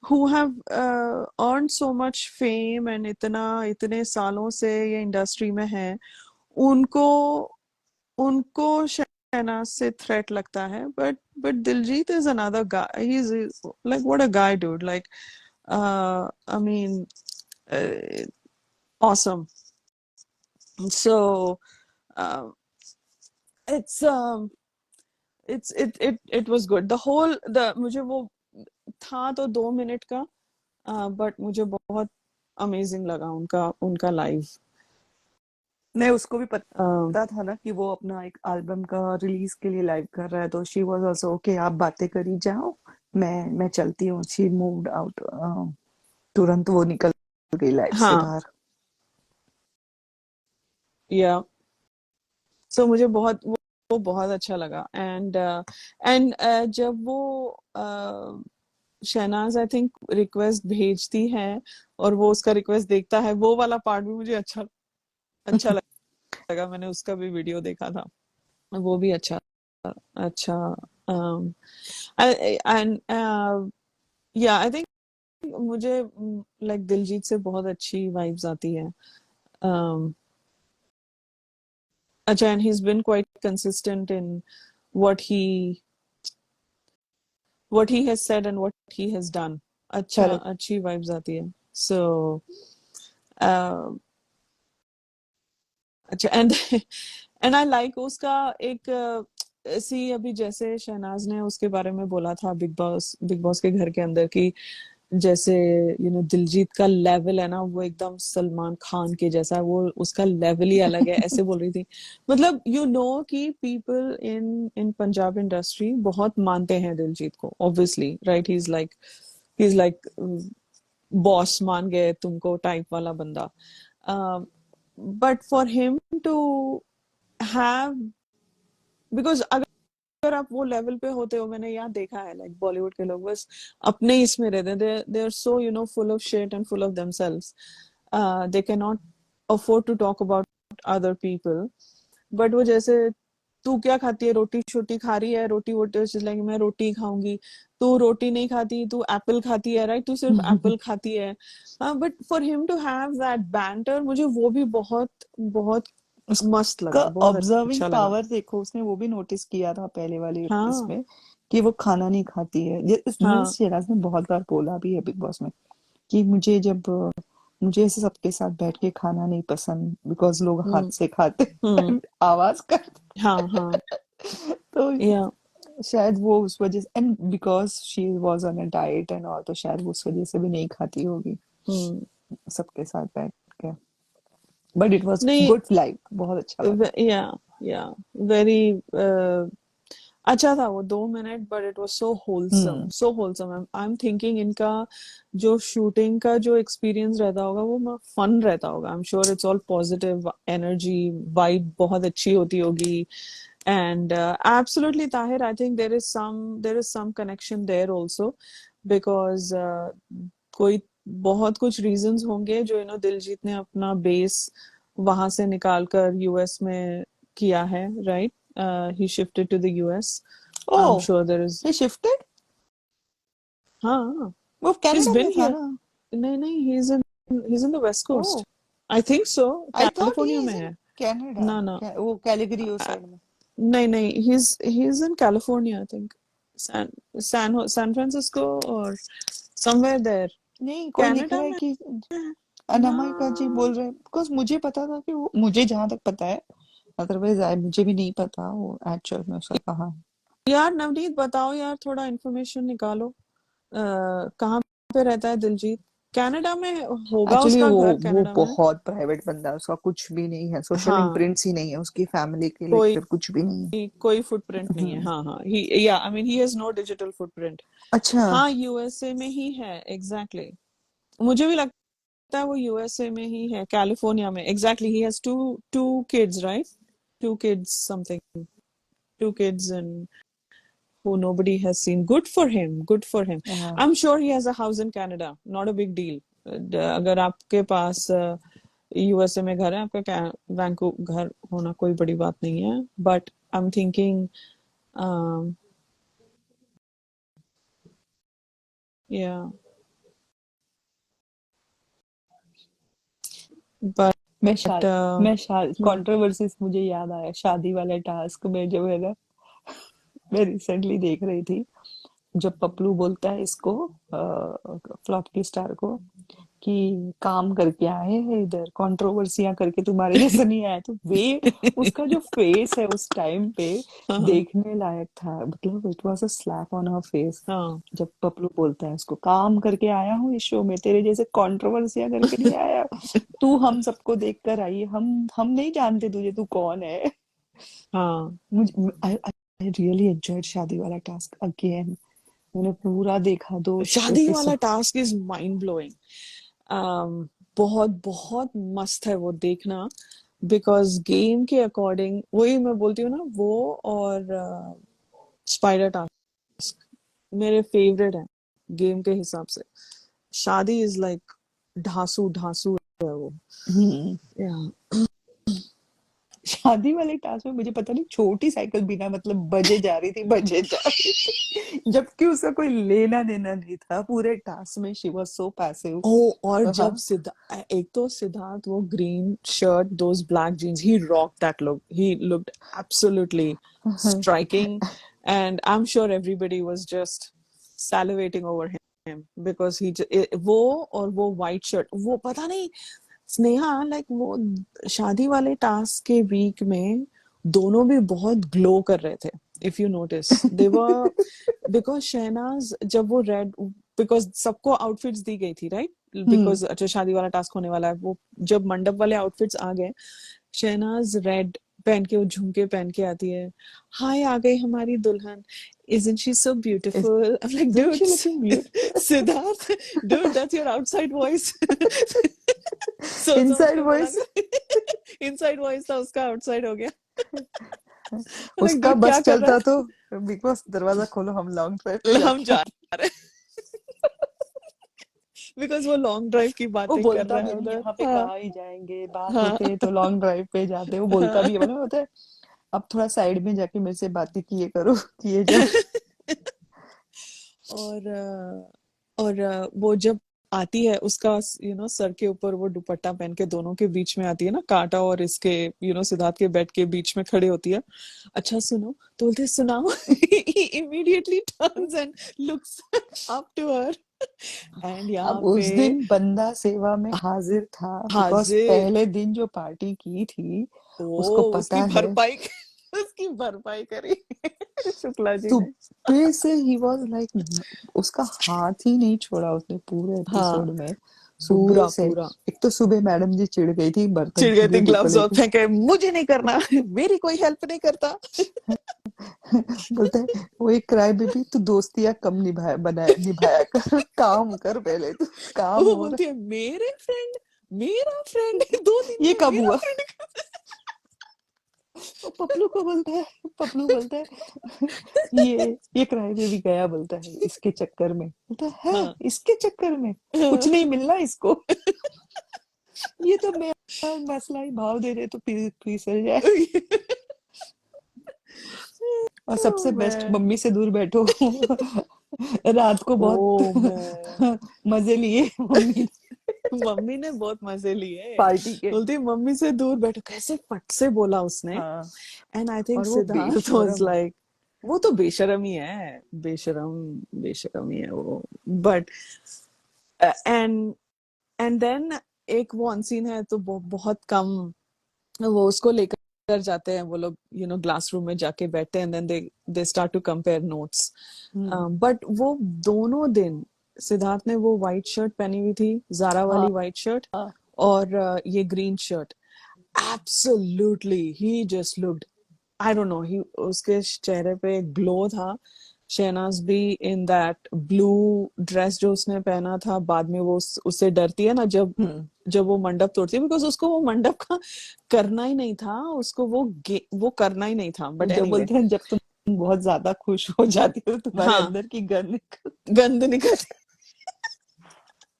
Speaker 1: who have earned so much fame and इतने सालों से ये इंडस्ट्री में है. उनको उनको शहनाज से थ्रेट लगता है, but Diljit is another guy. He's like, what a guy, dude. Like, I mean, uh, awesome. So uh, it's it was good. मुझे वो था तो 2 मिनट का, बट मुझे बहुत अमेजिंग लगा उनका लाइव.
Speaker 3: नहीं, उसको भी पता था ना कि वो अपना एक एल्बम का रिलीज के लिए लाइव कर रहा है, तो शी वाज आल्सो ओके, आप बातें करी जाओ, मैं चलती हूँ. She moved out. तुरंत वो निकल गई लाइव से
Speaker 1: हाँ,
Speaker 3: बाहर.
Speaker 1: या सो मुझे वो बहुत अच्छा लगा. एंड जब वो शहनाज आई थिंक रिक्वेस्ट भेजती है और वो उसका रिक्वेस्ट देखता है, वो वाला पार्ट भी मुझे अच्छा लगा. मैंने उसका भी वीडियो देखा था, वो भी अच्छा अच्छा. एंड या आई थिंक मुझे लाइक दिलजीत से बहुत अच्छी वाइब्स आती है. अच्छा, and he's been quite consistent in what he has said and what he has done. अच्छा,
Speaker 3: करेक्ट.
Speaker 1: अच्छी वाइब्स आती है. So uh, अच्छा एंड एंड आई लाइक उसका एक सी अभी जैसे शहनाज ने उसके बारे में बोला था बिग बॉस के घर के अंदर की जैसे दिलजीत का लेवल है ना वो एकदम सलमान खान के जैसा है, वो उसका लेवल ही अलग है ऐसे बोल रही थी। मतलब कि people in in Punjab industry बहुत मानते हैं दिलजीत को obviously right. He is like boss मान गए तुमको टाइप वाला बंदा। But for him to have because अगर आप वो लेवल पे होते हो, मैंने यहाँ देखा है लाइक बॉलीवुड के लोग बस अपने इसमें रहते हैं, they are so full of shit and full of themselves, they can not afford to talk about other people. But वो जैसे तू क्या खाती है, रोटी छोटी खा रही है, रोटी वोटी लाइक मैं रोटी खाऊंगी, तू रोटी नहीं खाती, तू एप्पल खाती है राइट, तू सिर्फ एप्पल खाती है। But for him to have that banter मुझे वो भी बहुत बहुत मस्त
Speaker 3: उसका
Speaker 1: लगा, बहुत
Speaker 3: ऑब्जर्विंग
Speaker 1: अच्छा लगा।
Speaker 3: पावर देखो, उसने वो भी नोटिस किया था पहले वाले
Speaker 1: हाँ
Speaker 3: इसमें कि वो खाना नहीं खाती है। ये
Speaker 1: हाँ
Speaker 3: शहनाज ने बहुत बार बोला भी है बिग बॉस में कि मुझे ऐसे सबके साथ बैठ के खाना नहीं पसंद, बिकॉज लोग हाथ
Speaker 1: हम्म
Speaker 3: से खाते
Speaker 1: हम्म
Speaker 3: and आवाज करते।
Speaker 1: हाँ हाँ या
Speaker 3: तो शायद वो उस वजह से, and because she was on a diet and all, तो शायद वो उस वजह से भी नहीं खाती होगी
Speaker 1: हम्म
Speaker 3: सबके साथ बैठ के। बट इट वॉज
Speaker 1: नहीं
Speaker 3: गुड लाइव, बहुत अच्छा लगा।
Speaker 1: या वेरी अच्छा था वो 2 minute, but it was
Speaker 3: hmm
Speaker 1: so wholesome. I am thinking इनका जो शूटिंग का जो एक्सपीरियंस रहता होगा वो फन रहता होगा। आई am sure it's all positive energy, vibe बहुत अच्छी होती होगी। And absolutely, Tahir, I think there is some connection there also because कोई बहुत कुछ reasons होंगे जो दिलजीत ने अपना बेस वहां से निकाल कर यूएस में किया है, right? He shifted to the US. I'm
Speaker 3: oh,
Speaker 1: sure there is.
Speaker 3: he shifted?
Speaker 1: हाँ,
Speaker 3: वो
Speaker 1: he's
Speaker 3: कनाडा
Speaker 1: been
Speaker 3: में था
Speaker 1: here.
Speaker 3: ना?
Speaker 1: नहीं नहीं, he's in the West
Speaker 3: oh,
Speaker 1: Coast. I think so.
Speaker 3: I thought he
Speaker 1: California
Speaker 3: is
Speaker 1: में
Speaker 3: इन
Speaker 1: है।
Speaker 3: Canada.
Speaker 1: ना ना,
Speaker 3: वो कैलिगरी उस
Speaker 1: uh,
Speaker 3: साइड में।
Speaker 1: नहीं नहीं, he's in California, I think. San Francisco or somewhere there.
Speaker 3: नहीं, कोई लिख
Speaker 1: कनाडा
Speaker 3: रहा है
Speaker 1: में
Speaker 3: कि अनामिका जी
Speaker 1: हाँ
Speaker 3: बोल रहे हैं, बिकॉज मुझे पता था कि वो, मुझे जहां तक पता है, अदरवाइज मुझे भी नहीं पता वो एक्चुअल में उसका कहाँ है।
Speaker 1: यार नवनीत बताओ यार, थोड़ा इन्फॉर्मेशन निकालो। कहाँ पे रहता है दिलजीत? कनाडा में होगा
Speaker 3: एक्चुअली
Speaker 1: उसका घर
Speaker 3: वो
Speaker 1: कनाडा में।
Speaker 3: बहुत प्राइवेट बंदा है, उसका कुछ भी नहीं है, सोशल
Speaker 1: हाँ,
Speaker 3: इम्प्रिंट्स ही नहीं है उसकी फैमिली के
Speaker 1: कोई
Speaker 3: लेकर, कुछ भी नहीं है।
Speaker 1: कोई फुटप्रिंट नहीं है।
Speaker 3: हम्म,
Speaker 1: हाँ हाँ, ही या I mean he has no digital footprint.
Speaker 3: अच्छा।
Speaker 1: हाँ, यूएसए में ही है एग्जैक्टली मुझे भी लगता है वो यूएसए में ही है, कैलिफोर्निया में exactly. He has two two kids right, two kids something, two kids and who nobody has seen. Good for him, good for him.
Speaker 3: हाँ,
Speaker 1: I'm sure he has a house in Canada, not a big deal. अगर आपके पास USA में घर है, आपका वैंकू घर होना कोई बड़ी बात नहीं है। बट आई एम थिंकिंग या बट
Speaker 3: कंट्रोवर्सी मुझे याद आया, शादी वाले टास्क में जब है ना, मैं रिसेंटली देख रही थी, जब पपलू बोलता है इसको, फ्लॉपी स्टार को, कि काम करके आए हैं इधर, कंट्रोवर्सियां करके तुम्हारे जैसा नहीं आया, तो वे उसका जो फेस है उस टाइम पे
Speaker 1: हाँ
Speaker 3: देखने लायक था, मतलब it was a slap on her face.
Speaker 1: हाँ
Speaker 3: जब पपलू बोलता है उसको, काम करके आया हूँ इस शो में, तेरे जैसे कंट्रोवर्सियां करके नहीं आया, तू हम सबको देख कर आई है, हम नहीं जानते तुझे, तू कौन है।
Speaker 1: हाँ।
Speaker 3: मुझे आई रियली एंजॉयड शादी वाला टास्क अगेन, मैंने पूरा देखा, दो
Speaker 1: शादी वाला
Speaker 3: episode.
Speaker 1: Task is mind blowing. बहुत बहुत मस्त है वो देखना, बिकॉज गेम के अकॉर्डिंग वही मैं बोलती हूँ ना, वो और स्पाइडर टास्क मेरे फेवरेट हैं गेम के हिसाब से। शादी इज लाइक ढांसू ढांसू है वो।
Speaker 3: हम्म,
Speaker 1: या
Speaker 3: शादी वाले टास्क में मुझे पता नहीं, छोटी साइकिल बिना मतलब बजे जा रही थी, जबकि उसका कोई लेना देना नहीं था पूरे टास्क में, she was so passive.
Speaker 1: Oh, और जब
Speaker 3: हाँ,
Speaker 1: एक तो सिद्धार्थ वो green shirt those black jeans, he rock that look, he looked absolutely striking, and I'm sure everybody was just salivating over him because वो और वो white shirt, वो पता नहीं स्नेहा लाइक वो शादी वाले टास्क के वीक में दोनों भी बहुत ग्लो कर रहे थे, if you notice they were, because Shehnaaz जब वो रेड, बिकॉज सबको आउटफिट्स दी गई थी राइट, बिकॉज अच्छा शादी वाला टास्क होने वाला है, वो जब मंडप वाले आउटफिट्स आ गए, शहनाज रेड पहन के, वो झुमके पहन के आती है, हाय आ गई हमारी दुल्हन, isn't she so beautiful? I'm like,
Speaker 3: Isn't
Speaker 1: dude,
Speaker 3: she looking beautiful?
Speaker 1: Siddharth, dude, that's your outside voice. सोच
Speaker 3: Inside
Speaker 1: के बोला
Speaker 3: voice.
Speaker 1: इनसाइड वॉइस था उसका, आउटसाइड हो गया। लाइक
Speaker 3: उसका
Speaker 1: डूड क्या
Speaker 3: बस
Speaker 1: कर रहा
Speaker 3: चलता तो बिग बॉस दरवाजा खोलो, हम लॉन्ग ड्राइव पे
Speaker 1: है, हम
Speaker 3: जाते
Speaker 1: जा
Speaker 3: हैं।
Speaker 1: रहे हैं, बिकॉज वो लॉन्ग ड्राइव की
Speaker 3: वो
Speaker 1: बातें कर
Speaker 3: बोलता
Speaker 1: रहा है
Speaker 3: भी नहीं,
Speaker 1: उधर।
Speaker 3: यहाँ पे
Speaker 1: हाँ
Speaker 3: कहाँ ही जाएंगे, बात
Speaker 1: हाँ
Speaker 3: होते तो लॉन्ग ड्राइव पे जाते। वो बोलता
Speaker 1: हाँ।
Speaker 3: भी है, मतलब होता है अब थोड़ा साइड में जाके मेरे से बातें किए करो, किए जाओ।
Speaker 1: और वो जब आती है उसका सर के ऊपर वो दुपट्टा पहन के दोनों के बीच में आती है ना, कांटा और इसके सिद्धार्थ के बेड के बीच में खड़े होती है, अच्छा सुनो तो बोलते हैं, सुनाओ। He immediately turns and looks up to her, and
Speaker 3: अब
Speaker 1: यहाँ पे
Speaker 3: उस दिन बंदा सेवा में हाजिर था, बिकॉज
Speaker 1: हाजिर,
Speaker 3: पहले दिन जो पार्टी की थी उसको
Speaker 1: ओ
Speaker 3: पता
Speaker 1: उसकी
Speaker 3: है।
Speaker 1: भरपाई उसकी भरपाई करी शुक्ला जी ने।
Speaker 3: सुबह से ही वॉज लाइक, उसका हाथ ही नहीं छोड़ा उसने पूरे
Speaker 1: हाँ
Speaker 3: एपिसोड में। सुबह
Speaker 1: पूरा
Speaker 3: से,
Speaker 1: पूरा
Speaker 3: एक तो सुबह मैडम जी चिढ़ गई थी बर्तन
Speaker 1: चिढ़
Speaker 3: की
Speaker 1: गए थे,
Speaker 3: ड्यूटी को
Speaker 1: ग्लव्स और
Speaker 3: लेके।
Speaker 1: फेंके, मुझे नहीं करना, मेरी कोई हेल्प नहीं करता।
Speaker 3: बोलता है वो एक क्राई बेबी, तू दोस्तियां कम निभाया कर, काम कर पहले तू, काम
Speaker 1: वो
Speaker 3: हो रहा
Speaker 1: बोलती है, मेरा फ्रेंड 2 दिन
Speaker 3: है। ये
Speaker 1: में
Speaker 3: कब
Speaker 1: मेरा
Speaker 3: हुआ?
Speaker 1: फ्रेंड।
Speaker 3: वो पपलू को बोलता है, पपलू बोलता है ये क्राई बेबी गया, बोलता है इसके चक्कर में, बोलता है
Speaker 1: हाँ
Speaker 3: इसके चक्कर में कुछ नहीं मिलना इसको। ये तो मेरा मसला ही भाव दे रहे तो फिसल जाए। और सबसे बेस्ट,
Speaker 1: मैं
Speaker 3: मम्मी से दूर बैठो। रात को
Speaker 1: ओ
Speaker 3: बहुत
Speaker 1: मैं
Speaker 3: मजे लिए मम्मी
Speaker 1: मम्मी ने बहुत मजे लिए,
Speaker 3: पार्टी के।
Speaker 1: बोलती मम्मी से दूर बैठो, कैसे फट से बोला उसने।
Speaker 3: हाँ,
Speaker 1: एंड आई थिंक
Speaker 3: और वो
Speaker 1: सिद्धार्थ वाज
Speaker 3: बेशरम।
Speaker 1: लाइक, वो तो बेशरम ही है, बेशरम, बेशरम ही है वो, बट एंड एंड देन एक वो अनसीन है तो बहुत कम, वो उसको लेकर जाते हैं वो लोग, क्लास रूम में जाके बैठते हैं, and then they start to compare notes,
Speaker 3: hmm.
Speaker 1: But वो दोनों दिन सिद्धार्थ ने वो व्हाइट शर्ट पहनी हुई थी, जारा
Speaker 3: हाँ
Speaker 1: वाली व्हाइट शर्ट,
Speaker 3: हाँ।
Speaker 1: और ये green shirt, absolutely he just looked, I don't know, he उसके चेहरे पे एक ग्लो था। शहनाज भी इन दैट ब्लू ड्रेस जो उसने पहना था, बाद में वो उससे डरती है ना, जब
Speaker 3: हम्म।
Speaker 1: जब वो मंडप तोड़ती है, बिकॉज उसको वो मंडप का करना ही नहीं था, उसको वो करना ही नहीं था, बट
Speaker 3: जब
Speaker 1: एनीवे
Speaker 3: बोलते हैं जब तुम बहुत ज्यादा खुश हो जाती हो तो तुम्हारे
Speaker 1: हाँ,
Speaker 3: अंदर की गन निकल।
Speaker 1: गंद निकलती।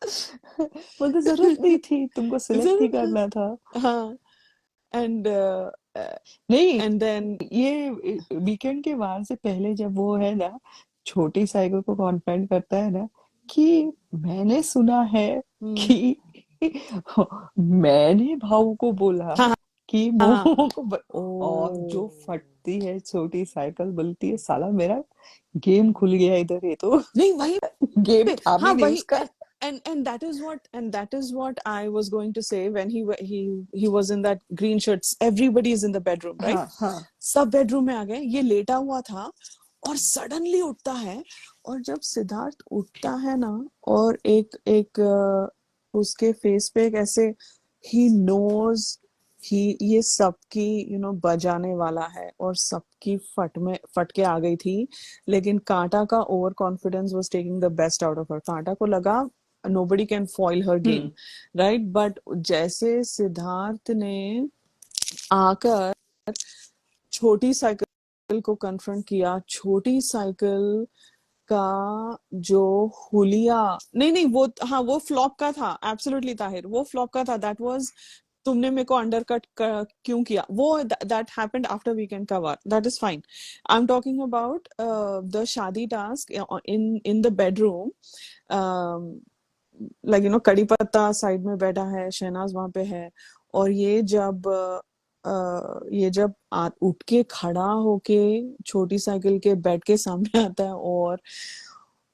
Speaker 3: बोलते जरूरत नहीं थी, तुमको सिलेक्ट ही
Speaker 1: जरूर
Speaker 3: करना था।
Speaker 1: हाँ, एंड
Speaker 3: नहीं,
Speaker 1: एंड देन
Speaker 3: ये वीकेंड के वार से पहले जब वो है ना, छोटी साइकिल को कॉन्फ्रंट करता है ना, कि मैंने सुना है कि मैंने भाऊ को बोला
Speaker 1: हाँ
Speaker 3: कि
Speaker 1: हाँ हाँ,
Speaker 3: मोमो को और जो
Speaker 1: ओ
Speaker 3: फटती है छोटी साइकिल, बोलती है साला मेरा गेम खुल गया इधर, ये तो
Speaker 1: नहीं वही
Speaker 3: गेम
Speaker 1: पे,
Speaker 3: था भी
Speaker 1: हाँ
Speaker 3: नहीं
Speaker 1: वही,
Speaker 3: उसका।
Speaker 1: and that is what I was going to say when he was in that green shirts, everybody is in the bedroom right,
Speaker 3: हाँ हाँ।
Speaker 1: सब बेडरूम में आ गए, ये लेटा हुआ था और सडनली उठता है, और जब सिद्धार्थ उठता है ना, और एक एक उसके फेस पे एक ऐसे, ही नोज, ही ये सबकी बजाने वाला है, और सबकी फट के आ गई थी, लेकिन कांटा का over confidence was taking the best out of her, कांटा को लगा nobody can foil her game,
Speaker 3: hmm.
Speaker 1: right, but जैसे सिद्धार्थ ने आकर छोटी साइकिल को कन्फ्रंट किया, छोटी साइकिल का जो हुलिया, नहीं नहीं वो, हाँ वो फ्लॉप का था, एब्सोल्युटली ताहिर, वो फ्लॉप का था, दैट वाज, तुमने मेरे को अंडरकट क्यों किया, वो दैट हैपेंड आफ्टर वीकेंड का वार, that is fine, I am talking about the shaadi task in the bedroom, like kadi patta side में बैठा है, शहनाज वहां पे है, और ये जब उठ के खड़ा होके छोटी साइकिल के बेड के सामने आता है, और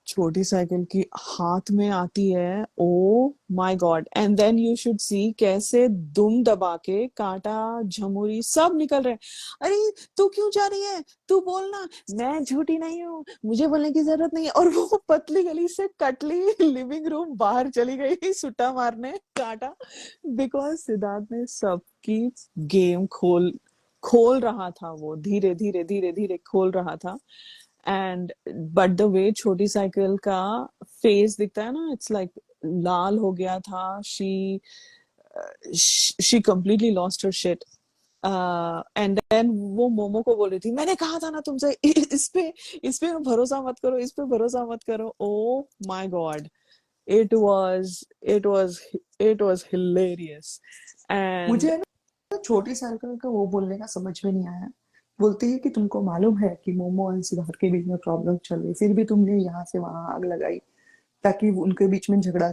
Speaker 1: छोटी साइकिल की हाथ में आती है, oh my God, and then you should see कैसे दुम दबा के कांटा झमुरी सब निकल रहे हैं। अरे तू क्यों जा रही है, तू बोलना, मैं झूठी नहीं हूँ, मुझे बोलने की जरूरत नहीं है। और वो पतली गली से कटली लिविंग रूम बाहर चली गई सुट्टा मारने कांटा, बिकॉज सिद्धार्थ ने सबकी गेम खोल खोल रहा था, वो धीरे धीरे धीरे धीरे खोल रहा था। एंड बट द वे छोटी साइकिल का फेस दिखता है ना, इट्स लाइक लाल हो गया था। She completely lost her shit. And then वो मोमो को बोल रही थी, मैंने कहा था ना तुमसे इस पे भरोसा मत करो, इस पे भरोसा मत करो। ओ my God, it was it was it was hilarious. And
Speaker 3: मुझे है ना छोटी साइकिल का वो बोलने का समझ में नहीं आया। बोलती है कि तुमको मालूम है कि मोमो और सिद्धार्थ के बीच में प्रॉब्लम चल रही, फिर भी तुमने यहाँ से वहां आग लगाई ताकि उनके बीच में झगड़ा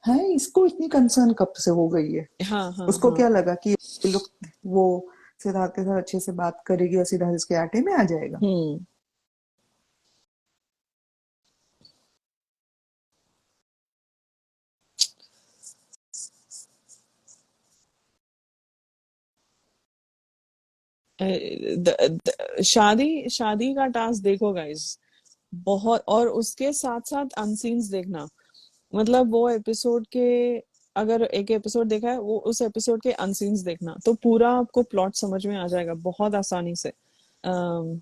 Speaker 3: है। इसको इतनी कंसर्न कब से हो गई है?
Speaker 1: हाँ हाँ
Speaker 3: उसको
Speaker 1: हाँ।
Speaker 3: क्या लगा कि ये लोग वो सिद्धार्थ के साथ अच्छे से बात करेगी और सिद्धार्थ इसके आटे में आ जाएगा?
Speaker 1: हम्म। शादी शादी का टास्क देखो गाइस, बहुत। और उसके साथ साथ अनसीन्स देखना, मतलब वो एपिसोड के, अगर एक एपिसोड देखा है वो उस एपिसोड के अनसीन्स देखना, तो पूरा आपको प्लॉट समझ में आ जाएगा बहुत आसानी से। अम,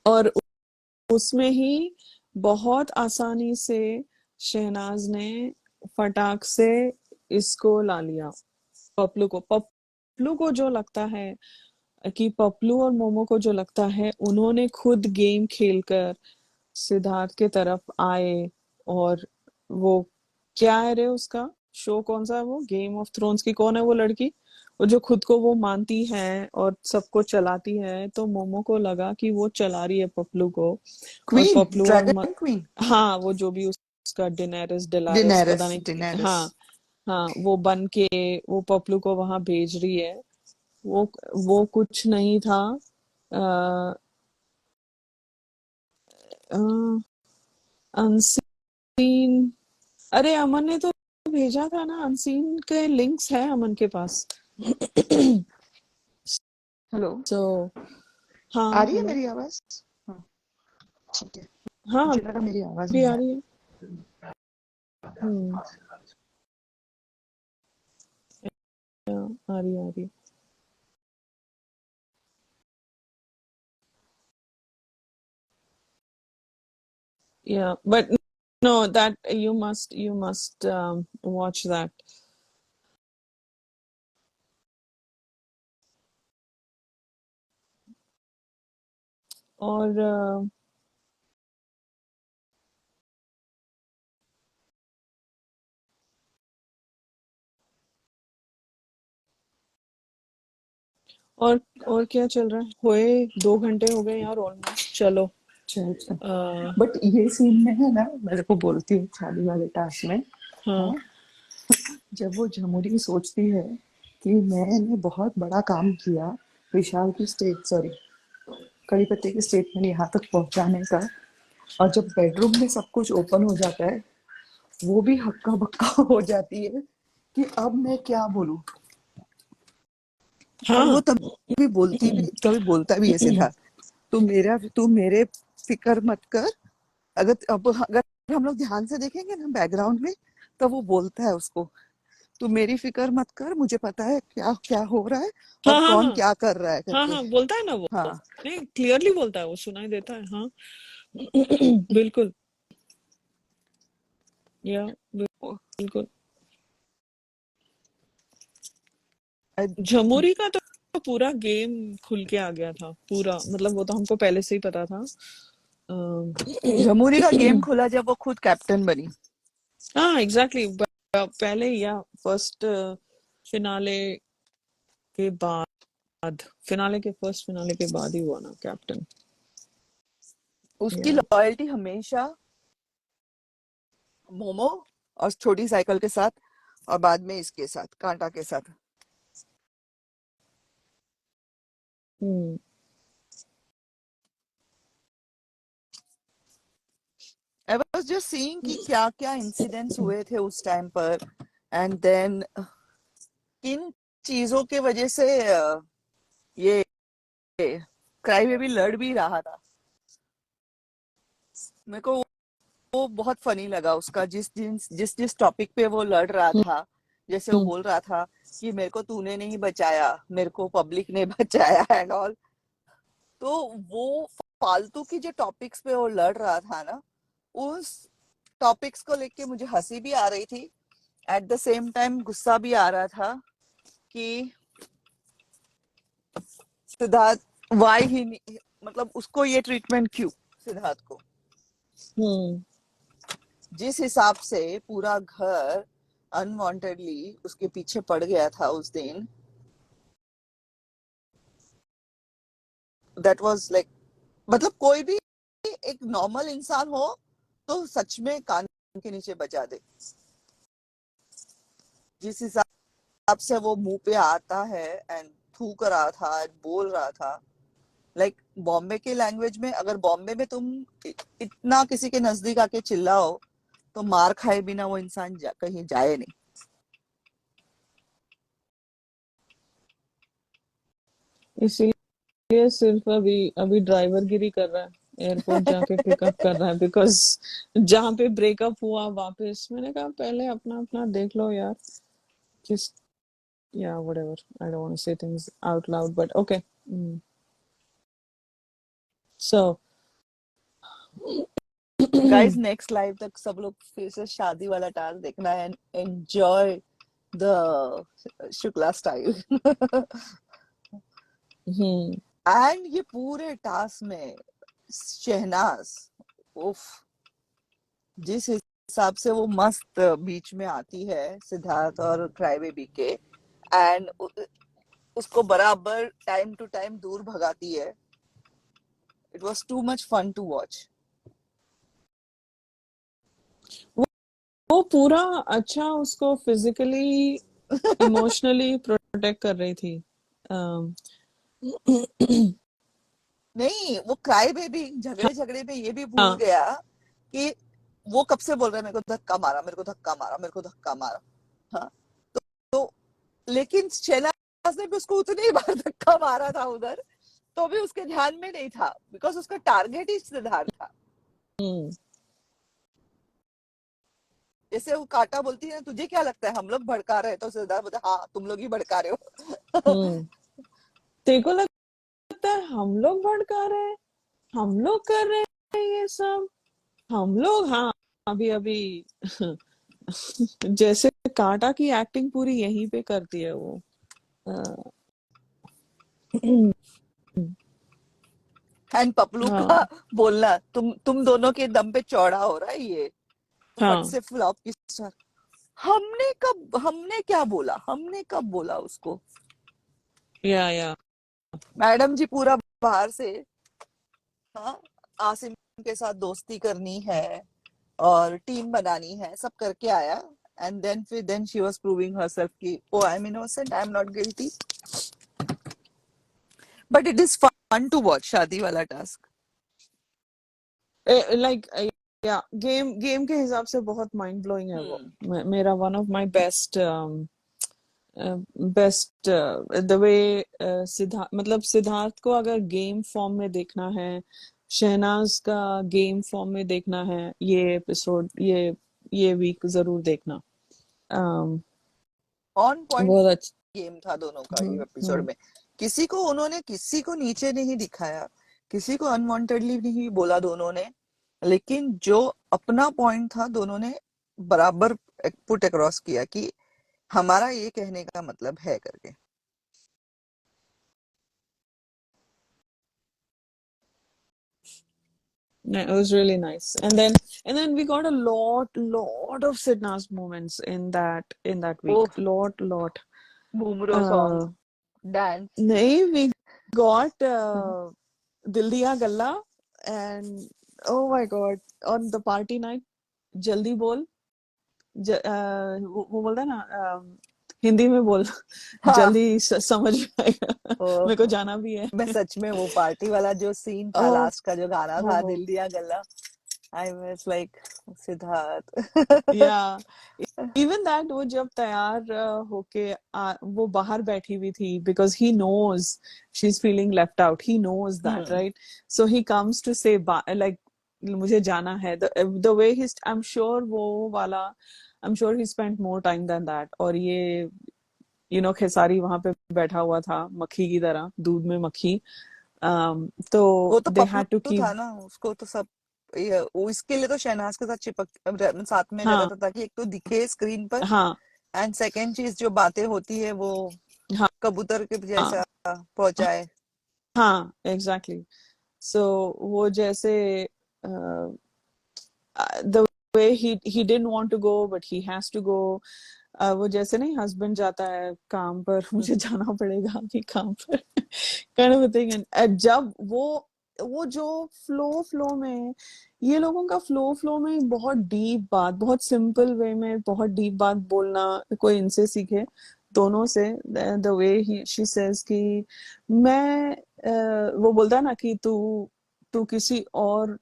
Speaker 1: और उसमें ही बहुत आसानी से शहनाज ने फटाक से इसको ला लिया, पपलू को जो लगता है कि पपलू और मोमो को जो लगता है उन्होंने खुद गेम खेलकर सिद्धार्थ के तरफ आए। और वो क्या है रे, उसका शो कौन सा है, वो गेम ऑफ थ्रोन्स की कौन है वो लड़की, वो जो खुद को वो मानती है और सबको चलाती है, तो मोमो को लगा कि वो चला रही है पपलू को। और
Speaker 3: क्वीन,
Speaker 1: पपलू और
Speaker 3: ड्रैगन क्वीन,
Speaker 1: हाँ, वो जो भी उसका डिनेरिस डिलारिस
Speaker 3: डिनेरिस
Speaker 1: पता नहीं,
Speaker 3: डिनेरिस।
Speaker 1: हाँ हाँ, वो बन के वो पपलू को वहां भेज रही है। वो वो कुछ नहीं था। अनसीन, अरे अमन ने तो भेजा था ना, अनसीन के लिंक्स है अमन के पास।
Speaker 3: हेलो,
Speaker 1: सो
Speaker 3: आ
Speaker 1: हाँ
Speaker 3: रही है
Speaker 1: हेलो।
Speaker 3: मेरी आवाज? हाँ, ठीक है।
Speaker 1: हाँ
Speaker 3: मुझे लगा मेरी आवाज
Speaker 1: भी
Speaker 3: नहीं
Speaker 1: आ
Speaker 3: आ
Speaker 1: रही है। हम्म। आ रही आ रही। Yeah, but no, that you must watch that. और और क्या चल रहा है, हुए 2 घंटे हो गए यार ऑलमोस्ट, चलो।
Speaker 3: रही। अच्छा,
Speaker 1: आ,
Speaker 3: बट ये सीन में है ना, मेरे को बोलती हूँ शादी वाले टास्क में,
Speaker 1: हाँ
Speaker 3: हाँ, जब वो झमुरी सोचती है कि मैंने बहुत बड़ा काम किया विशाल की स्टेट, सॉरी, कड़ी पत्ते की स्टेटमेंट यहाँ तक पहुंचाने का, और जब बेडरूम में सब कुछ ओपन हो जाता है, वो भी हक्का बक्का हो जाती है कि अब मैं क्या बोलूं। और वो
Speaker 1: हाँ।
Speaker 3: तभी बोलती भी, तभी बोलता भी है सिद्धार्थ, तू मेरे फिक्र मत कर। अगर हम लोग ध्यान से देखेंगे ना बैकग्राउंड में, तो वो बोलता है उसको, तू मेरी फिक्र मत कर, मुझे पता है क्या क्या हो रहा है और
Speaker 1: हाँ हाँ
Speaker 3: कौन
Speaker 1: हाँ
Speaker 3: क्या कर रहा है
Speaker 1: हाँ
Speaker 3: करके।
Speaker 1: हाँ, बोलता है ना वो,
Speaker 3: हाँ,
Speaker 1: नहीं क्लियरली बोलता है, वो सुनाई देता है, हाँ। बिल्कुल। या बिल्कुल। झमोरी का तो पूरा गेम खुल के आ गया था पूरा, मतलब वो तो हमको पहले से ही पता था।
Speaker 3: जमूरी का गेम खुला जब वो खुद कैप्टन बनी।
Speaker 1: हाँ एग्जैक्टली, पहले या फर्स्ट फिनाले के बाद, फिनाले के फर्स्ट फिनाले के बाद ही हुआ ना कैप्टन।
Speaker 3: उसकी
Speaker 1: या
Speaker 3: लॉयल्टी हमेशा मोमो और छोटी साइकिल के साथ, और बाद में इसके साथ, कांटा के साथ।
Speaker 1: हम्म।
Speaker 3: आई वाज जस्ट सीइंग कि क्या क्या इंसिडेंट्स हुए थे उस टाइम पर, एंड देन किन चीजों के वजह से ये क्राई बेबी लड़ भी रहा था। मेरे को वो बहुत फनी लगा उसका, जिस जिस टॉपिक पे वो लड़ रहा था। जैसे वो
Speaker 2: हम्म
Speaker 3: बोल रहा था कि मेरे को तूने नहीं बचाया, मेरे को पब्लिक ने बचाया एंड ऑल। तो वो फालतू की जो टॉपिक्स पे वो लड़ रहा था ना, उस टॉपिक्स को लेके मुझे हंसी भी आ रही थी, एट द सेम टाइम गुस्सा भी आ रहा था कि सिद्धार्थ वाई ही, मतलब उसको ये ट्रीटमेंट क्यों, सिद्धार्थ को।
Speaker 2: हम्म
Speaker 3: जिस हिसाब से पूरा घर अनवांटेडली उसके पीछे पड़ गया था उस दिन, दैट वाज लाइक, मतलब कोई भी एक नॉर्मल इंसान हो तो सच में कान के नीचे बजा दे। जिस हिसाब से वो मुंह पे आता है एंड थूक रहा था, बोल रहा था, लाइक बॉम्बे के लैंग्वेज में, अगर बॉम्बे में तुम इतना किसी के नजदीक आके चिल्लाओ तो मार खाए बिना वो इंसान कहीं जाए नहीं।
Speaker 2: इसीलिए सिर्फ अभी अभी ड्राइवर गिरी कर रहा है, एयरपोर्ट जाके पिकअप कर रहा है, बिकॉज जहाँ पे ब्रेकअप हुआ वापस, मैंने कहा पहले अपना अपना देख लो यार। just yeah, whatever, I don't want to say things out loud, but okay. So
Speaker 3: guys next live तक सब लोग फिर से शादी वाला टास्क देखना है, enjoy the Shukla style.
Speaker 2: Hmm
Speaker 3: and ये पूरे टास्क में शहनाज, उफ, जिस हिसाब से वो मस्त बीच में आती है सिद्धार्थ और क्राई बेबी के, एंड उसको बराबर टाइम टू टाइम दूर भगाती है। It was too much fun to watch.
Speaker 2: वो पूरा अच्छा उसको फिजिकली इमोशनली प्रोटेक्ट कर रही थी। um,
Speaker 3: नहीं, वो क्राई बेबी झगड़े झगड़े में ये भी भूल
Speaker 2: हाँ
Speaker 3: गया कि वो कब से बोल रहा है मेरे को धक्का मारा, मेरे को धक्का मारा, मेरे को धक्का मारा। हाँ, तो लेकिन शहनाज ने भी उसको उतनी ही बार धक्का मारा था उधर, तो भी उसके ध्यान में नहीं था, बिकॉज उसका टारगेट ही सिद्धार्थ था।
Speaker 2: हम्म
Speaker 3: जैसे वो काटा बोलती है, तुझे क्या लगता है हम लोग भड़का रहे हैं, तो सिद्धार्थ बोलता है, हाँ तुम लोग ही भड़का रहे हो।
Speaker 2: हम्म तेरे को लगता है हम लोग भड़का रहे हैं, हम लोग कर रहे हैं ये सब, हम लोग, हाँ अभी अभी जैसे कांटा की एक्टिंग पूरी यहीं पे करती है वो। अ,
Speaker 3: एंड पपलू का
Speaker 2: हाँ
Speaker 3: बोलना, तुम दोनों के दम पे चौड़ा हो रहा है ये, फट
Speaker 2: हाँ
Speaker 3: से फ्लॉप की स्टार। हमने क्या बोला, हमने कब बोला उसको।
Speaker 2: या
Speaker 3: मैडम जी पूरा बाहर से, हाँ, आसिम के साथ दोस्ती करनी है और टीम बनानी है, सब करके आया। And then she was proving herself कि oh I am innocent, I am not guilty. But it is fun to watch शादी वाला टास्क।
Speaker 2: लाइक या गेम के हिसाब से बहुत माइंड ब्लोइंग है वो।
Speaker 3: हम्म,
Speaker 2: मेरा one of my best best the way Siddharth, मतलब सिद्धार्थ को अगर गेम फॉर्म में देखना है, शहनाज का गेम फॉर्म में देखना है, ये एपिसोड ये वीक जरूर देखना। um,
Speaker 3: ऑन पॉइंट
Speaker 2: बहुत अच्छा।
Speaker 3: गेम था दोनों का ये एपिसोड
Speaker 2: हम्म
Speaker 3: में। उन्होंने किसी को नीचे नहीं दिखाया, किसी को अनवांटेडली नहीं बोला दोनों ने, लेकिन जो अपना पॉइंट था दोनों ने बराबर पुट अक्रॉस किया कि हमारा ये कहने का मतलब है करके।
Speaker 2: It was really nice. And then we got a lot of Sidna's moments in that week.
Speaker 3: Oh,
Speaker 2: Lot.
Speaker 3: Bumbro
Speaker 2: Uh,
Speaker 3: song, dance.
Speaker 2: nahi, we got Dil Diya Galla, and oh my God, on the party night, जल्दी बोल, वो बोलता है ना, हिंदी में बोल,
Speaker 3: हाँ,
Speaker 2: जल्दी समझ में आएगा, मेरे को
Speaker 3: ओह,
Speaker 2: जाना भी है।
Speaker 3: मैं सच में वो पार्टी वाला जो सीन था,
Speaker 2: ओह
Speaker 3: लास्ट का जो गाना
Speaker 2: हो
Speaker 3: था
Speaker 2: हो
Speaker 3: दिल दिया गल्ला, I was like, Siddharth.
Speaker 1: या इवन दैट वो जब तैयार होके वो बाहर बैठी हुई थी because he knows she is feeling left out, he knows that, right? So he comes to say like मुझे जाना है, the way he I am sure वो वाला, I am sure he spent more time than that. और ये खेसारी वहां पे बैठा हुआ था मक्खी की तरह, दूध में मक्खी। तो
Speaker 3: वो तो
Speaker 1: दे हैड टू
Speaker 3: पपलू
Speaker 1: कीप।
Speaker 3: था ना, उसको तो सब वो इसके लिए तो शहनाज के साथ साथ में
Speaker 1: हाँ
Speaker 3: रहता था कि एक तो दिखे स्क्रीन पर,
Speaker 1: हाँ
Speaker 3: एंड सेकंड चीज जो बातें होती है वो
Speaker 1: हाँ
Speaker 3: कबूतर के
Speaker 1: हाँ
Speaker 3: जैसा पहुंचाए।
Speaker 1: हाँ एग्जैक्टली। सो वो जैसे the way he didn't want to go but he has to go। वो जैसे नहीं हस्बैंड जाता है काम पर, मुझे जाना पड़ेगा अभी काम पर kind of a thing। And जब वो जो फ्लो में, ये लोगों का फ्लो में बहुत डीप बात, बहुत सिंपल वे में बहुत डीप बात बोलना, कोई इनसे सीखे दोनों से। The way he she says कि मैं वो बोलता है ना कि तू तू किसी और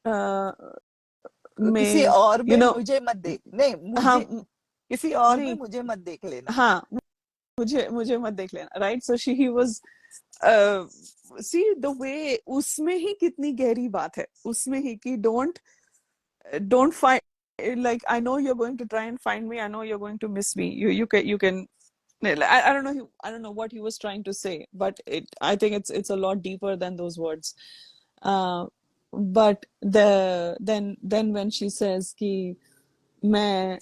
Speaker 3: किसी
Speaker 1: में
Speaker 3: और
Speaker 1: यू
Speaker 3: में
Speaker 1: नो
Speaker 3: मुझे मत देख, नहीं
Speaker 1: हाँ
Speaker 3: मुझे, किसी और में
Speaker 1: नहीं
Speaker 3: मुझे मत देख लेना।
Speaker 1: हाँ मुझे मुझे मत देख लेना, right? So she he was see the way, उसमें ही कितनी गहरी बात है, उसमें ही कि don't find, like I know you're going to try and find me, I know you're going to miss me, you can I don't know, I don't know what he was trying to say, but I think it's a lot deeper than those words। uh, but then when she says कि मैं,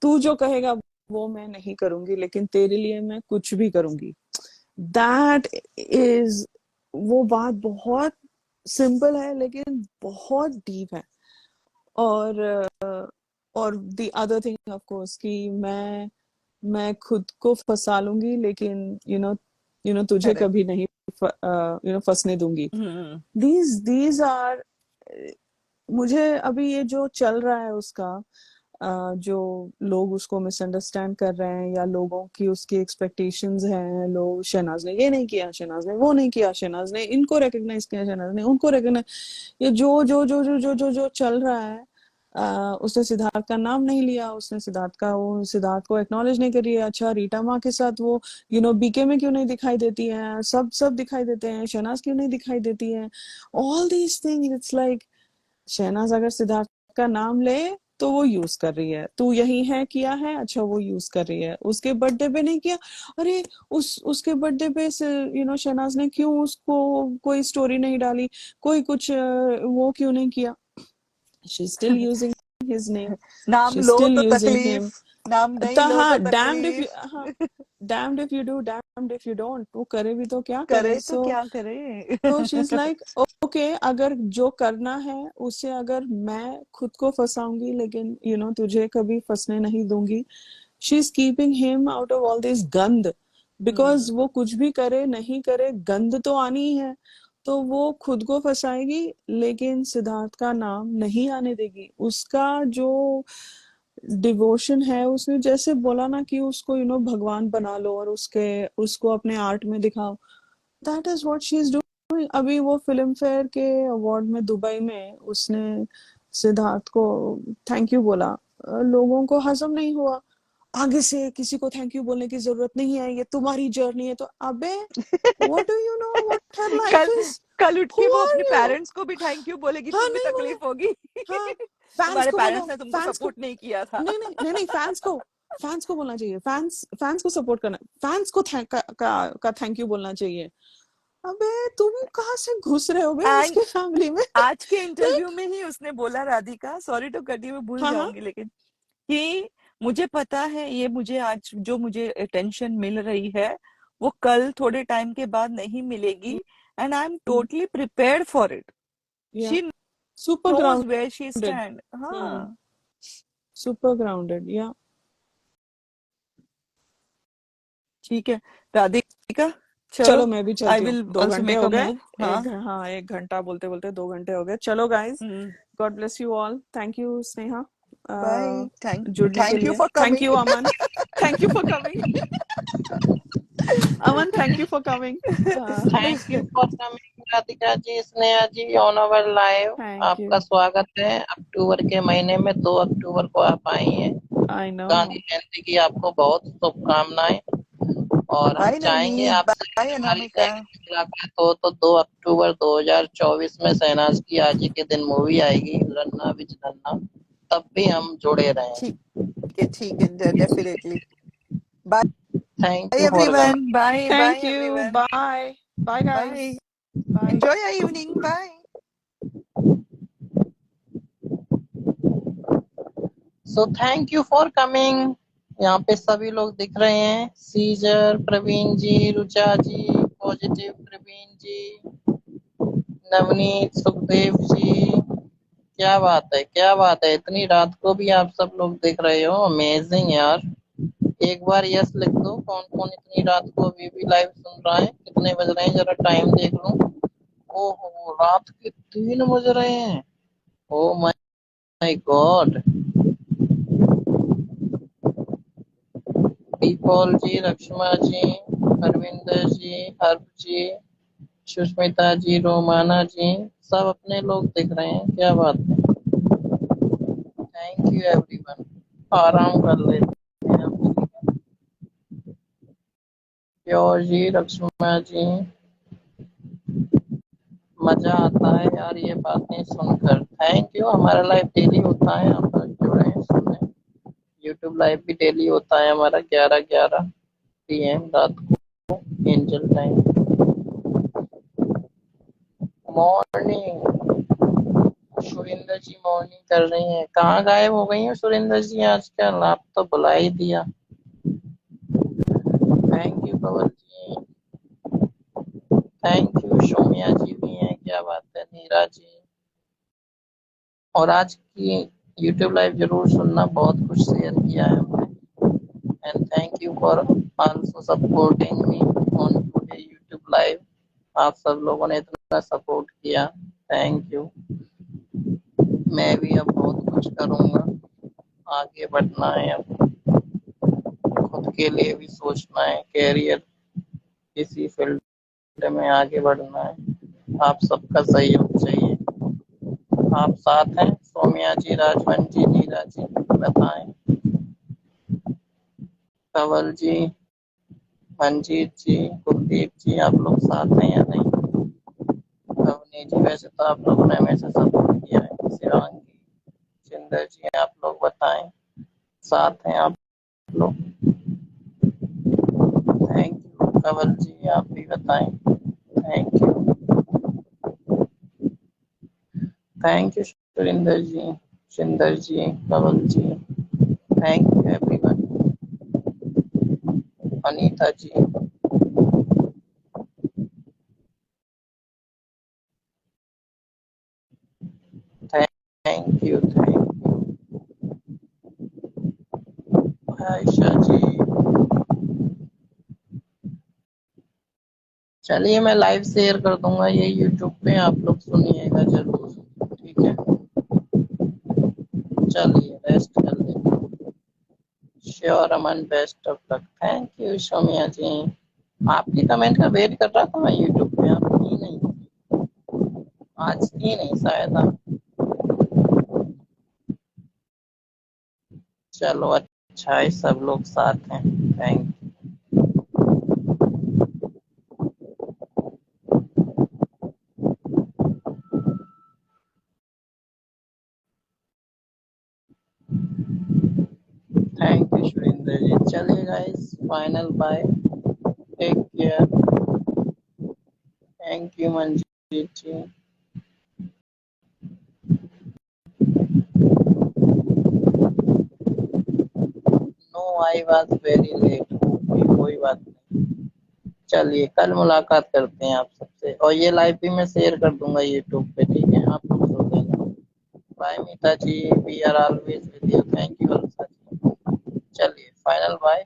Speaker 1: तू जो कहेगा वो मैं नहीं करूंगी लेकिन तेरे लिए मैं कुछ भी करूंगी, दैट इज, वो बात बहुत सिंपल है लेकिन बहुत डीप है। और और the other thing of course कि मैं खुद को फंसा लूंगी लेकिन तुझे
Speaker 3: करेक्ट।
Speaker 1: कभी नहीं फंसने दूंगी। दीज आर, मुझे अभी ये जो चल रहा है उसका, जो लोग उसको मिसअंडरस्टैंड कर रहे हैं या लोगों की उसकी एक्सपेक्टेशंस हैं, लोग शहनाज ने ये नहीं किया, शहनाज ने वो नहीं किया, शहनाज ने इनको रिकॉग्नाइज किया, शहनाज ने उनको रिकॉग्नाइज, ये जो चल रहा है। उसने सिद्धार्थ का नाम नहीं लिया, उसने सिद्धार्थ को एक्नॉलेज नहीं करी है। अच्छा रीटा माँ के साथ वो बीके में क्यों नहीं दिखाई देती है, सब दिखाई देते हैं, शहनाज क्यों नहीं दिखाई देती है, all these things. It's like Shehnaaz अगर सिद्धार्थ का नाम ले तो वो यूज कर रही है, तू यही है किया है, अच्छा वो यूज कर रही है। उसके बर्थडे पे नहीं किया, अरे उसके बर्थडे पे शहनाज ने क्यों उसको कोई स्टोरी नहीं डाली, कोई कुछ वो क्यों नहीं किया। she's still using his name,
Speaker 3: नाम
Speaker 1: she's
Speaker 3: लो
Speaker 1: still
Speaker 3: तो
Speaker 1: using him।
Speaker 3: तकलीफ, नाम नहीं लो
Speaker 1: हाँ
Speaker 3: तो तकलीफ।
Speaker 1: damned if you do, damned if you don't। वो करे भी तो क्या करे।
Speaker 3: करे तो क्या करे।
Speaker 1: तो शी इज लाइक ओके, अगर जो करना है उसे अगर मैं खुद को फंसाऊंगी लेकिन तुझे कभी फंसने नहीं दूंगी। She is keeping him out of all this गंद, बिकॉज वो कुछ भी करे नहीं करे गंद तो आनी ही है। तो वो खुद को फंसाएगी लेकिन सिद्धार्थ का नाम नहीं आने देगी। उसका जो डिवोशन है, उसने जैसे बोला ना कि उसको भगवान बना लो और उसको अपने आर्ट में दिखाओ, that is what she is doing. अभी वो फिल्म फेयर के अवार्ड में दुबई में उसने सिद्धार्थ को थैंक यू बोला, लोगों को हजम नहीं हुआ, आगे से किसी को थैंक यू बोलने की जरूरत नहीं है, ये तुम्हारी जर्नी है। तो अबे what do you know what her life is,
Speaker 3: कल उठ
Speaker 1: हु
Speaker 3: के वो
Speaker 1: आर
Speaker 3: अपने
Speaker 1: यू।
Speaker 3: पेरेंट्स को भी थैंक यू बोलेगी,
Speaker 1: हाँ
Speaker 3: तुम्हें
Speaker 1: नहीं बोला,
Speaker 3: तकलीफ होगी।
Speaker 1: हाँ फैंस
Speaker 3: तुम्हारे
Speaker 1: को बोलो,
Speaker 3: पेरेंट्स ने तुमको
Speaker 1: फैंस को
Speaker 3: सपोर्ट नहीं किया था।
Speaker 1: नहीं फैंस को बोलना चाहिए, फैंस को सपोर्ट करना, फैंस को का थैंक यू बोलना चाहिए। अबे तुम कहाँ से घुस रहे हो बे
Speaker 3: एंड
Speaker 1: उसके फैमिली में।
Speaker 3: आज के
Speaker 1: लाइक
Speaker 3: इंटरव्यू में ही उसने बोला, Radhika sorry to cut you, मैं भूल
Speaker 1: हाँ
Speaker 3: जाऊंगी लेकिन, कि मुझे पता है ये मुझे आज जो मुझे अटेंशन मिल रही है वो कल थोड़े टाइम के बाद नहीं मिलेगी, and I am totally prepared for it.
Speaker 1: Yeah
Speaker 3: she
Speaker 1: super
Speaker 3: knows where she
Speaker 1: grounded.
Speaker 3: Stand. हाँ
Speaker 1: सुपर ग्राउंडेड या।
Speaker 3: ठीक है राधिका,
Speaker 1: चलो
Speaker 3: चलो
Speaker 1: मैं भी
Speaker 3: आई
Speaker 1: चलती हूँ,
Speaker 3: विल
Speaker 1: 2 घंटे
Speaker 3: ऑल्सो मेक
Speaker 1: हो
Speaker 3: अ
Speaker 1: गए।
Speaker 3: मूव। हाँ
Speaker 1: 1 घंटा बोलते बोलते 2 घंटे हो गए। चलो guys, God bless you all. Thank you Sneha
Speaker 3: bye,
Speaker 1: जुड़ने के
Speaker 3: थैंक यू
Speaker 1: लिए।
Speaker 3: For
Speaker 1: thank you
Speaker 3: coming.
Speaker 1: Aman, thank you for coming. Aman thank you for coming.
Speaker 2: Thank you for coming. Radhika ji, Sneha ji, on our live.
Speaker 1: Thank
Speaker 2: आपका
Speaker 1: यू।
Speaker 2: स्वागत है अक्टूबर के महीने में। 2 अक्टूबर को आप आई हैं।
Speaker 1: I know.
Speaker 2: गांधी जयंती की आपको बहुत शुभकामनाएं। और हम
Speaker 3: Bye
Speaker 2: चाहेंगे
Speaker 3: Navneet,
Speaker 2: आपसे
Speaker 3: bye
Speaker 2: हमारी
Speaker 3: Anamika.
Speaker 2: नेक्स्ट मुलाकात हो तो 2 अक्टूबर 2024 में शहनाज की आज ही के दिन मूवी आएगी, रन्ना विच रन्ना। तब भी हम जुड़े रहें।
Speaker 3: ठीक है, definitely. Bye
Speaker 2: thank you for
Speaker 3: everyone.
Speaker 2: Coming.
Speaker 3: Bye
Speaker 1: thank you,
Speaker 3: everyone.
Speaker 1: Bye. Bye guys.
Speaker 3: Bye.
Speaker 1: Bye.
Speaker 3: Enjoy your evening. Bye.
Speaker 2: So thank you for coming. यहाँ पे सभी लोग दिख रहे हैं, सीजर, प्रवीण जी, रुचा जी, पॉजिटिव प्रवीण जी, नवनीत, सुखदेव जी। क्या बात है, क्या बात है, इतनी रात को भी आप सब लोग दिख रहे हो, अमेजिंग यार। एक बार यस लिख दो, कौन कौन इतनी रात को अभी भी लाइव सुन रहा है। कितने बज रहे हैं जरा टाइम देख लूं। ओहो, रात के 3 बज रहे हैं। ओ माय गॉड। पीपल जी, लक्ष्मा जी, हरविंदर जी, हर्ष जी, सुष्मिता जी, रोमाना जी, सब अपने लोग दिख रहे हैं, क्या बात है। Thank you everyone. आराम कर लेते हैं अब। प्योर जी, लक्ष्मा जी, मजा आता है यार ये बातें सुनकर। Thank you. हमारा लाइव डेली होता है, आप लोग जुड़े हैं सुने। यूट्यूब लाइव भी डेली होता है हमारा 11:11 PM रात को, एंजल टाइम। मॉर्निंग। सुरेंद्र जी मॉर्निंग कर रही हैं। कहाँ गायब हो गई हैं सुरेंद्र जी आजकल, आप तो बुला ही दिया। Thank you Kawal ji. Thank you. Somiya ji भी हैं, क्या बात है। नीरा जी। और आज की यूट्यूब लाइव जरूर सुनना, बहुत कुछ शेयर किया है हमने। And thank you for also supporting me on today YouTube live. आप सब लोगों ने इतना सपोर्ट किया, थैंक यू। मैं भी अब बहुत कुछ करूंगा, आगे बढ़ना है अब, खुद के लिए भी सोचना है, कैरियर किसी फील्ड में आगे बढ़ना है। आप सबका सहयोग चाहिए। आप साथ हैं। सोमिया जी, राजवन जी, नीरा जी बताएं। कंवल जी, मंजीत जी, कुलदीप जी, आप लोग साथ हैं या नहीं। अवनी जी, वैसे तो आप लोगों ने हमेशा सपोर्ट किया है। शिवांगी, जिंदर जी, आप लोग बताएं, साथ हैं आप लोग। Thank you. कंवल जी आप भी बताएं। Thank you. Thank you Surendra ji, Sinder ji, Kanwal ji. Thank you everyone. Anita ji, thank you, thank you. Ayesha ji. चलिए मैं लाइव शेयर कर दूंगा ये यूट्यूब पे, आप लोग सुनिएगा जरूर, ठीक है। चलिए रेस्ट कर लेते। Sure Aman, best of luck. Thank you Somiya ji. आपकी कमेंट का वेट कर रहा था मैं यूट्यूब पे, आप की नहीं, आज की नहीं शायद आप। चलो अच्छा है, सब लोग साथ हैं। Thank thank you Surendra ji. चलिए guys, final bye, take care. Thank you Manjeet ji. No I was very late, कोई बात नहीं। चलिए कल मुलाकात करते हैं आप सबसे, और ये लाइव भी मैं शेयर कर दूंगा यूट्यूब पे, ठीक है। आप लोग सो देना। Bye Meeta ji, we are always with you. Thank you Alsa ji. चलिए फाइनल बाय।